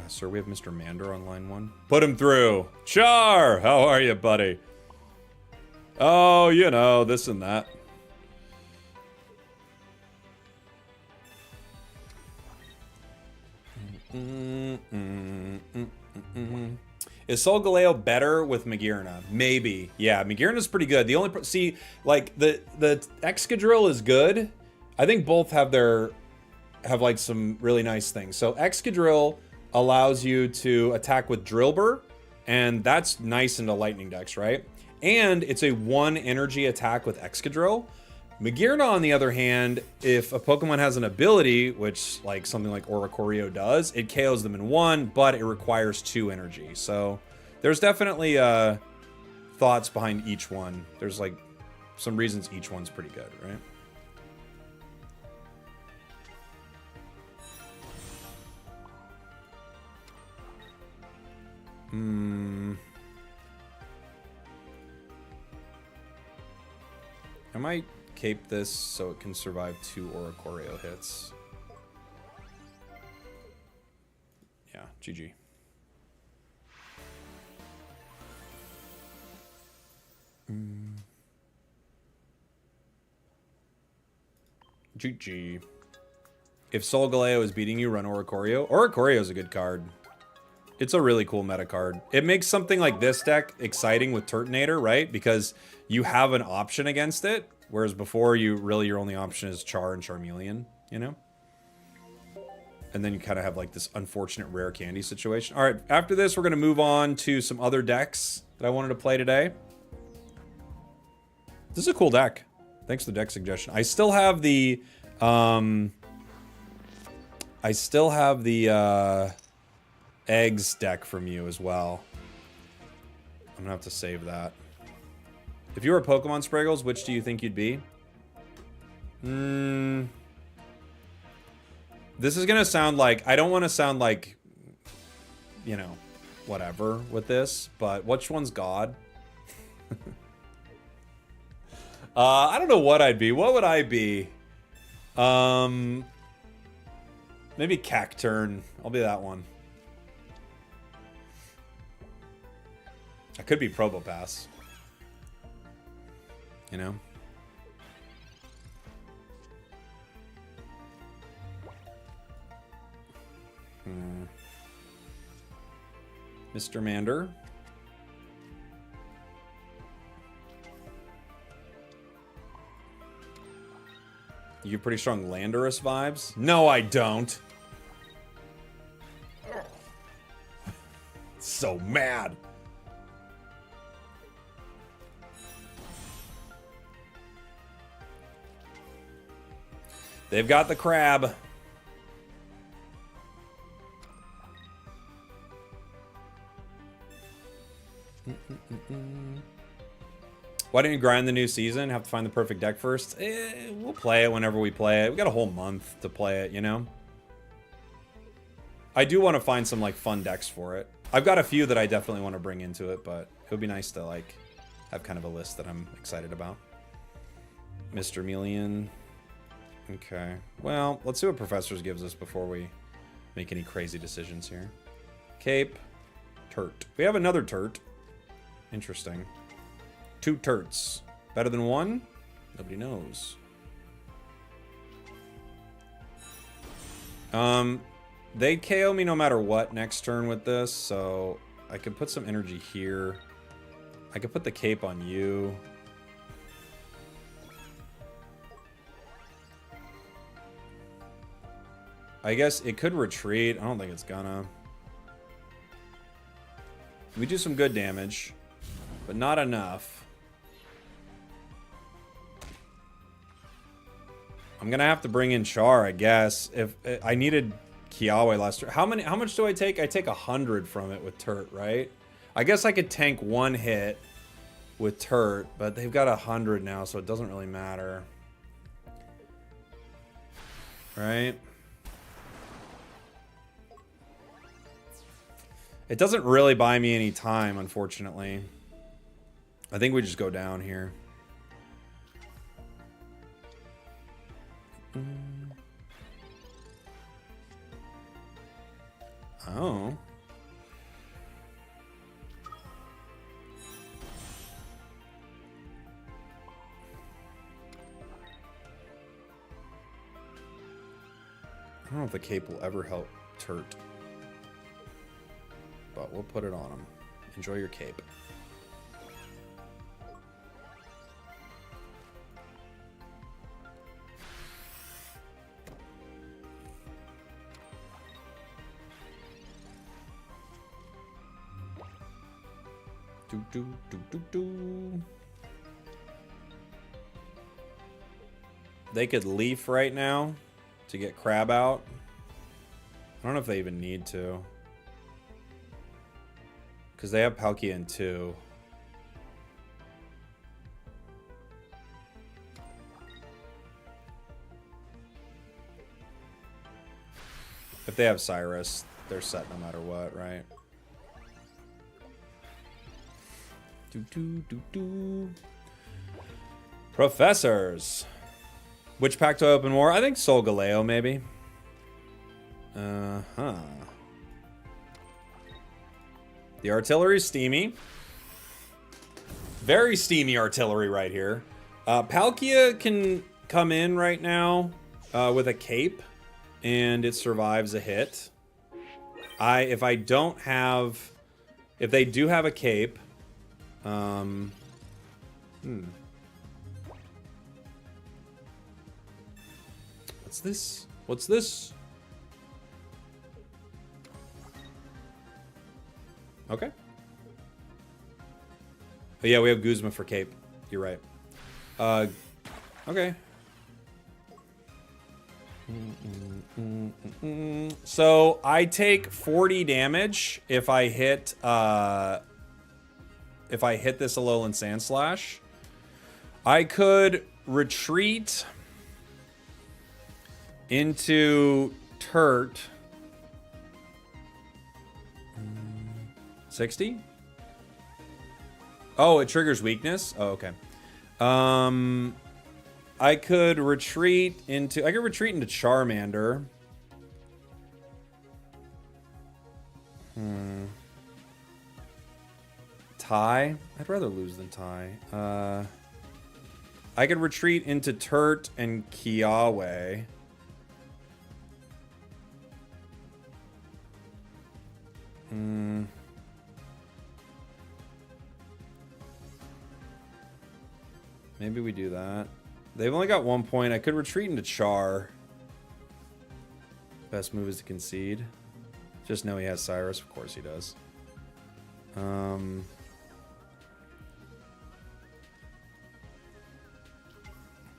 S1: Sir, we have Mr. Mander on line 1. Put him through. Char! How are you, buddy? Oh, you know, this and that. Is Solgaleo better with Magearna? Maybe. Yeah, Magearna's pretty good. The only see, like the Excadrill is good. I think both have like some really nice things. So Excadrill allows you to attack with Drillbur, and that's nice into Lightning decks, right? And it's a 1 energy attack with Excadrill. Magearna, on the other hand, if a Pokemon has an ability, which like something like Oricorio does, it KOs them in 1, but it requires 2 energy. So there's definitely thoughts behind each one. There's like some reasons each one's pretty good, right? I might cape this so it can survive 2 Oricorio hits. Yeah, GG. GG. If Solgaleo is beating you, run Oricorio. Oricorio is a good card. It's a really cool meta card. It makes something like this deck exciting with Turtonator, right? Because you have an option against it, whereas before your only option is Char and Charmeleon, you know? And then you kind of have like this unfortunate rare candy situation. All right, after this, we're going to move on to some other decks that I wanted to play today. This is a cool deck. Thanks for the deck suggestion. I still have the eggs deck from you as well. I'm gonna have to save that. If you were a Pokemon Spragels, which do you think you'd be? This is gonna sound like, I don't want to sound like, you know, whatever with this, but which one's God? I don't know what I'd be. What would I be? Maybe Cacturn. I'll be that one. I could be Probopass. You know? Mr. Mander. You get pretty strong Landorus vibes? No, I don't. So mad. They've got the crab. Why didn't you grind the new season? Have to find the perfect deck first? We'll play it whenever we play it. We got a whole month to play it, you know? I do want to find some, like, fun decks for it. I've got a few that I definitely want to bring into it, but it would be nice to, like, have kind of a list that I'm excited about. Mr. Melian. Okay. Well, let's see what Professors gives us before we make any crazy decisions here. Cape. Turt. We have another Turt. Interesting. 2 turts. Better than 1? Nobody knows. They KO me no matter what next turn with this, so I could put some energy here. I could put the cape on you. I guess it could retreat. I don't think it's gonna. We do some good damage, but not enough. I'm gonna have to bring in Char, I guess. If I needed Kiawe last turn. How much do I take? I take 100 from it with Turt, right? I guess I could tank 1 hit with Turt, but they've got 100 now, so it doesn't really matter. Right? It doesn't really buy me any time, unfortunately. I think we just go down here. Oh. I don't know if the cape will ever help Turt. But we'll put it on him. Enjoy your cape. They could leaf right now to get Crab out. I don't know if they even need to. Because they have Palkia in 2. If they have Cyrus, they're set no matter what, right? Professors. Which pack do I open more? I think Solgaleo, maybe. Uh-huh. The artillery is steamy. Very steamy artillery right here. Palkia can come in right now with a cape, and it survives a hit. If they do have a cape, What's this? What's this? Okay. But yeah, we have Guzma for cape. You're right. Okay. So I take 40 damage if I hit this Alolan Sand Slash. I could retreat into Turt. 60? Oh, it triggers weakness? Oh, okay. I could retreat into Charmander. Tie? I'd rather lose than tie. I could retreat into Turt and Kiawe. Maybe we do that. They've only got 1 point. I could retreat into Char. Best move is to concede. Just know he has Cyrus. Of course he does.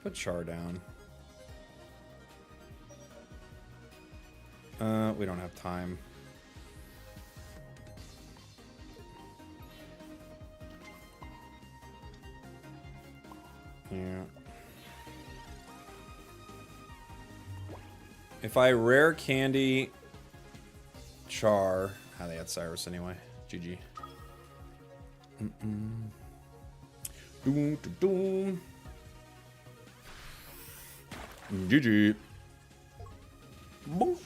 S1: Put Char down. We don't have time. Yeah. If I rare candy Char, they had Cyrus anyway. GG. Doom, doom. GG. Boom.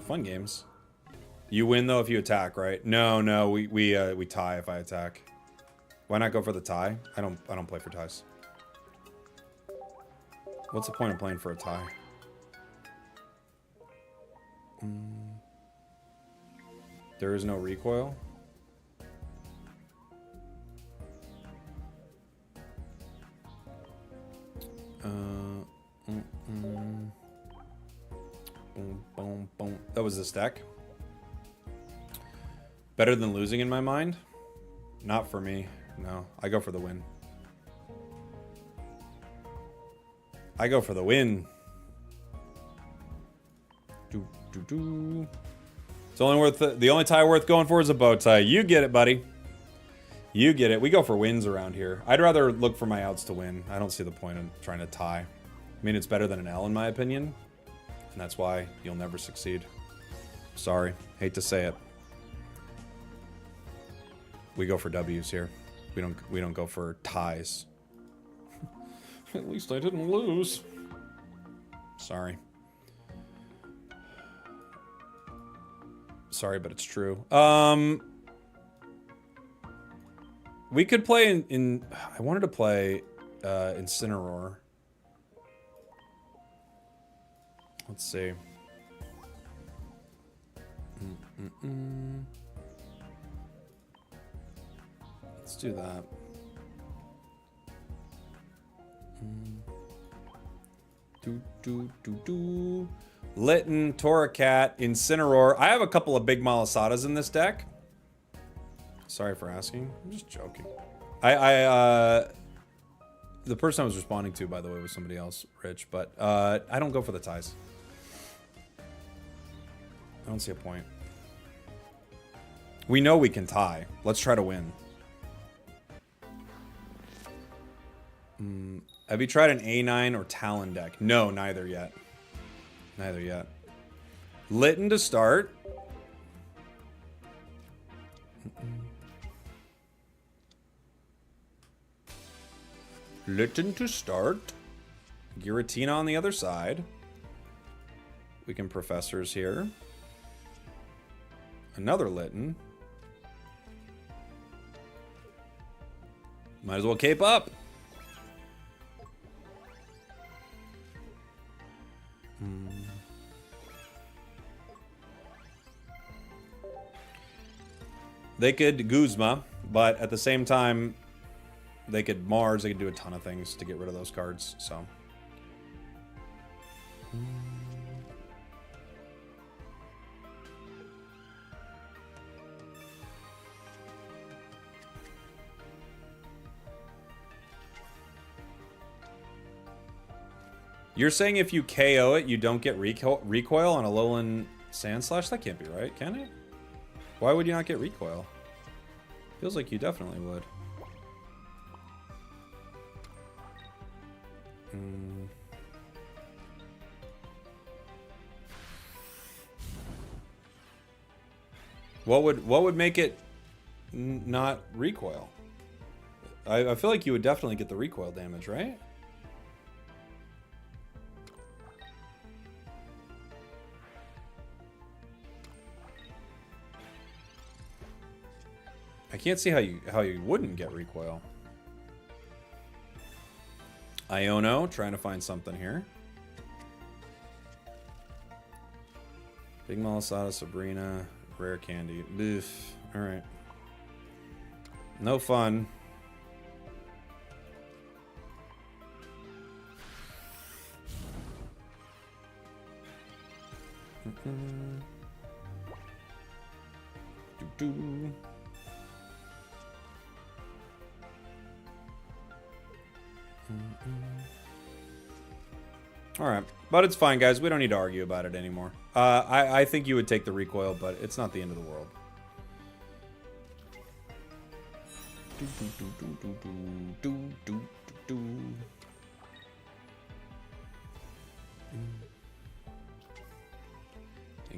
S1: Fun games. You win though if you attack, right? No, no, we tie if I attack. Why not go for the tie? I don't play for ties. What's the point of playing for a tie? There is no recoil. Boom, boom, boom. That was this deck. Better than losing in my mind? Not for me. No, I go for the win. I go for the win. It's only worth the only tie worth going for is a bow tie. You get it, buddy. You get it. We go for wins around here. I'd rather look for my outs to win. I don't see the point in trying to tie. I mean, it's better than an L in my opinion, and that's why you'll never succeed. Sorry, hate to say it. We go for W's here. We don't go for ties. At least I didn't lose. Sorry. Sorry, but it's true. We could play in I wanted to play Incineroar. Let's see. Let's do that. Litten, Torracat, Incineroar. I have a couple of big Malasadas in this deck. Sorry for asking. I'm just joking. The person I was responding to, by the way, was somebody else, Rich, but I don't go for the ties. I don't see a point. We know we can tie. Let's try to win. Have you tried an A9 or Talon deck? No, neither yet. Neither yet. Litten to start. Litten to start. Giratina on the other side. We can Professors here. Another Litten. Might as well cape up. They could Guzma, but at the same time, they could Mars. They could do a ton of things to get rid of those cards, so. You're saying if you KO it, you don't get recoil on a Alolan Sandslash? That can't be right, can it? Why would you not get recoil? Feels like you definitely would. What would make it not recoil? I feel like you would definitely get the recoil damage, right? I can't see how you wouldn't get recoil. Iono, trying to find something here. Big Malasada, Sabrina, Rare Candy. Oof. Alright. No fun. Do-do. Alright, but it's fine, guys. We don't need to argue about it anymore. I think you would take the recoil, but it's not the end of the world.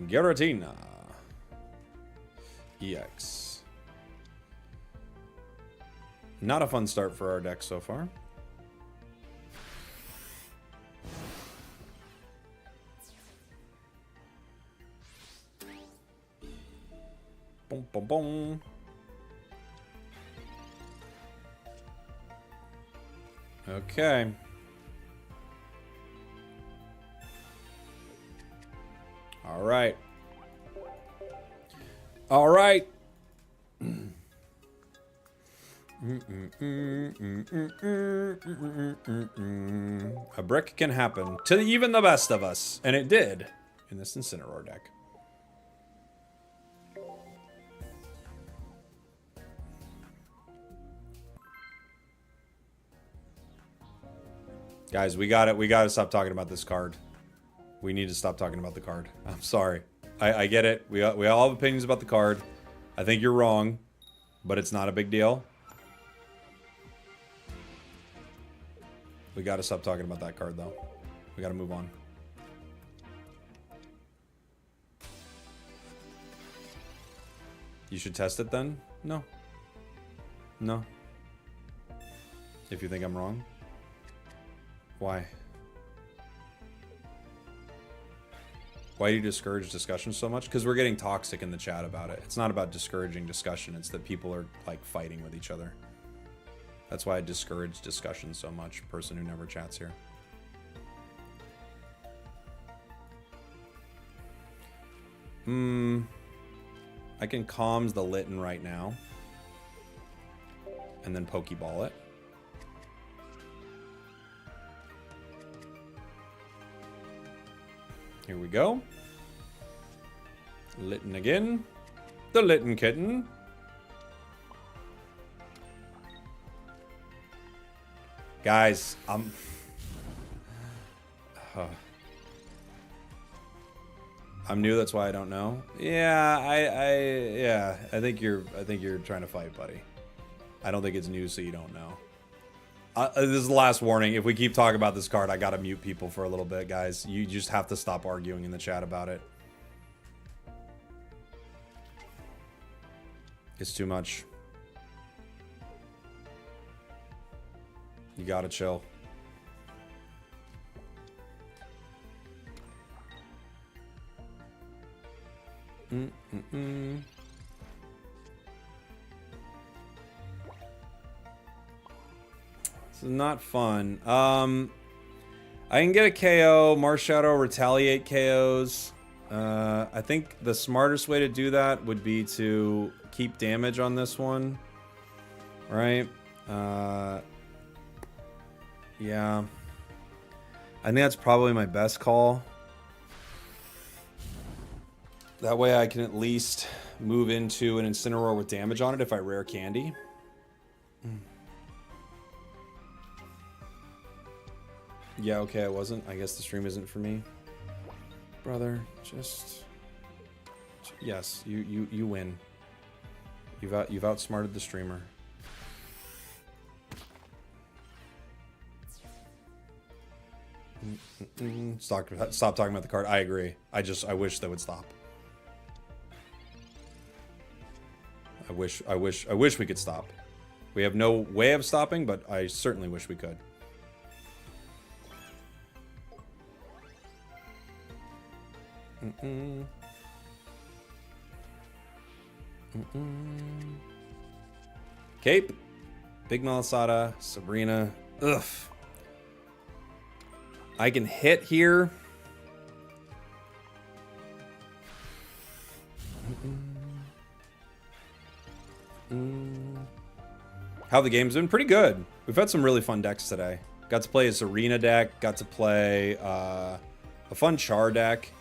S1: Giratina. EX. Not a fun start for our deck so far. boom. Okay. All right. All right. A brick can happen to even the best of us, and it did in this Incineroar deck. Guys, we gotta stop talking about this card. We need to stop talking about the card. I'm sorry. I get it. We all have opinions about the card. I think you're wrong, but it's not a big deal. We gotta stop talking about that card, though. We gotta move on. You should test it then? No. No. If you think I'm wrong. Why? Why do you discourage discussion so much? Because we're getting toxic in the chat about it. It's not about discouraging discussion. It's that people are, like, fighting with each other. That's why I discourage discussion so much. Person who never chats here. I can calms the Lycan right now. And then Pokeball it. Here we go. Lycan again. The Lycan kitten. Guys, I'm new, that's why I don't know. Yeah, I think you're trying to fight, buddy. I don't think it's new, so you don't know. This is the last warning. If we keep talking about this card, I gotta mute people for a little bit, guys. You just have to stop arguing in the chat about it. It's too much. You gotta chill. This is not fun. I can get a KO. Marshadow retaliate KOs. I think the smartest way to do that would be to keep damage on this one. Right? Yeah. I think that's probably my best call. That way I can at least move into an Incineroar with damage on it if I rare candy. Yeah, okay, I wasn't. I guess the stream isn't for me. Brother, just... Yes, you win. You've outsmarted the streamer. Stop talking about the card. I agree. I wish they would stop. I wish we could stop. We have no way of stopping, but I certainly wish we could. Cape, Big Malasada, Sabrina. Ugh. I can hit here. How the game's been? Pretty good. We've had some really fun decks today. Got to play a Serena deck. Got to play a fun Char deck.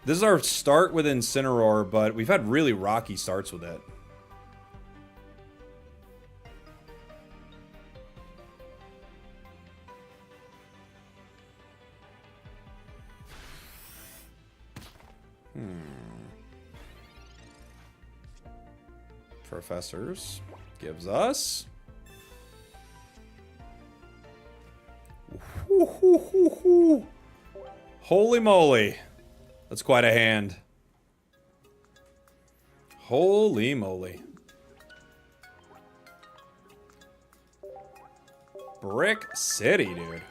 S1: This is our start with Incineroar, but we've had really rocky starts with it. Professors gives us... Holy moly. That's quite a hand. Holy moly. Brick City, dude.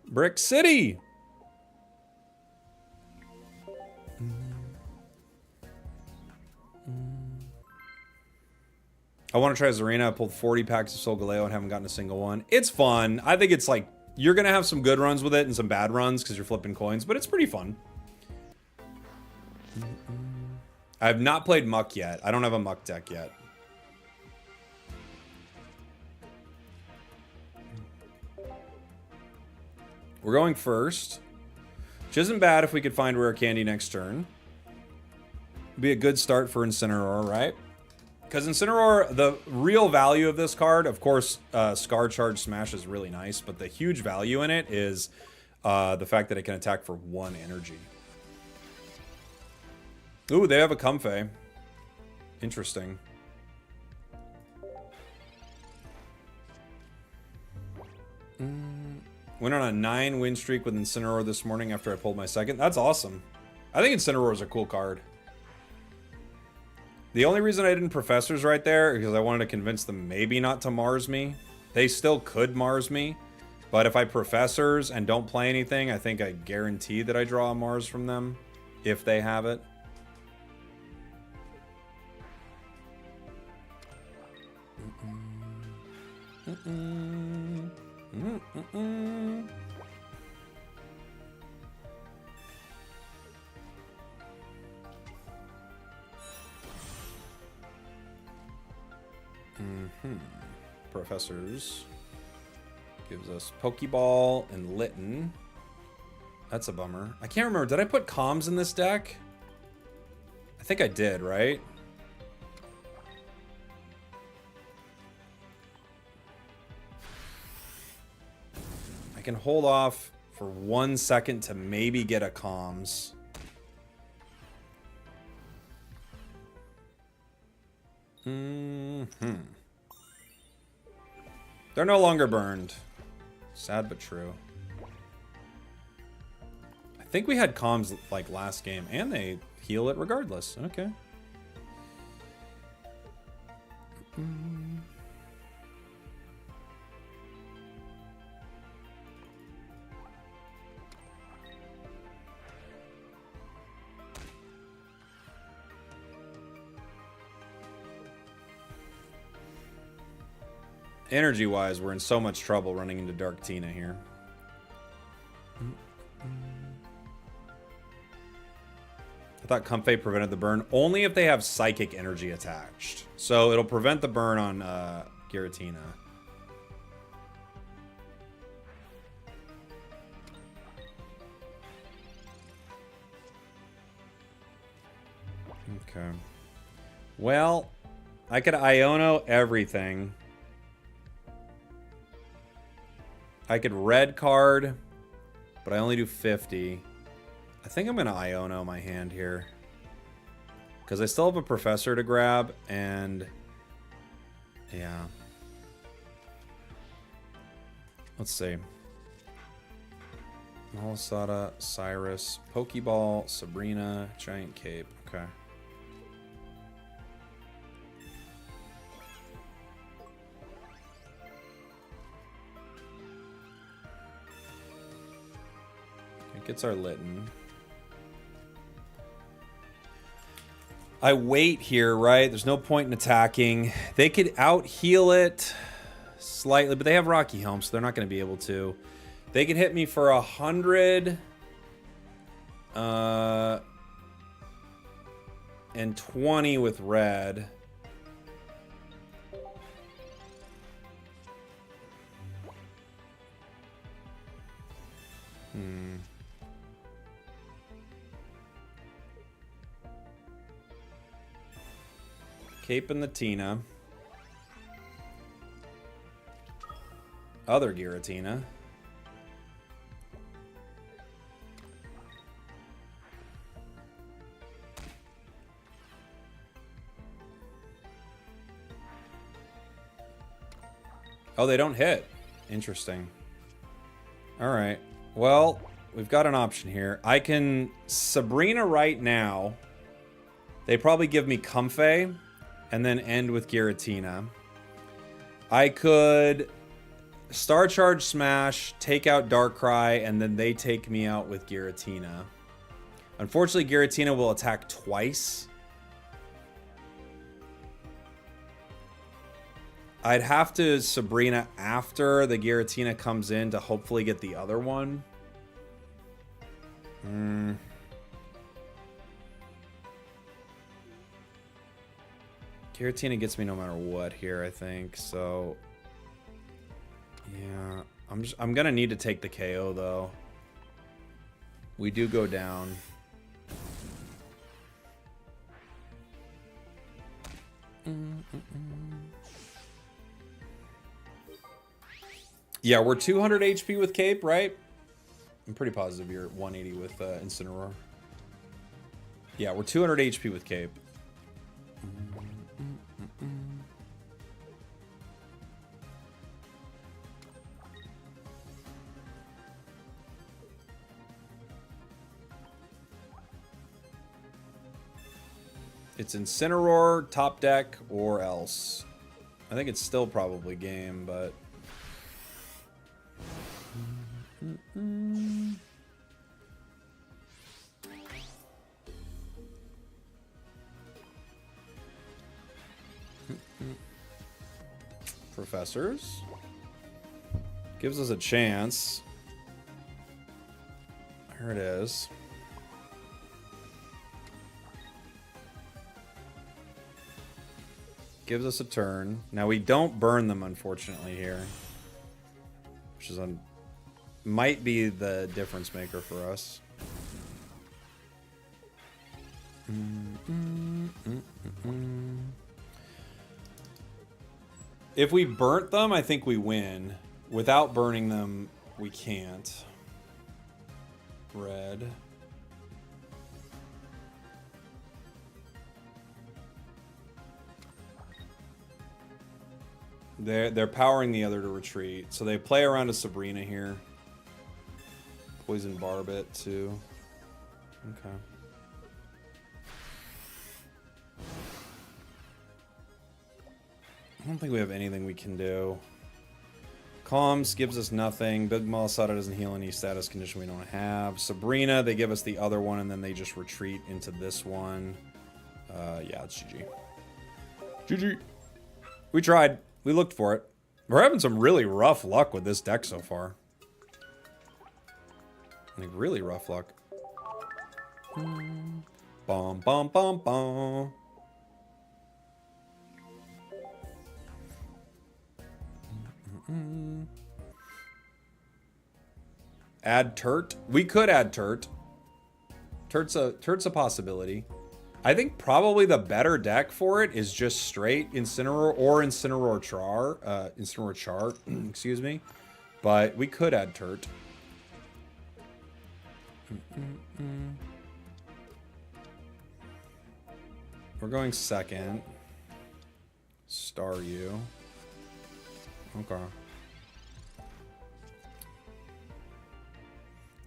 S1: Brick City! I want to try Zarina. I pulled 40 packs of Solgaleo and haven't gotten a single one. It's fun. I think it's like, you're going to have some good runs with it and some bad runs because you're flipping coins, but it's pretty fun. I have not played Muck yet. I don't have a Muck deck yet. We're going first. Which isn't bad if we could find Rare Candy next turn. Be a good start for Incineroar, right? Because Incineroar, the real value of this card, of course, Scar Charge Smash is really nice, but the huge value in it is the fact that it can attack for 1 energy. Ooh, they have a Comfey. Interesting. Went on a 9-win streak with Incineroar this morning after I pulled my second. That's awesome. I think Incineroar is a cool card. The only reason I didn't Professors right there is because I wanted to convince them maybe not to Mars me. They still could Mars me. But if I Professors and don't play anything, I think I guarantee that I draw a Mars from them. If they have it. Professors gives us Pokeball and Litten. That's a bummer. I can't remember. Did I put Comms in this deck? I think I did, right? I can hold off for 1 second to maybe get a Comms. They're no longer burned. Sad but true. I think we had Comms like last game, and they heal it regardless. Okay. Energy-wise, we're in so much trouble running into Dark Tina here. I thought Comfey prevented the burn only if they have Psychic Energy attached. So it'll prevent the burn on Giratina. Okay. Well, I could Iono everything. I could red card, but I only do 50. I think I'm going to Iono my hand here. Because I still have a Professor to grab, and... yeah. Let's see. Malasada, Cyrus, Pokeball, Sabrina, Giant Cape. Okay. Gets our Litten. I wait here, right? There's no point in attacking. They could out-heal it slightly, but they have Rocky Helm, so they're not going to be able to. They could hit me for 100. And 20 with red. Cape and the Tina. Other Giratina. Oh, they don't hit. Interesting. All right. Well, we've got an option here. I can Sabrina right now. They probably give me Comfey. And then end with Giratina. I could Star Charge Smash, take out Darkrai, and then they take me out with Giratina. Unfortunately, Giratina will attack twice. I'd have to Sabrina after the Giratina comes in to hopefully get the other one. Giratina gets me no matter what here, I think. So, yeah, I'm gonna need to take the KO though. We do go down. Yeah, we're 200 HP with Cape, right? I'm pretty positive you're 180 with Incineroar. Yeah, we're 200 HP with Cape. It's Incineroar, top deck, or else. I think it's still probably game, but... Professors. Gives us a chance. Here it is. Gives us a turn. Now we don't burn them, unfortunately, here. Which is might be the difference maker for us. If we burnt them, I think we win. Without burning them, we can't. Red. They're powering the other to retreat. So they play around a Sabrina here. Poison Barb it too. Okay. I don't think we have anything we can do. Calms gives us nothing. Big Malasada doesn't heal any status condition we don't have. Sabrina, they give us the other one, and then they just retreat into this one. Yeah, it's GG. GG. We tried. We looked for it. We're having some really rough luck with this deck so far. Like, really rough luck. Bom, bom, bom, bom. Add Turt. We could add Turt. Turt's a possibility. I think probably the better deck for it is just straight Incineroar or Incineroar Char. Excuse me. But we could add Turt. We're going second. Staryu. Okay.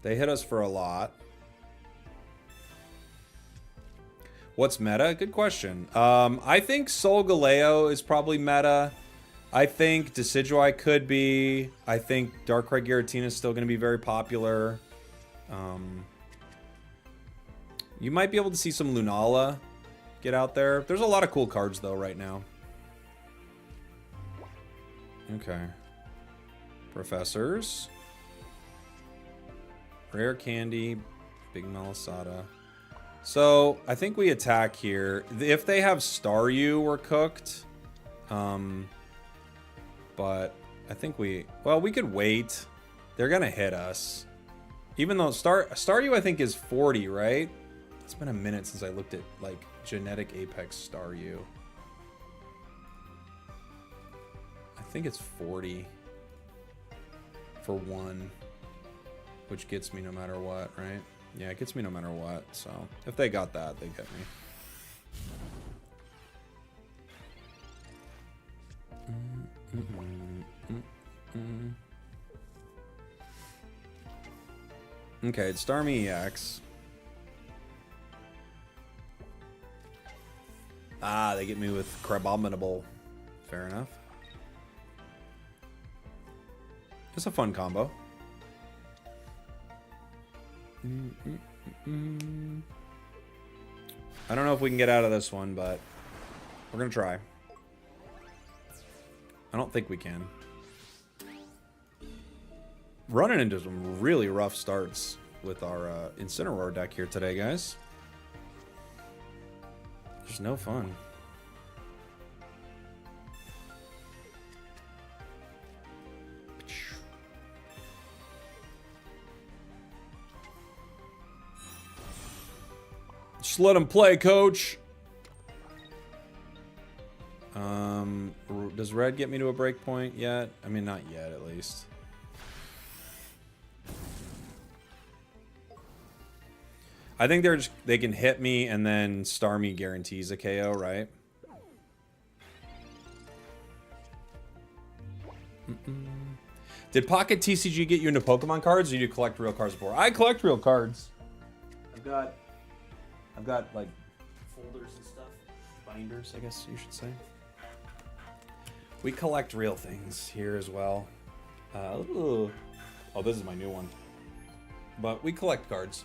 S1: They hit us for a lot. What's meta? Good question. I think Solgaleo is probably meta. I think Decidueye could be. I think Darkrai Giratina is still going to be very popular. You might be able to see some Lunala get out there. There's a lot of cool cards, though, right now. Okay. Professors. Rare Candy. Big Malasada. So, I think we attack here. If they have Staryu, we're cooked. But I think well, we could wait. They're going to hit us. Even though Staryu, I think, is 40, right? It's been a minute since I looked at, like, Genetic Apex Staryu. I think it's 40 for one, which gets me no matter what, right? Yeah, it gets me no matter what, so if they got that, they get me. Okay, it's Starmie EX. Ah, they get me with Crabominable. Fair enough. It's a fun combo. I don't know if we can get out of this one, but we're gonna try. I don't think we can. Running into some really rough starts with our Incineroar deck here today, guys. There's no fun. Just let him play, coach. Does red get me to a break point yet? I mean, not yet, at least. I think they can hit me and then Starmie guarantees a KO, right? Did Pocket TCG get you into Pokemon cards, or do you collect real cards before? I collect real cards. I've got like folders and stuff, binders, I guess you should say. We collect real things here as well. Oh, this is my new one. But we collect cards.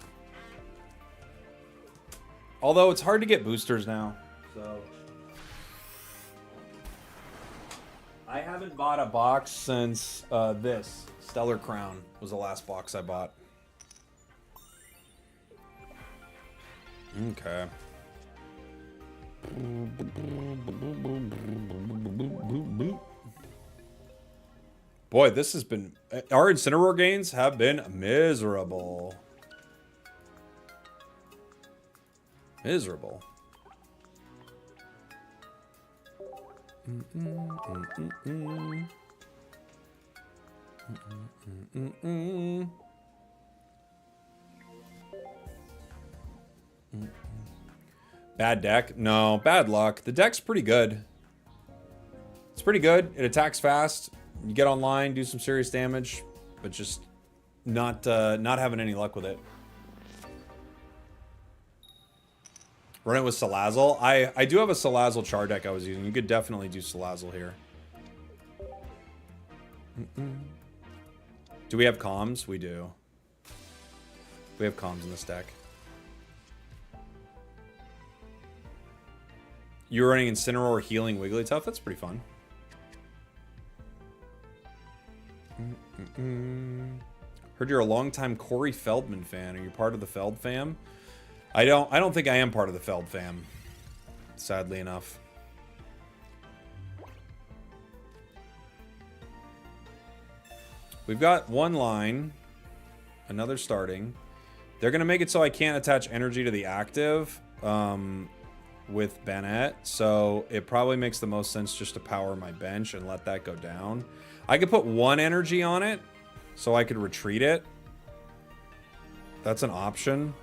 S1: Although it's hard to get boosters now, so I haven't bought a box since this Stellar Crown was the last box I bought. Okay. Boy, this has been... Our Incineroar gains have been miserable. Miserable. Bad deck? No, bad luck. The deck's pretty good. It's pretty good. It attacks fast. You get online, do some serious damage, but just not having any luck with it. Run it with Salazzle. I do have a Salazzle char deck I was using. You could definitely do Salazzle here. Do we have comms? We do. We have comms in this deck. You're running Incineroar healing Wigglytuff? That's pretty fun. Heard you're a longtime Corey Feldman fan. Are you part of the Feld fam? I don't think I am part of the Feld fam, sadly enough. We've got one line, another starting. They're gonna make it so I can't attach energy to the active with Bennett, so it probably makes the most sense just to power my bench and let that go down. I could put one energy on it, so I could retreat it. That's an option.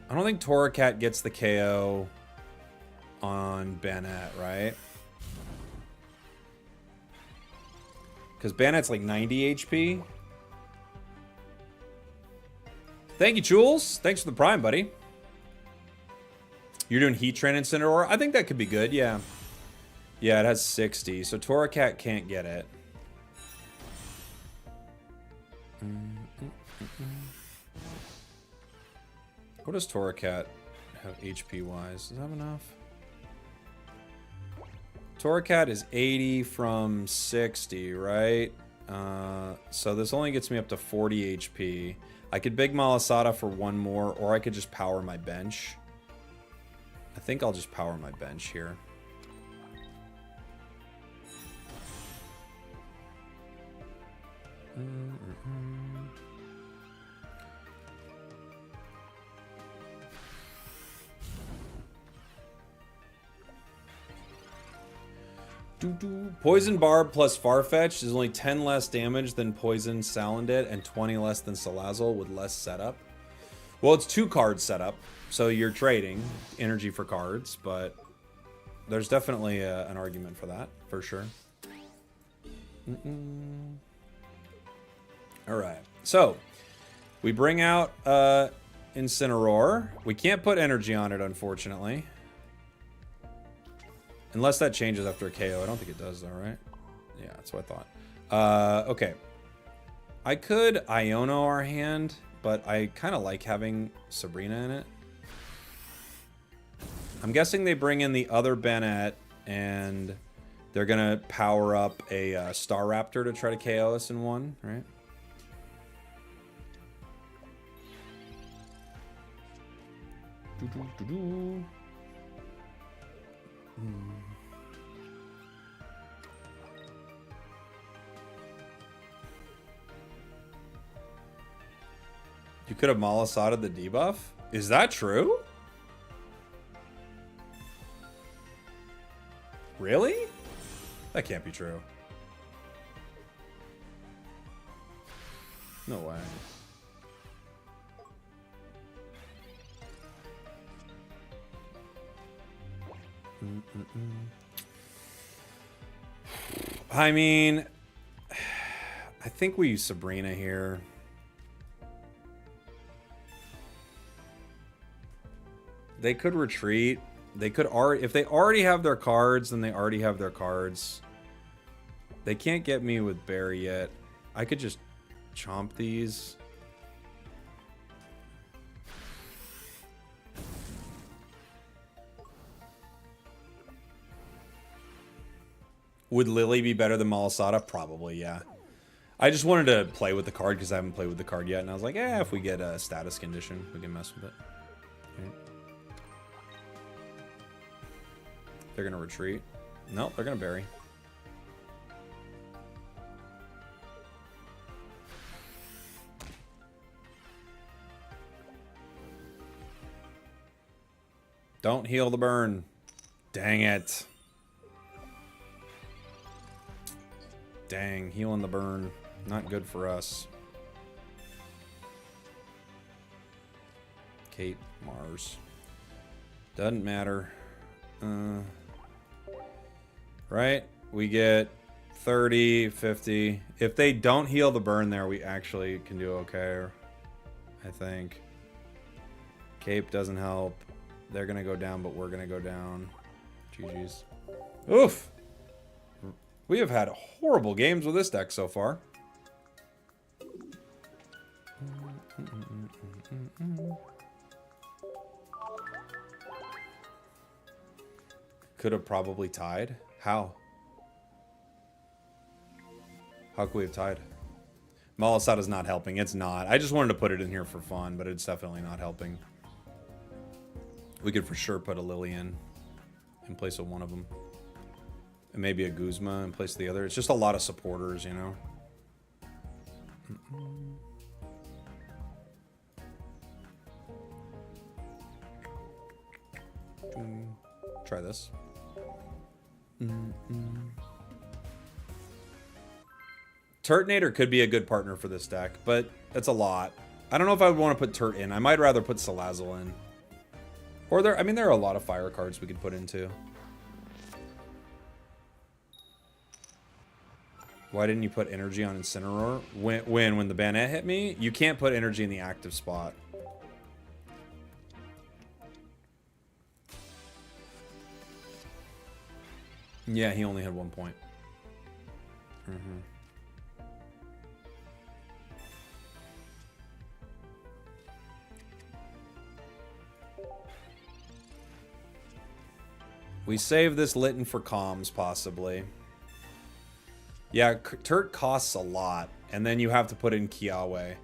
S1: I don't think Torracat gets the KO on Bennett, right? Because Bannett's like 90 HP. Thank you, Jules. Thanks for the prime, buddy. You're doing Heat Train Incineroar? I think that could be good, yeah. Yeah, it has 60, so Torracat can't get it. What does Torracat have HP-wise? Does that have enough? Torracat is 80 from 60, right? So this only gets me up to 40 HP. I could Big Malasada for one more, or I could just power my bench. I think I'll just power my bench here. Poison Barb plus Farfetch'd is only 10 less damage than Poison Salandit and 20 less than Salazzle with less setup. Well, it's 2 cards setup, so you're trading energy for cards, but there's definitely an argument for that, for sure. Alright, so we bring out Incineroar. We can't put energy on it, unfortunately. Unless that changes after a KO. I don't think it does, though, right? Yeah, that's what I thought. Okay. I could Iono our hand, but I kind of like having Sabrina in it. I'm guessing they bring in the other Bennett, and they're gonna power up a Staraptor to try to KO us in one, right? You could have Malasada the debuff? Is that true? Really? That can't be true. No way. I mean, I think we use Sabrina here. They could retreat. They could if they already have their cards, then they already have their cards. They can't get me with Barry yet. I could just chomp these. Would Lily be better than Malasada? Probably, yeah. I just wanted to play with the card because I haven't played with the card yet, and I was like, yeah, if we get a status condition, we can mess with it. Okay. They're gonna retreat. Nope, they're gonna bury. Don't heal the burn. Dang it. Dang, healing the burn. Not good for us. Cape, Mars. Doesn't matter. Right? We get 30, 50. If they don't heal the burn there, we actually can do okay, I think. Cape doesn't help. They're going to go down, but we're going to go down. GG's. Oof! We have had horrible games with this deck so far. Could have probably tied. How? How could we have tied? Malasada's not helping. It's not. I just wanted to put it in here for fun, but it's definitely not helping. We could for sure put a Lillian in place of one of them. And maybe a Guzma in place of the other. It's just a lot of supporters, you know? Try this. Turtonator could be a good partner for this deck, but that's a lot. I don't know if I would want to put Turt in. I might rather put Salazzle in. Or there, I mean, there are a lot of fire cards we could put into. Why didn't you put energy on Incineroar? When the Banette hit me, you can't put energy in the active spot. Yeah, he only had 1 point. We save this Litten for comms, possibly. Yeah, Turt costs a lot, and then you have to put in Kiawe.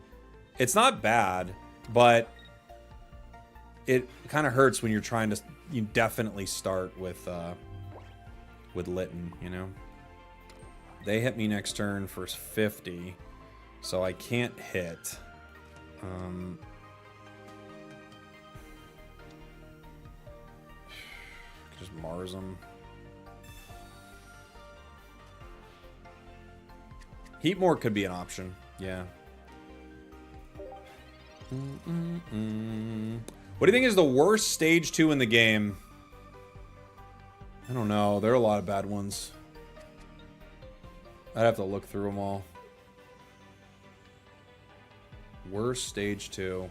S1: It's not bad, but it kind of hurts when you're trying to... You definitely start with Litten, you know? They hit me next turn for 50, so I can't hit. Just Mars them. Heatmore could be an option, yeah. What do you think is the worst stage 2 in the game? I don't know. There are a lot of bad ones. I'd have to look through them all. Worst stage 2.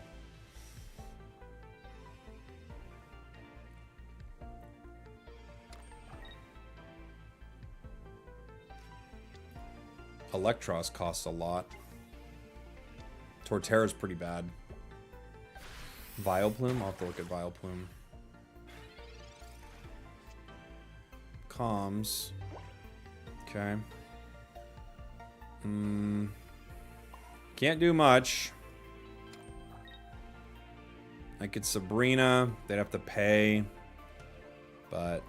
S1: Electros costs a lot. Torterra's pretty bad. Vileplume? I'll have to look at Vileplume. comms. Okay. Can't do much. I could Sabrina. They'd have to pay. But,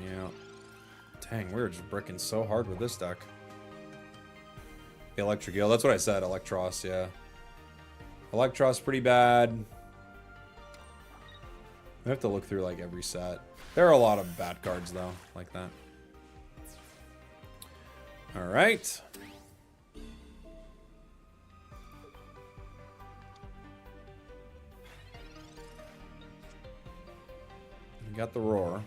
S1: yeah. Dang, we were just bricking so hard with this deck. Electric Eel. That's what I said. Electros, yeah. Electros pretty bad. I have to look through like every set. There are a lot of bad cards though, like that. All right. We got the roar.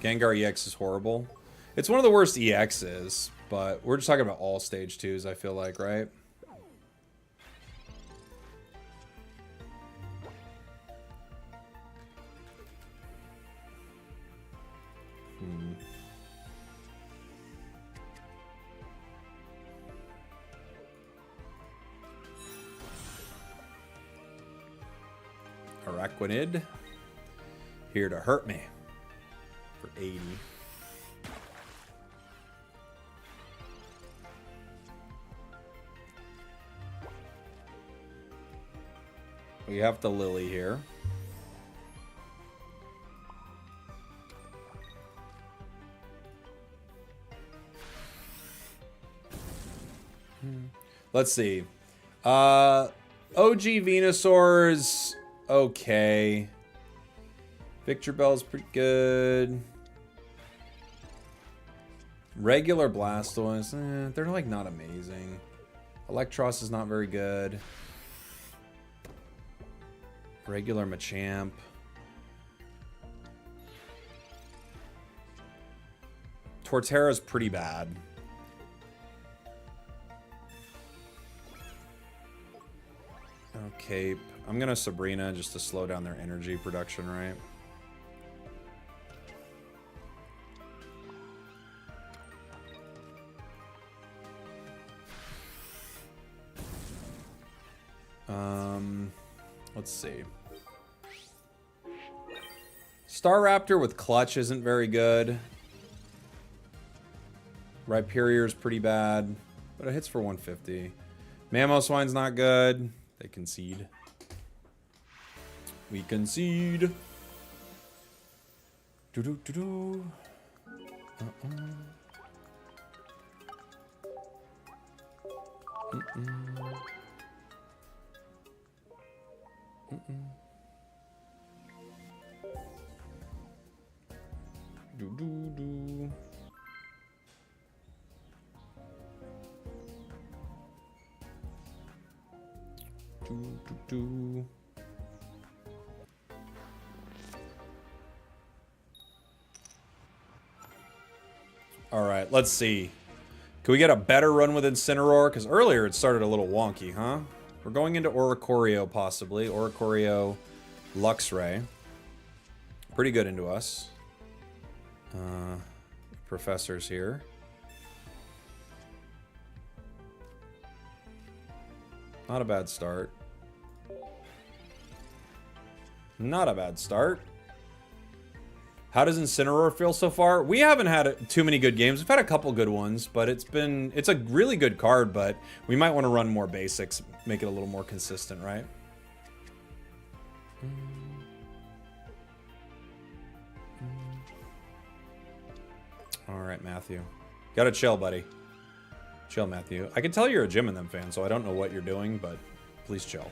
S1: Gengar EX is horrible. It's one of the worst EXs, but we're just talking about all stage 2s, I feel like, right? Araquanid. Here to hurt me. 80. We have the Lily here. Let's see. OG Venusaur's okay. Victor Bell's pretty good. Regular Blastoise, they're like not amazing. Electros is not very good. Regular Machamp. Torterra's pretty bad. Okay, I'm gonna Sabrina just to slow down their energy production, right? Let's see. Staraptor with Clutch isn't very good. Rhyperior's pretty bad, but it hits for 150. Mamoswine's not good. They concede. We concede. Do-do-do-do. Do-do-do. Do-do-do. All right, let's see. Can we get a better run with Incineroar? Because earlier it started a little wonky, huh? We're going into Oricorio, possibly. Oricorio, Luxray. Pretty good into us. Professor's here. Not a bad start. Not a bad start. How does Incineroar feel so far? We haven't had too many good games. We've had a couple good ones, but it's a really good card, but we might want to run more basics, make it a little more consistent, right? All right, Matthew. Gotta chill, buddy. Chill, Matthew. I can tell you're a Jim and Them fan, so I don't know what you're doing, but please chill.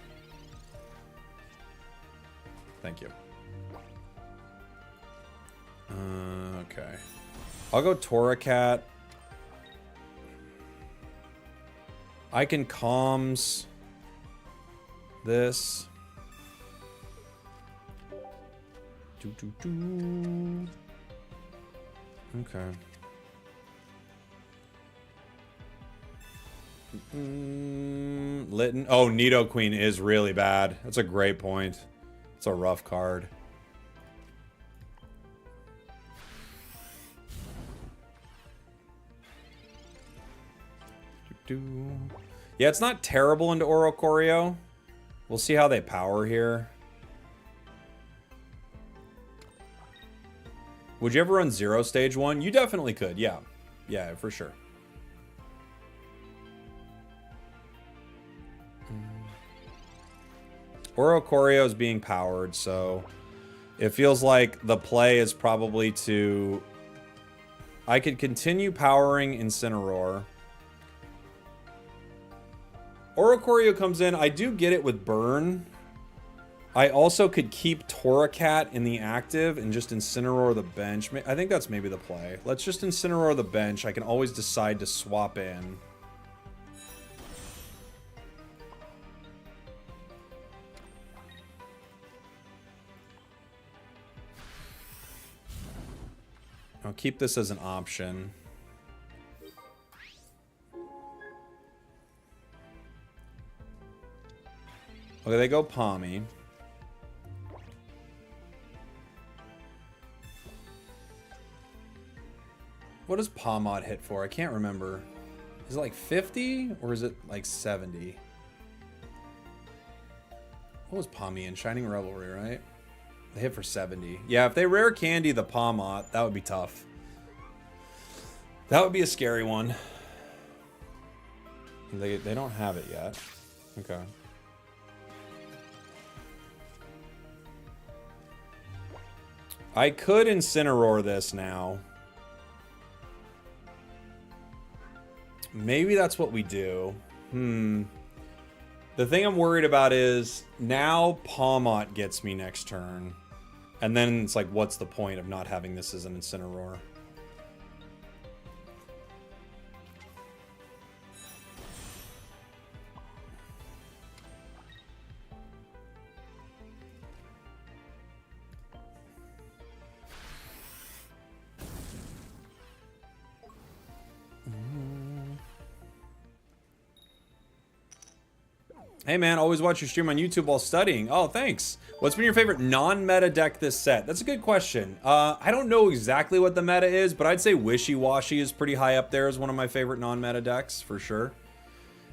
S1: Thank you. Okay. I'll go Torracat. I can comms this. Okay. Litten. Oh, Nidoqueen is really bad. That's a great point. It's a rough card. Yeah, it's not terrible into Oricorio. We'll see how they power here. Would you ever run 0 stage 1? You definitely could, yeah. Yeah, for sure. Oricorio is being powered, so it feels like the play is probably to... I could continue powering Incineroar. Oricorio comes in. I do get it with Burn. I also could keep Torracat in the active and just Incineroar the bench. I think that's maybe the play. Let's just Incineroar the bench. I can always decide to swap in. I'll keep this as an option. Okay, they go Palmy. What does Palmod hit for? I can't remember. Is it like 50 or is it like 70? What was Palmy in? Shining Revelry, right? They hit for 70. Yeah, if they rare candy the Palmot, that would be tough. That would be a scary one. They don't have it yet. Okay. I could Incineroar this now. Maybe that's what we do. The thing I'm worried about is now Palmot gets me next turn. And then it's like, what's the point of not having this as an Incineroar? Hey man, always watch your stream on YouTube while studying. Oh, thanks. What's been your favorite non-meta deck this set? That's a good question. I don't know exactly what the meta is, but I'd say Wishy Washy is pretty high up there as one of my favorite non-meta decks, for sure.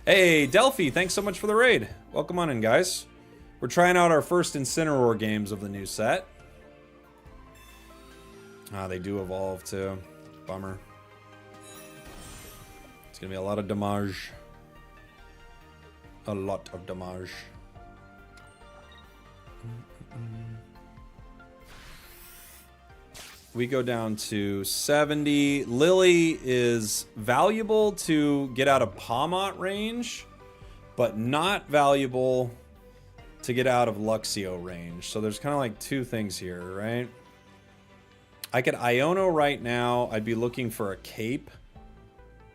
S1: Hey, Delphi, thanks so much for the raid. Welcome on in, guys. We're trying out our first Incineroar games of the new set. Ah, they do evolve too. Bummer. It's gonna be a lot of damage. A lot of damage. We go down to 70. Lily is valuable to get out of Palmot range, but not valuable to get out of Luxio range. So there's kind of like two things here, right? I could Iono right now. I'd be looking for a Cape.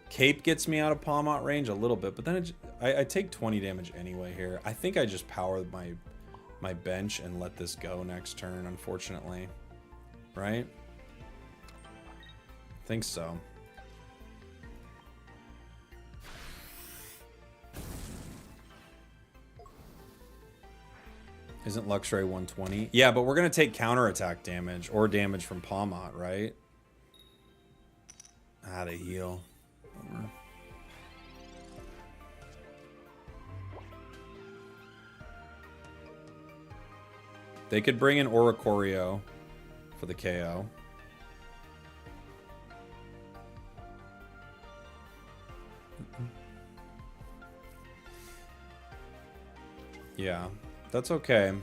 S1: Cape gets me out of Palmot range a little bit, but then I take 20 damage anyway here. I think I just power my bench and let this go next turn, unfortunately. Right? I think so. Isn't Luxray 120? Yeah, but we're going to take counterattack damage or damage from Palmot, right? Ah, they heal. Bummer. They could bring in Oricorio for the KO. Yeah, that's okay.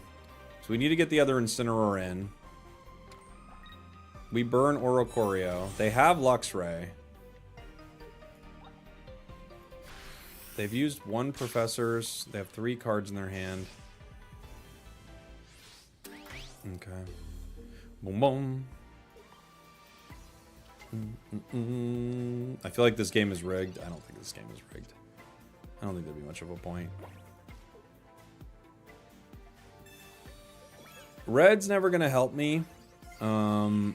S1: So we need to get the other Incineroar in. We burn Oricorio. They have Luxray. They've used one Professor's. They have 3 cards in their hand. Okay. Boom, boom. I feel like this game is rigged. I don't think this game is rigged. I don't think there'd be much of a point. Red's never gonna help me. I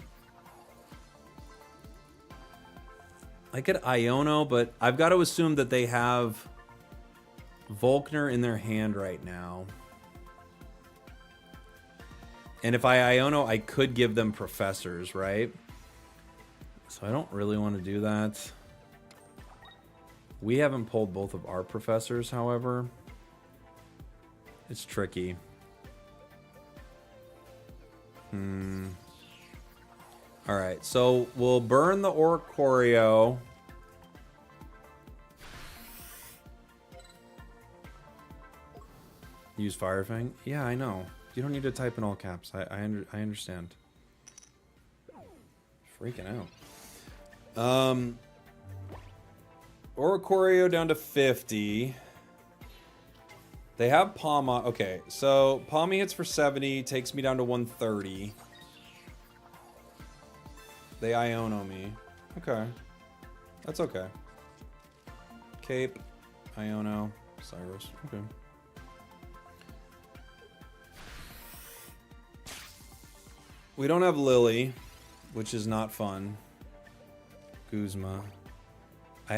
S1: could Iono, but I've got to assume that they have Volkner in their hand right now. And if I Iono, I could give them Professors, right? So I don't really want to do that. We haven't pulled both of our professors, however. It's tricky. Alright, so we'll burn the Oricorio. Use Firefang? Yeah, I know. You don't need to type in all caps. I understand. Freaking out. Oricorio down to 50. They have Palma. Okay, so Palma hits for 70, takes me down to 130. They Iono me. Okay. That's okay. Cape, Iono, Cyrus. Okay. We don't have Lily, which is not fun. Guzma. I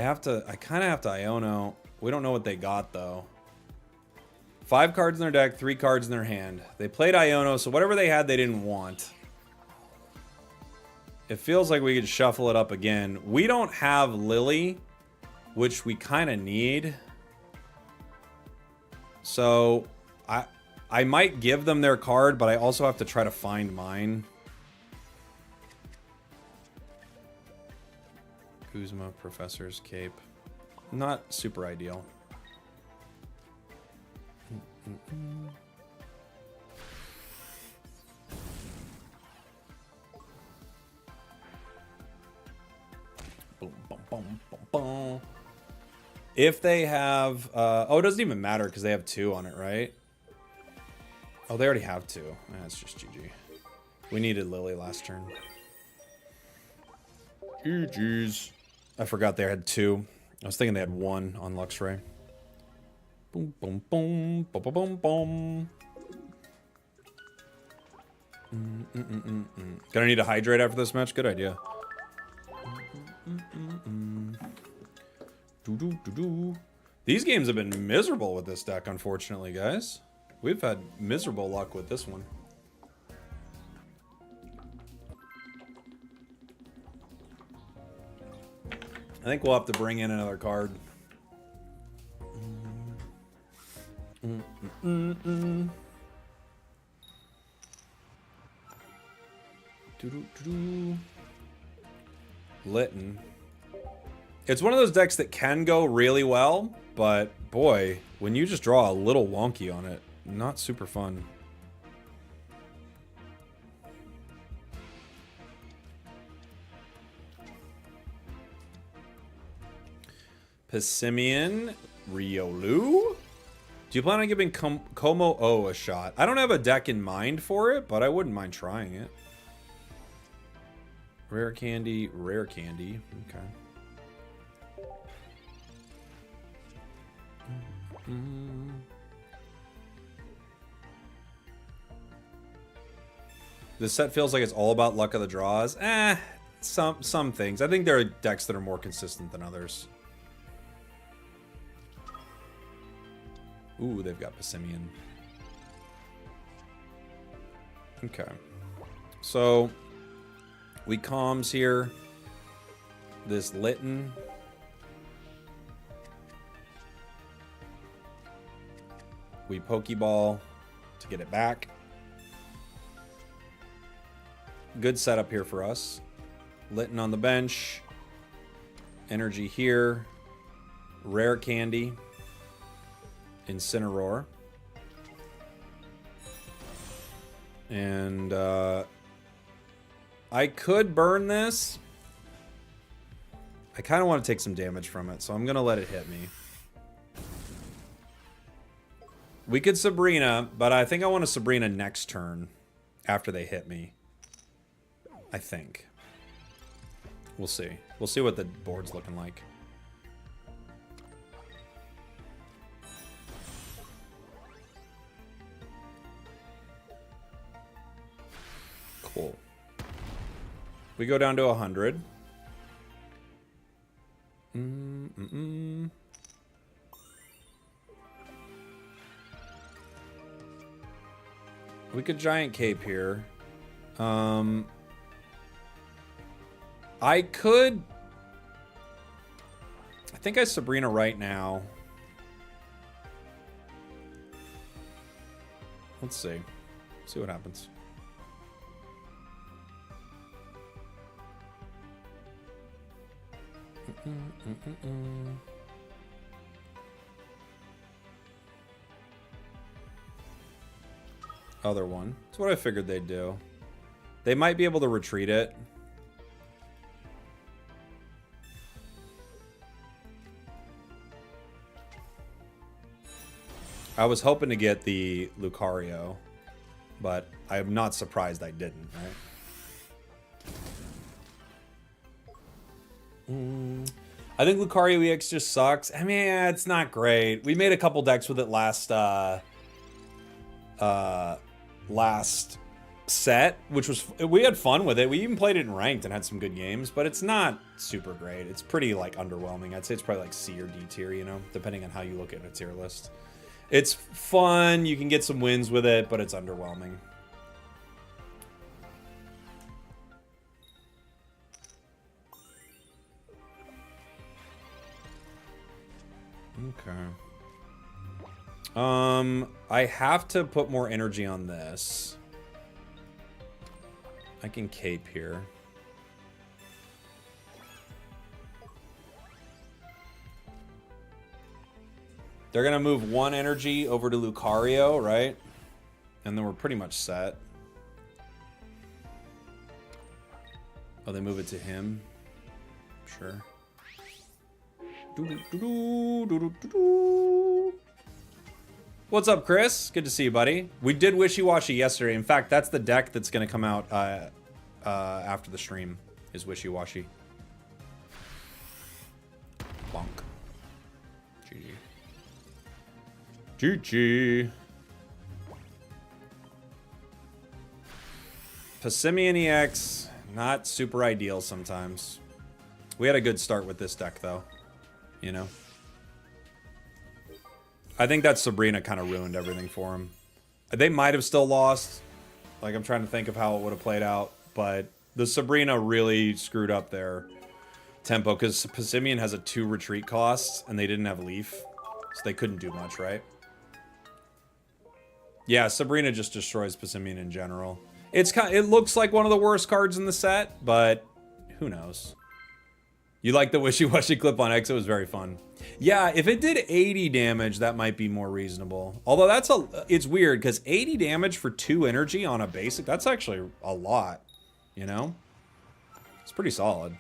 S1: kind of have to Iono. We don't know what they got, though. 5 cards in their deck, 3 cards in their hand. They played Iono, so whatever they had, they didn't want. It feels like we could shuffle it up again. We don't have Lily, which we kind of need. So, I might give them their card, but I also have to try to find mine. Guzma, Professor's Cape. Not super ideal. Boom, boom, boom, boom, boom. If they have... oh, it doesn't even matter because they have 2 on it, right? Oh, they already have 2. That's just GG. We needed Lily last turn. GG's. I forgot they had 2. I was thinking they had 1 on Luxray. Boom, boom, boom, boom, boom, boom, boom. Gonna need to hydrate after this match? Good idea. These games have been miserable with this deck, unfortunately, guys. We've had miserable luck with this one. I think we'll have to bring in another card. Lytton. It's one of those decks that can go really well, but boy, when you just draw a little wonky on it, not super fun. Pessimian, Riolu. Do you plan on giving Como O a shot? I don't have a deck in mind for it, but I wouldn't mind trying it. Rare candy, rare candy. Okay. This set feels like it's all about luck of the draws. Some things. I think there are decks that are more consistent than others. Ooh, they've got Pessimian. Okay. So, we comms here. This Lytton. We Pokeball to get it back. Good setup here for us. Lytton on the bench. Energy here. Rare candy. Incineroar. And I could burn this. I kind of want to take some damage from it, so I'm going to let it hit me. We could Sabrina, but I think I want to Sabrina next turn after they hit me. I think. We'll see. We'll see what the board's looking like. Cool. We go down to 100. We could Giant Cape here. I could... I think I Sabrina right now. Let's see. See what happens. Other one. That's what I figured they'd do. They might be able to retreat it. I was hoping to get the Lucario, but I am not surprised I didn't, right? I think Lucario EX just sucks. I mean, yeah, it's not great. We made a couple decks with it last set, which was, we had fun with it. We even played it in ranked and had some good games, but it's not super great. It's pretty like underwhelming. I'd say it's probably like C or D tier, you know, depending on how you look at a tier list. It's fun, you can get some wins with it, but it's underwhelming. Okay. I have to put more energy on this. I can cape here. They're going to move one energy over to Lucario, right? And then we're pretty much set. Oh, they move it to him? Sure. What's up, Chris? Good to see you, buddy. We did Wishy-Washy yesterday. In fact, that's the deck that's going to come out after the stream, is Wishy-Washy. Bonk. GG. Passimian EX, not super ideal sometimes. We had a good start with this deck, though. You know? I think that Sabrina kind of ruined everything for him. They might have still lost. Like, I'm trying to think of how it would have played out. But the Sabrina really screwed up their tempo, because Passimian has a 2 retreat cost, and they didn't have Leaf. So they couldn't do much, right? Yeah, Sabrina just destroys Passimian in general. It looks like one of the worst cards in the set, but who knows? You like the Wishy-Washy clip on X? It was very fun. Yeah, if it did 80 damage, that might be more reasonable. Although it's weird, because 80 damage for 2 energy on a basic, that's actually a lot, you know? It's pretty solid.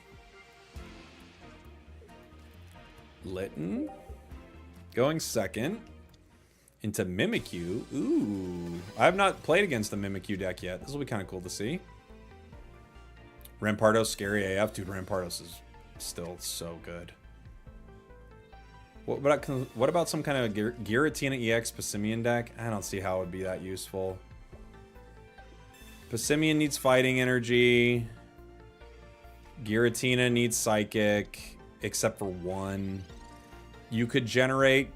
S1: Litten. Going second. Into Mimikyu. Ooh. I have not played against the Mimikyu deck yet. This will be kind of cool to see. Rampardos, scary AF. Dude, Rampardos is still so good. What about some kind of Giratina EX Passimian deck? I don't see how it would be that useful. Passimian needs fighting energy. Giratina needs psychic, except for 1. You could generate,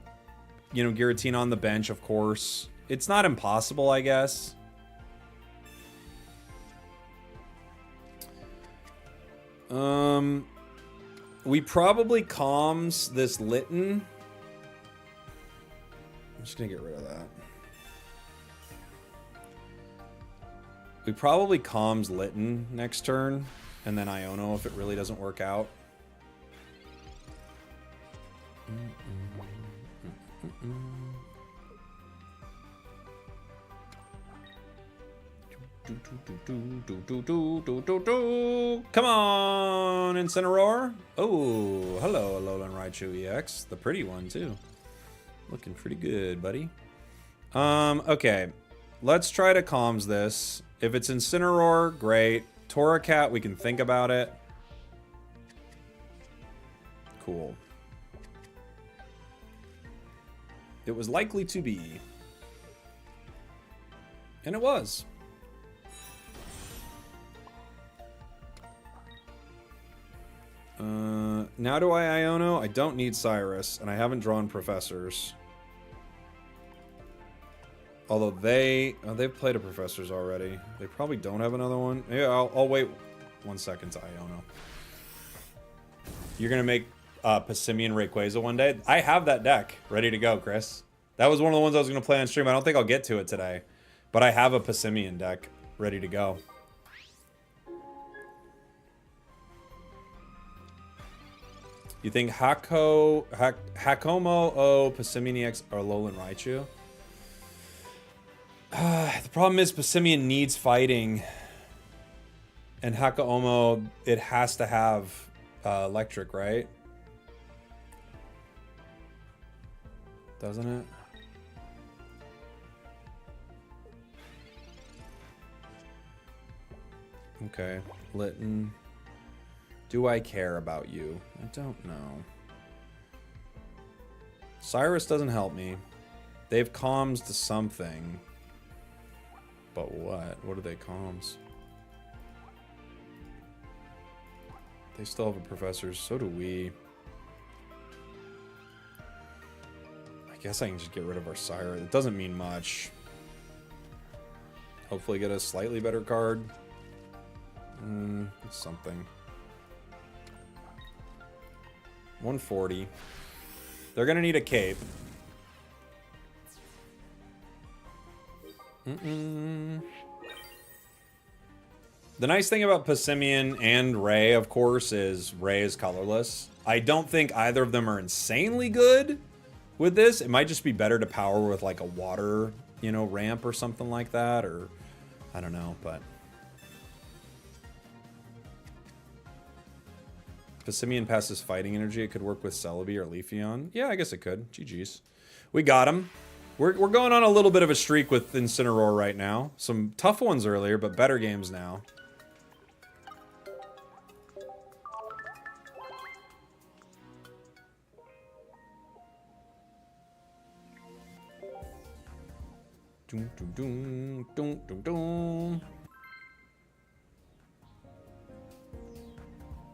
S1: you know, Giratina on the bench, of course. It's not impossible, I guess. We probably calms this Litten. I'm just gonna get rid of that. We probably calms Litten next turn, and then Iono if it really doesn't work out. Come on, Incineroar. Oh, hello, Alolan Raichu EX. The pretty one, too. Looking pretty good, buddy. Okay. Let's try to calms this. If it's Incineroar, great. Torracat, we can think about it. Cool. It was likely to be. And it was. Now do I Iono? I don't need Cyrus, and I haven't drawn Professors. Although they've played a Professors already. They probably don't have another one. Yeah, I'll wait 1 second to Iono. You're gonna make Passimian Rayquaza one day. I have that deck ready to go, Chris. That was one of the ones I was going to play on stream. I don't think I'll get to it today. But I have a Passimian deck ready to go. You think Hakomo O Passimian EX or Alolan Raichu? The problem is Passimian needs fighting. And Hakomo, it has to have electric, right? Doesn't it? Okay, Litten. Do I care about you? I don't know. Cyrus doesn't help me. They've comms to something. But what? What are they comms? They still have a professor. So do we. I guess I can just get rid of our Cyrus. It doesn't mean much. Hopefully get a slightly better card. It's something. 140. They're gonna need a cape. The nice thing about Passimian and Ray, of course, is Ray is colorless. I don't think either of them are insanely good with this. It might just be better to power with like a water, you know, ramp or something like that, or I don't know, but Passimian passes fighting energy. It could work with Celebi or Leafeon. Yeah, I guess it could. GG's. We got him. We're going on a little bit of a streak with Incineroar right now. Some tough ones earlier, but better games now. Dun, dun, dun, dun, dun, dun.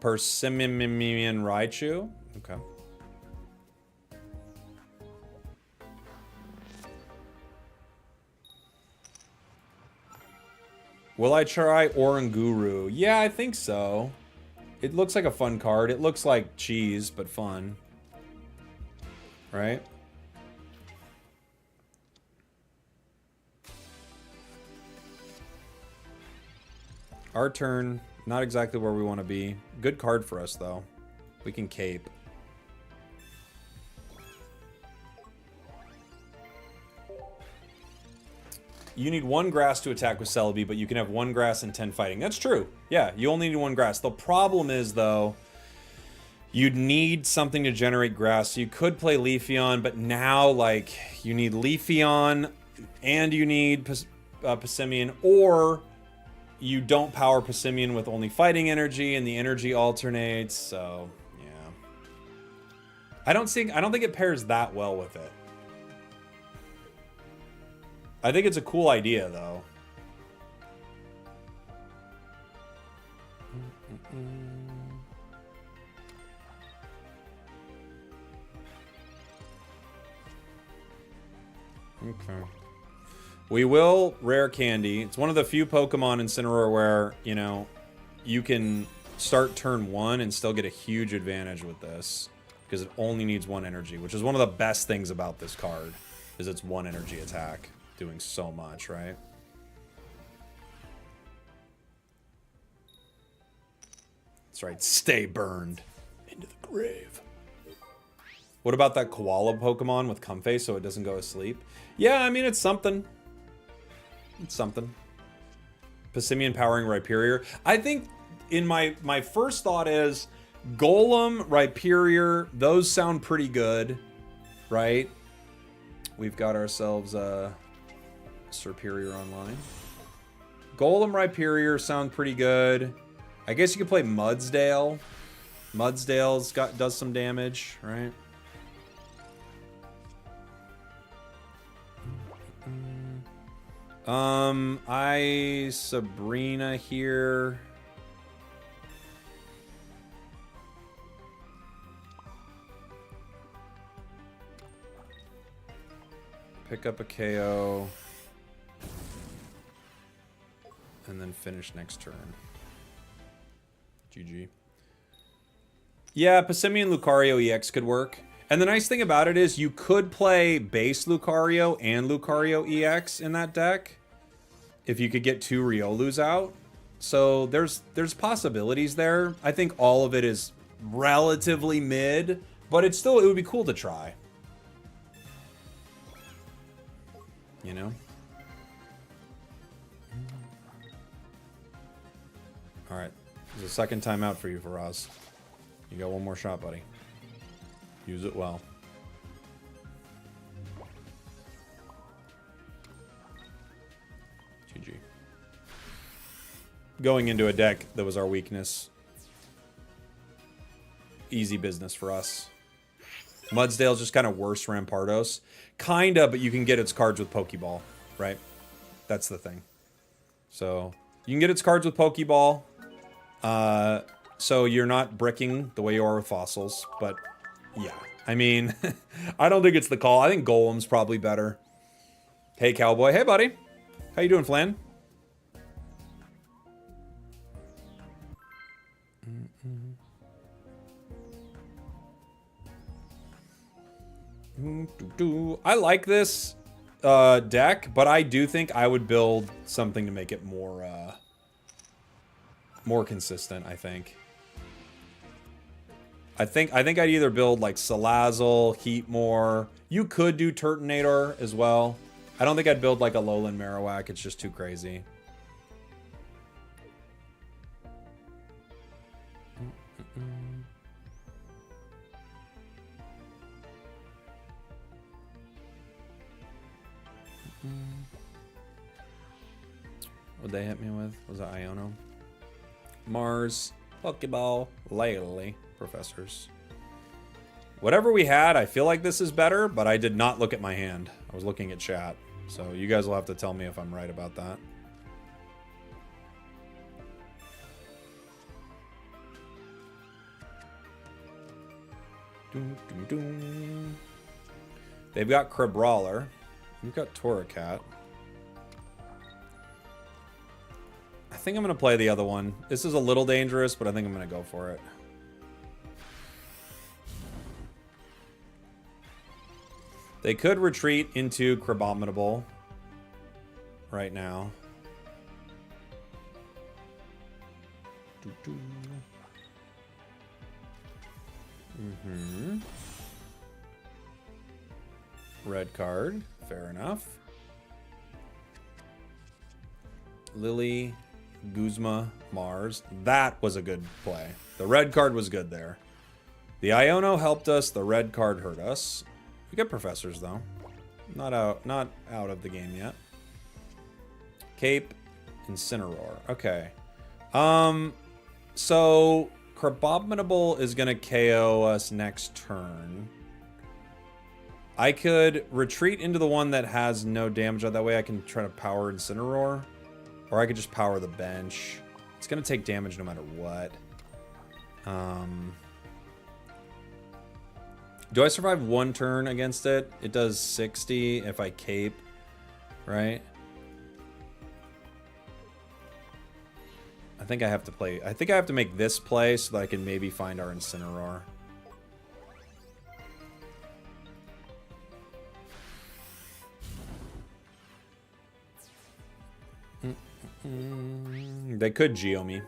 S1: Passimian Raichu. Okay. Will I try Oranguru? Yeah, I think so. It looks like a fun card. It looks like cheese, but fun. Right? Our turn. Not exactly where we want to be. Good card for us, though. We can cape. You need 1 grass to attack with Celebi, but you can have 1 grass and 10 fighting. That's true. Yeah, you only need 1 grass. The problem is, though, you'd need something to generate grass. So you could play Leafeon, but now, like, you need Leafeon and you need Passimian, or you don't power Passimian with only fighting energy, and the energy alternates. So, yeah, I don't think it pairs that well with it. I think it's a cool idea, though. Okay. We will rare candy. It's one of the few Pokemon in Incineroar where, you know, you can start turn 1 and still get a huge advantage with this, because it only needs 1 energy, which is one of the best things about this card, is it's 1 energy attack, doing so much, right? That's right, stay burned into the grave. What about that koala Pokemon with Comfey so it doesn't go asleep? Yeah, I mean, it's something. It's something. Passimian powering Rhyperior. I think in my first thought is Golem, Rhyperior, those sound pretty good, right? We've got ourselves Serperior online. Golem, Rhyperior sound pretty good. I guess you could play Mudsdale. Mudsdale's does some damage, right? Sabrina here. Pick up a KO. And then finish next turn. GG. Yeah, Passimian Lucario EX could work. And the nice thing about it is you could play base Lucario and Lucario EX in that deck if you could get 2 Riolus out. So there's possibilities there. I think all of it is relatively mid, but it would be cool to try. You know? All right. There's a second timeout for you, Faraz. You got one more shot, buddy. Use it well. GG. Going into a deck that was our weakness. Easy business for us. Mudsdale's just kind of worse Rampardos. Kinda, but you can get its cards with Pokeball, right? That's the thing. So, you can get its cards with Pokeball. So you're not bricking the way you are with fossils, but yeah. I mean, I don't think it's the call. I think Golem's probably better. Hey, Cowboy. Hey, buddy. How you doing, Flan? I like this deck, but I do think I would build something to make it more consistent, I think. I think I'd either build like Salazzle, Heatmore. You could do Turtonator as well. I don't think I'd build like a Lowland Marowak. It's just too crazy. What'd they hit me with? Was it Iono? Mars, Pokeball, Lele, Professors. Whatever we had, I feel like this is better, but I did not look at my hand. I was looking at chat. So you guys will have to tell me if I'm right about that. They've got Crabrawler. We've got Torracat. I think I'm going to play the other one. This is a little dangerous, but I think I'm going to go for it. They could retreat into Crabominable right now. Red card. Fair enough. Lily, Guzma, Mars. That was a good play. The red card was good there. The Iono helped us. The red card hurt us. We get Professors, though. Not out of the game yet. Cape, Incineroar. Okay. So Crabominable is going to KO us next turn. I could retreat into the one that has no damage. That way I can try to power Incineroar. Or I could just power the bench. It's going to take damage no matter what. Do I survive one turn against it? It does 60 if I cape, right? I think I have to play. I think I have to make this play so that I can maybe find our Incineroar. They could Geo me.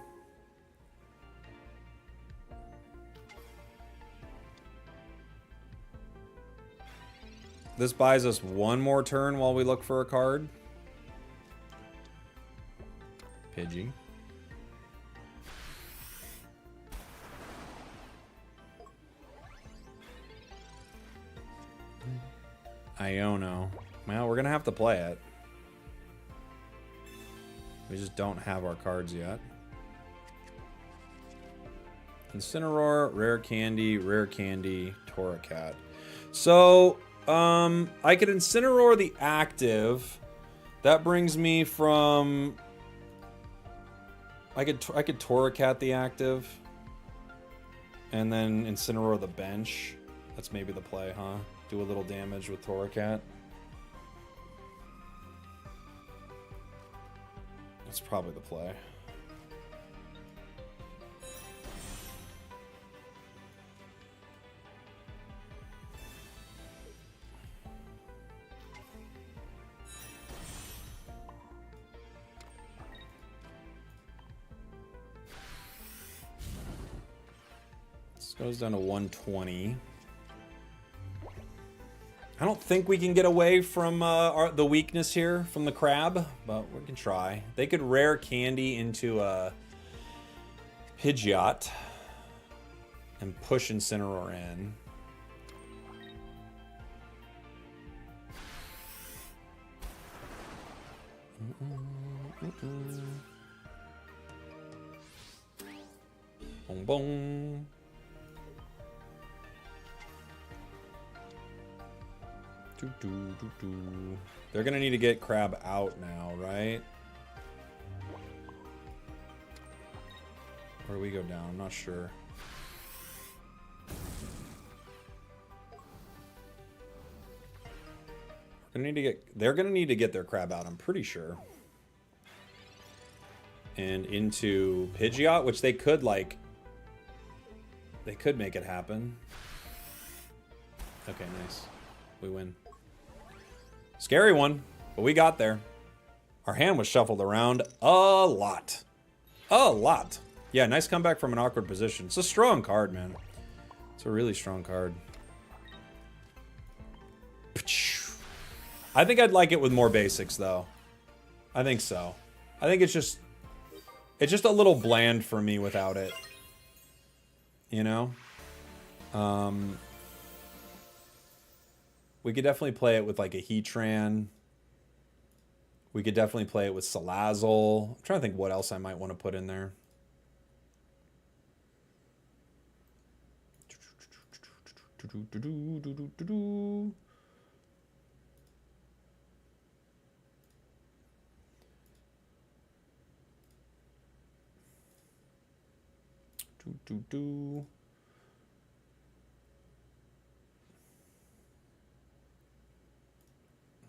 S1: This buys us one more turn while we look for a card. Pidgey. Iono. Well, we're going to have to play it. We just don't have our cards yet. Incineroar, Rare Candy, Torracat. So, I could Incineroar the active. That brings me from... I could Torracat the active. And then Incineroar the bench. That's maybe the play, huh? Do a little damage with Torracat. That's probably the play. This goes down to 120. I don't think we can get away from the weakness here from the crab, but we can try. They could rare candy into a Pidgeot and push Incineroar in. Boom, boom. They're gonna need to get crab out now, right? Where do we go down? I'm not sure. They're gonna need to get their crab out, I'm pretty sure. And into Pidgeot, which they could like. They could make it happen. Okay, nice. We win. Scary one, but we got there. Our hand was shuffled around a lot. A lot. Yeah, nice comeback from an awkward position. It's a strong card, man. It's a really strong card. I think I'd like it with more basics, though. I think so. I think it's just a little bland for me without it. You know? We could definitely play it with like a Heatran. We could definitely play it with Salazzle. I'm trying to think what else I might want to put in there.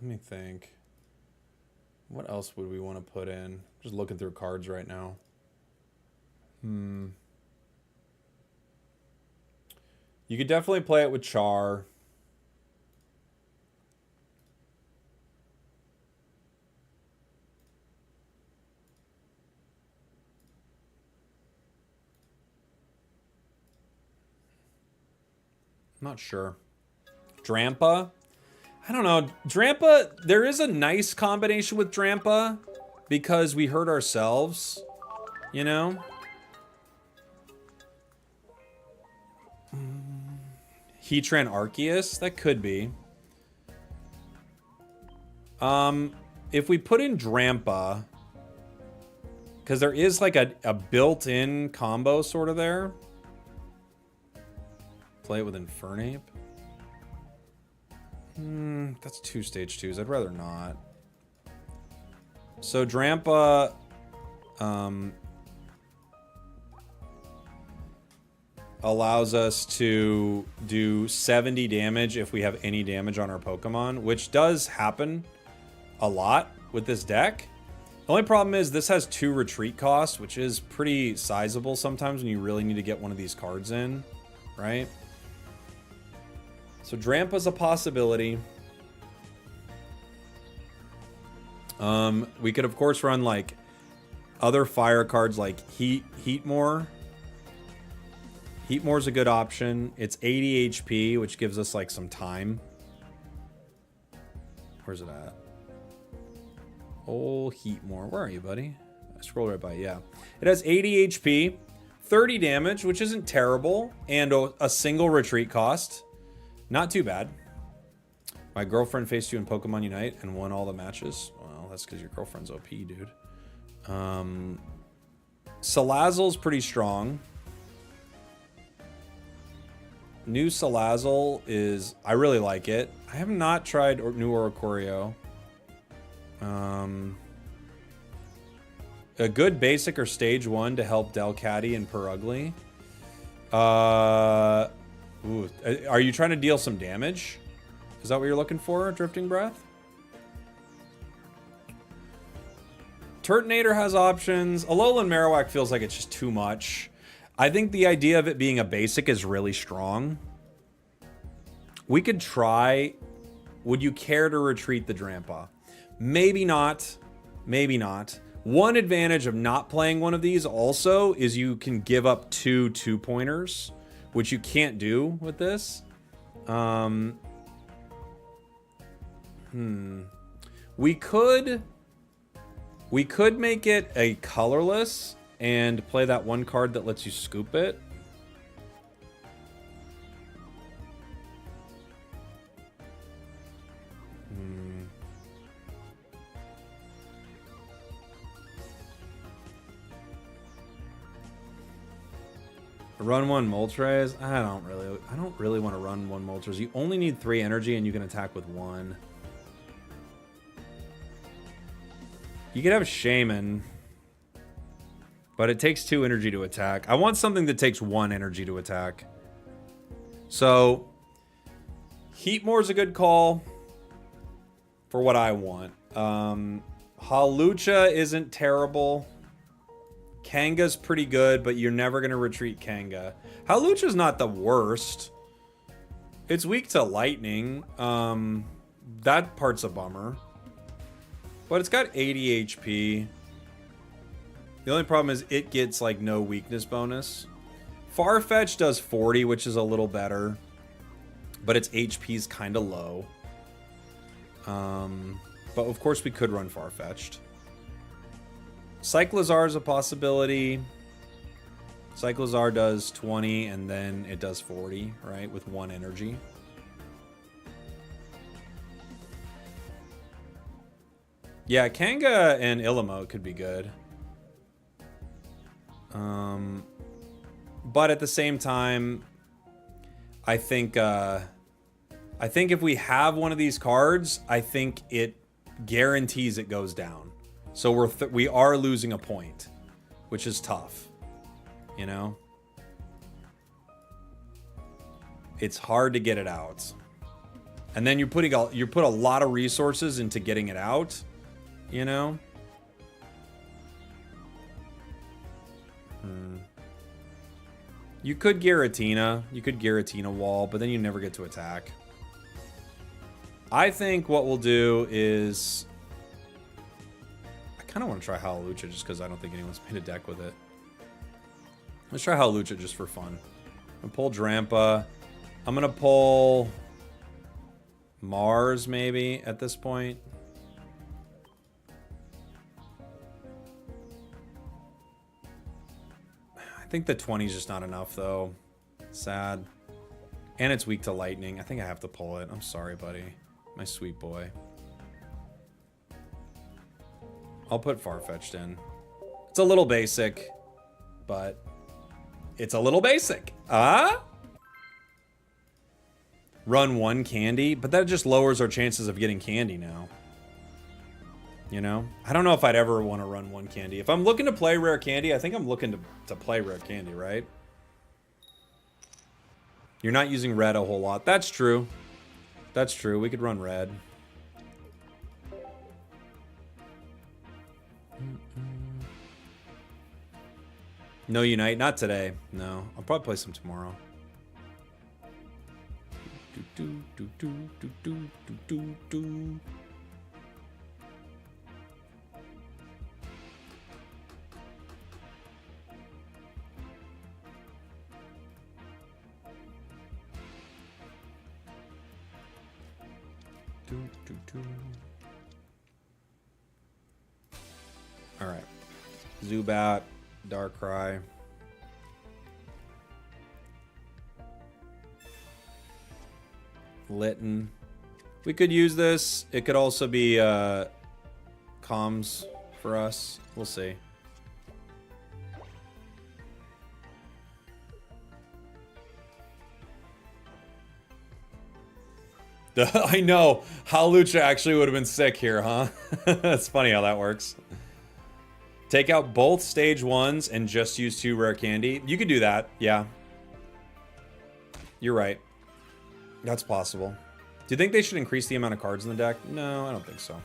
S1: Let me think. What else would we want to put in? Just looking through cards right now. You could definitely play it with Char. I'm not sure. Drampa? I don't know. Drampa, there is a nice combination with Drampa because we hurt ourselves, you know? Heatran Arceus? That could be. If we put in Drampa, because there is like a built-in combo sort of there. Play it with Infernape. That's 2 stage 2s. I'd rather not. So Drampa allows us to do 70 damage if we have any damage on our Pokemon, which does happen a lot with this deck. The only problem is this has 2 retreat costs, which is pretty sizable sometimes when you really need to get one of these cards in, right? So Drampa's a possibility. We could of course run like other fire cards like Heatmore. Heatmore's a good option. It's 80 HP, which gives us like some time. Where's it at? Oh, Heatmore. Where are you, buddy? I scroll right by. Yeah. It has 80 HP, 30 damage, which isn't terrible, and a single retreat cost. Not too bad. My girlfriend faced you in Pokemon Unite and won all the matches. Well, that's because your girlfriend's OP, dude. Salazzle's pretty strong. New Salazzle is... I really like it. I have not tried new Oricorio. A good basic or stage 1 to help Delcatty and Purugly. Ooh, are you trying to deal some damage? Is that what you're looking for, Drifting Breath? Turtonator has options. Alolan Marowak feels like it's just too much. I think the idea of it being a basic is really strong. We could try... Would you care to retreat the Drampa? Maybe not. Maybe not. One advantage of not playing one of these also is you can give up 2 2-pointers, which you can't do with this. We could make it a colorless and play that one card that lets you scoop it. Run one Moltres? I don't really want to run one Moltres. You only need 3 energy and you can attack with 1. You could have a Shaman, but it takes 2 energy to attack. I want something that takes 1 energy to attack. So Heatmore is a good call for what I want. Hawlucha isn't terrible. Kanga's pretty good, but you're never going to retreat Kanga. Hawlucha's not the worst. It's weak to lightning. That part's a bummer. But it's got 80 HP. The only problem is it gets like no weakness bonus. Farfetch does 40, which is a little better. But its HP's kind of low. But of course we could run Farfetched. Cyclizar is a possibility. Cyclizar does 20 and then it does 40, right? With 1 energy. Yeah, Kanga and Illimoo could be good. But at the same time, I think if we have one of these cards, I think it guarantees it goes down. So we are losing a point, which is tough, you know? It's hard to get it out. And then you put a lot of resources into getting it out, you know? You could Giratina. You could Giratina wall, but then you never get to attack. I think what we'll do is... I kind of want to try Hawlucha just because I don't think anyone's made a deck with it. Let's try Hawlucha just for fun. I'm gonna pull Drampa. I'm gonna pull Mars maybe at this point. I think the 20 is just not enough though. Sad. And it's weak to lightning. I think I have to pull it. I'm sorry, buddy. My sweet boy. I'll put Farfetch'd in. It's a little basic, but it's a little basic. Run 1 candy, but that just lowers our chances of getting candy now. You know? I don't know if I'd ever want to run 1 candy. If I'm looking to play rare candy, I think I'm looking to play rare candy, right? You're not using red a whole lot. That's true. That's true. We could run red. No Unite, not today. No, I'll probably play some tomorrow. All right, Zubat, Darkrai. Litten. We could use this. It could also be comms for us. We'll see. I know. Hawlucha actually would have been sick here, huh? That's funny how that works. Take out both stage 1s and just use 2 rare candy. You could do that, yeah. You're right. That's possible. Do you think they should increase the amount of cards in the deck? No, I don't think so.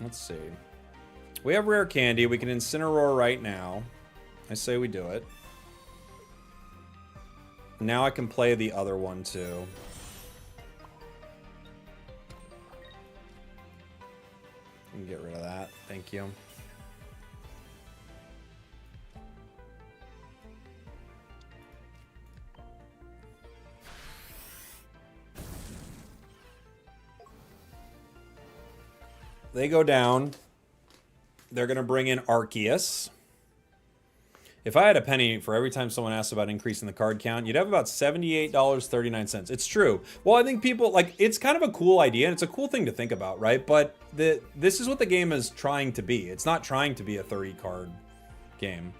S1: Let's see. We have rare candy. We can Incineroar right now. I say we do it. Now I can play the other one too. We can get rid of that. Thank you. They go down. They're going to bring in Arceus. If I had a penny for every time someone asked about increasing the card count, you'd have about $78.39. It's true. Well, I think people, like, it's kind of a cool idea, and it's a cool thing to think about, right? But this is what the game is trying to be. It's not trying to be a 30-card game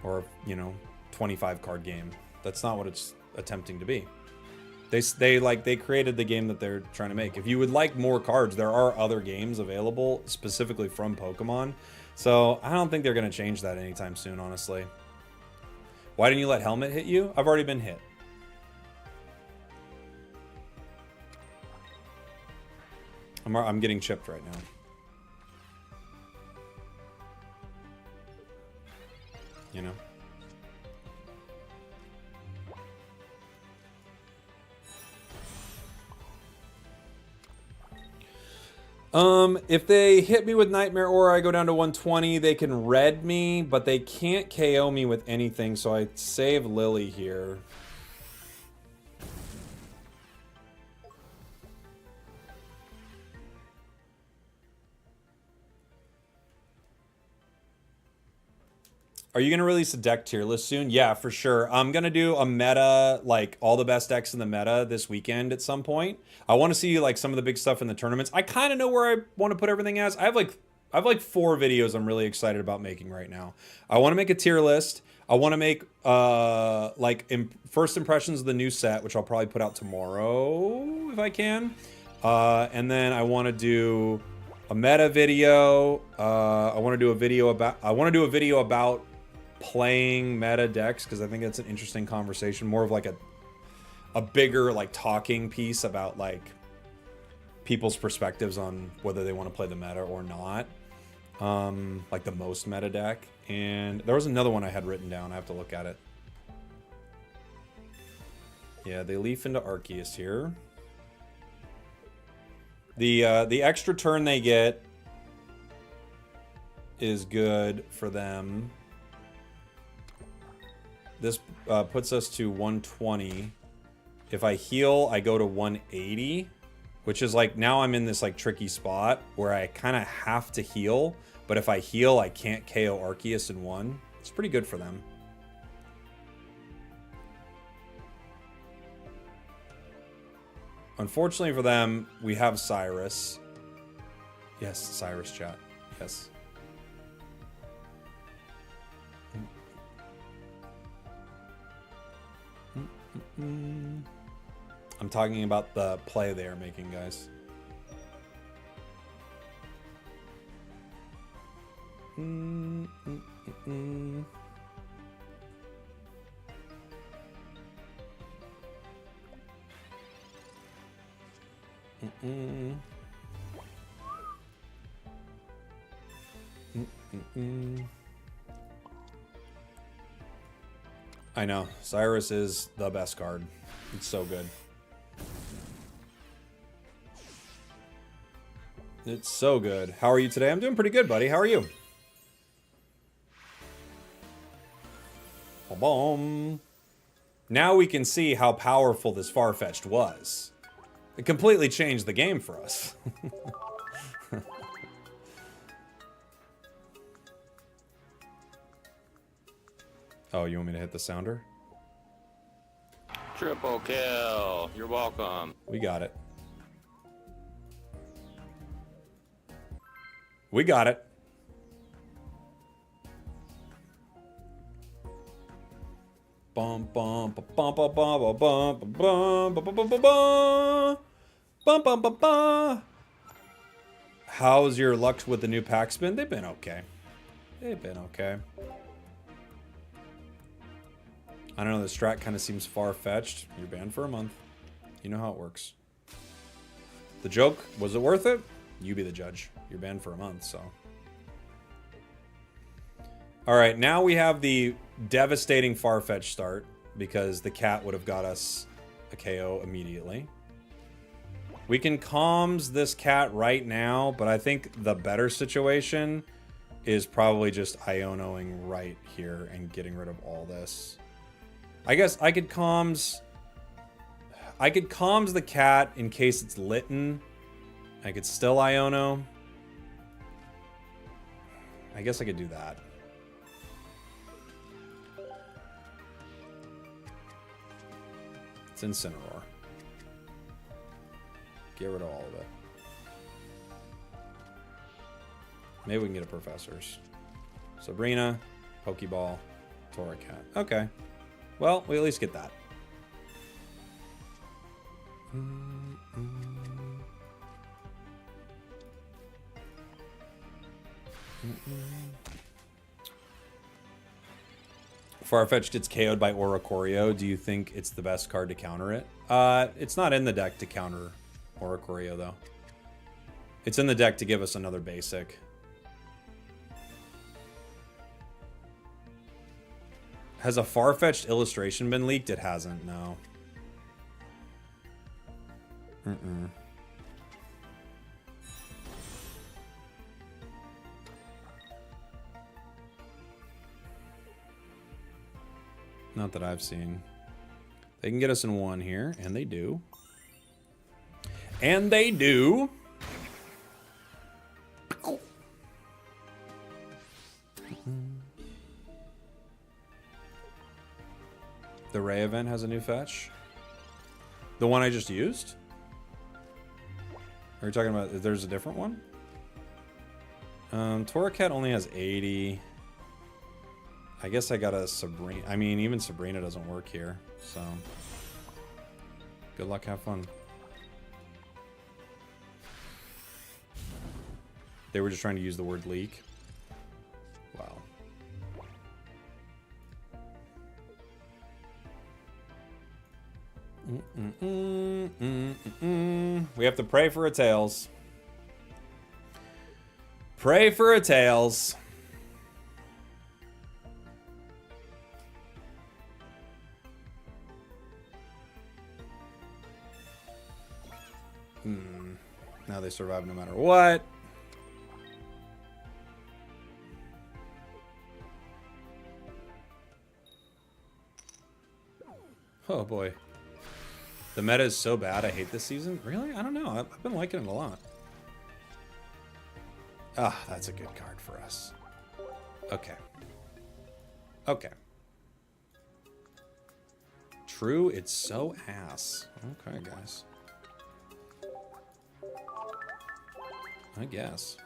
S1: or, you know, 25-card game. That's not what it's attempting to be. They created the game that they're trying to make. If you would like more cards, there are other games available specifically from Pokemon. So I don't think they're going to change that anytime soon, honestly. Why didn't you let Helmet hit you? I've already been hit. I'm getting chipped right now. You know? If they hit me with Nightmare Aura, I go down to 120. They can red me, but they can't KO me with anything, so I save Lily here. Are you going to release a deck tier list soon? Yeah, for sure. I'm going to do a meta, like all the best decks in the meta this weekend at some point. I want to see like some of the big stuff in the tournaments. I kind of know where I want to put everything as. I have like 4 videos I'm really excited about making right now. I want to make a tier list. I want to make first impressions of the new set, which I'll probably put out tomorrow if I can. And then I want to do a meta video. I want to do a video about playing meta decks, because I think it's an interesting conversation, more of like a bigger like talking piece about like people's perspectives on whether they want to play the meta or not, like the most meta deck. And there was another one I had written down. I have to look at it. Yeah, they leaf into Arceus here. The extra turn they get is good for them. This puts us to 120. If I heal, I go to 180, which is like, now I'm in this like tricky spot where I kind of have to heal, but if I heal, I can't KO Arceus in one. It's pretty good for them. Unfortunately for them, we have Cyrus. Yes, Cyrus chat. Yes. I'm talking about the play they are making, guys. I know. Cyrus is the best card. It's so good. It's so good. How are you today? I'm doing pretty good, buddy. How are you? Boom. Now we can see how powerful this Farfetch'd was. It completely changed the game for us. Oh, you want me to hit the sounder?
S2: Triple kill. You're welcome.
S1: We got it. We got it. Bum bum bum bum bum bum bum bum bum bum bum bum bum bum bum. How's your luck with the new packs been? They've been okay. They've been okay. I don't know, the strat kind of seems far-fetched. You're banned for a month. You know how it works. The joke, was it worth it? You be the judge. You're banned for a month, so. Alright, now we have the devastating Farfetch start, because the cat would have got us a KO immediately. We can calms this cat right now, but I think the better situation is probably just Ionoing right here and getting rid of all this. I guess I could calms the cat in case it's Litten. I could still Iono. I guess I could do that. It's Incineroar. Get rid of all of it. Maybe we can get a Professor's. Sabrina, Pokeball, Torracat. Okay. Well, we at least get that. Farfetch'd gets KO'd by Oricorio. Do you think it's the best card to counter it? It's not in the deck to counter Oricorio, though. It's in the deck to give us another basic. Has a Farfetch'd illustration been leaked? It hasn't, no. Not that I've seen. They can get us in one here, and they do. And they do. The Ray event has a new fetch. The one I just used? Are you talking about, there's a different one? Torracat only has 80. I guess I got a Sabrina. I mean, even Sabrina doesn't work here, so. Good luck, have fun. They were just trying to use the word leak. Wow. We have to pray for a Tails. Pray for a Tails. Now they survive no matter what. Oh boy. The meta is so bad I hate this season. Really? I don't know. I've been liking it a lot. Ah, that's a good card for us. Okay. Okay. True, it's so ass. Okay, guys. I guess.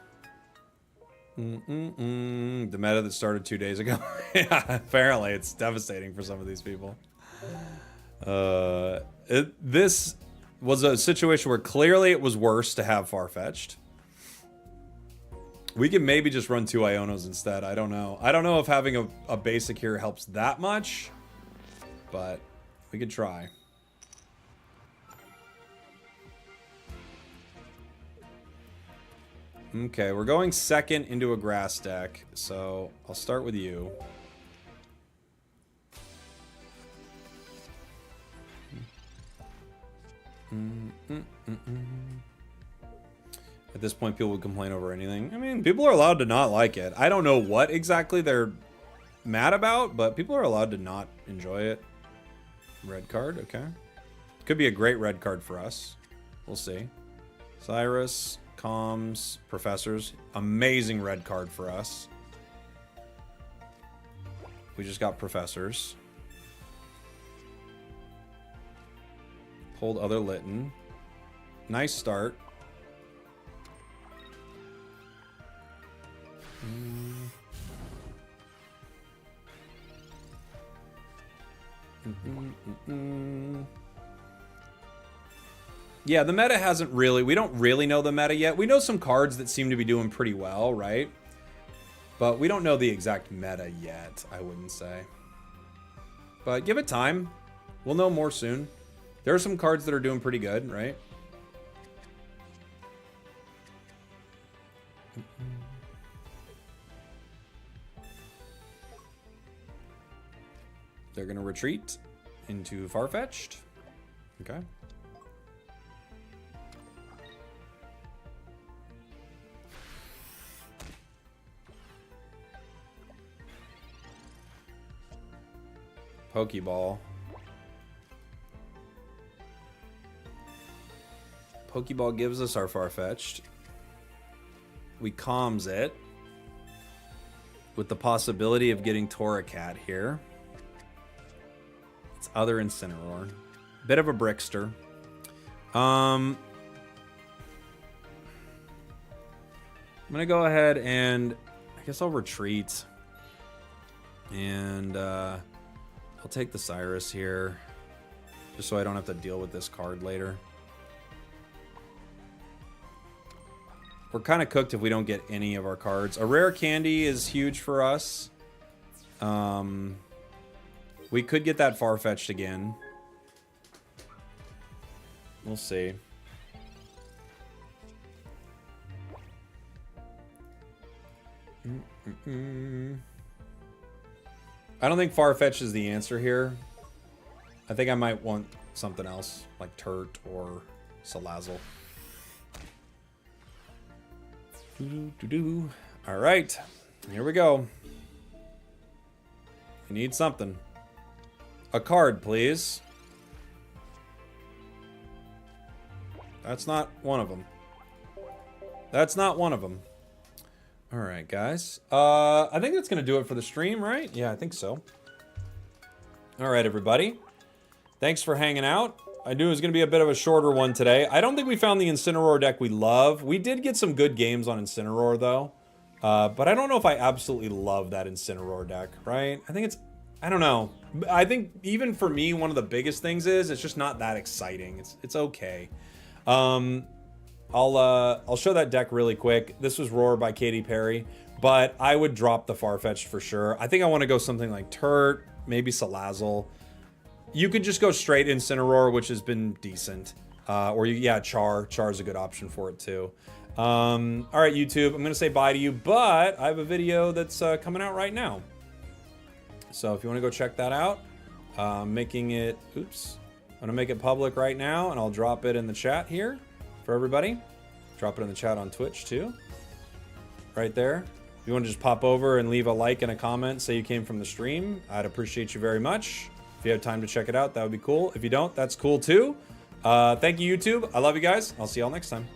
S1: The meta that started 2 days ago. Yeah, apparently it's devastating for some of these people. This was a situation where clearly it was worse to have Farfetch'd. We can maybe just run 2 Ionos instead. I don't know. I don't know if having a basic here helps that much, but we could try. Okay, we're going second into a grass deck, so I'll start with you. At this point, people would complain over anything. I mean, people are allowed to not like it. I don't know what exactly they're mad about, but people are allowed to not enjoy it. Red card, okay. Could be a great red card for us. We'll see. Cyrus, Comms, Professors. Amazing red card for us. We just got Professors. Pulled other Litten. Nice start. Yeah, the meta hasn't really... We don't really know the meta yet. We know some cards that seem to be doing pretty well, right? But we don't know the exact meta yet, I wouldn't say. But give it time. We'll know more soon. There are some cards that are doing pretty good, right? They're going to retreat into Farfetch'd. Okay. Pokeball. Pokeball gives us our Farfetch'd. We calms it with the possibility of getting Torracat here. It's other Incineroar. Bit of a Brickster. I'm gonna go ahead and I guess I'll retreat. And I'll take the Cyrus here. Just so I don't have to deal with this card later. We're kind of cooked if we don't get any of our cards. A rare candy is huge for us. We could get that Farfetch'd again. We'll see. I don't think Farfetch'd is the answer here. I think I might want something else, like Turt or Salazzle. All right, here we go. We need something. A card, please. That's not one of them. That's not one of them. All right, guys. I think that's going to do it for the stream, right? Yeah, I think so. All right, everybody. Thanks for hanging out. I knew it was going to be a bit of a shorter one today. I don't think we found the Incineroar deck we love. We did get some good games on Incineroar, though. But I don't know if I absolutely love that Incineroar deck, right? I think it's... I don't know. I think even for me, one of the biggest things is it's just not that exciting. It's okay. I'll show that deck really quick. This was Roar by Katy Perry, but I would drop the Farfetch'd for sure. I think I want to go something like Turt, maybe Salazzle. You could just go straight Incineroar, which has been decent. Yeah, Char. Char's a good option for it too. All right, YouTube, I'm going to say bye to you, but I have a video that's coming out right now. So if you want to go check that out, making it, oops, I'm going to make it public right now, and I'll drop it in the chat here for everybody. Drop it in the chat on Twitch too. Right there. If you want to just pop over and leave a like and a comment, say you came from the stream, I'd appreciate you very much. If you have time to check it out, that would be cool. If you don't, that's cool too. Thank you, YouTube. I love you guys. I'll see y'all next time.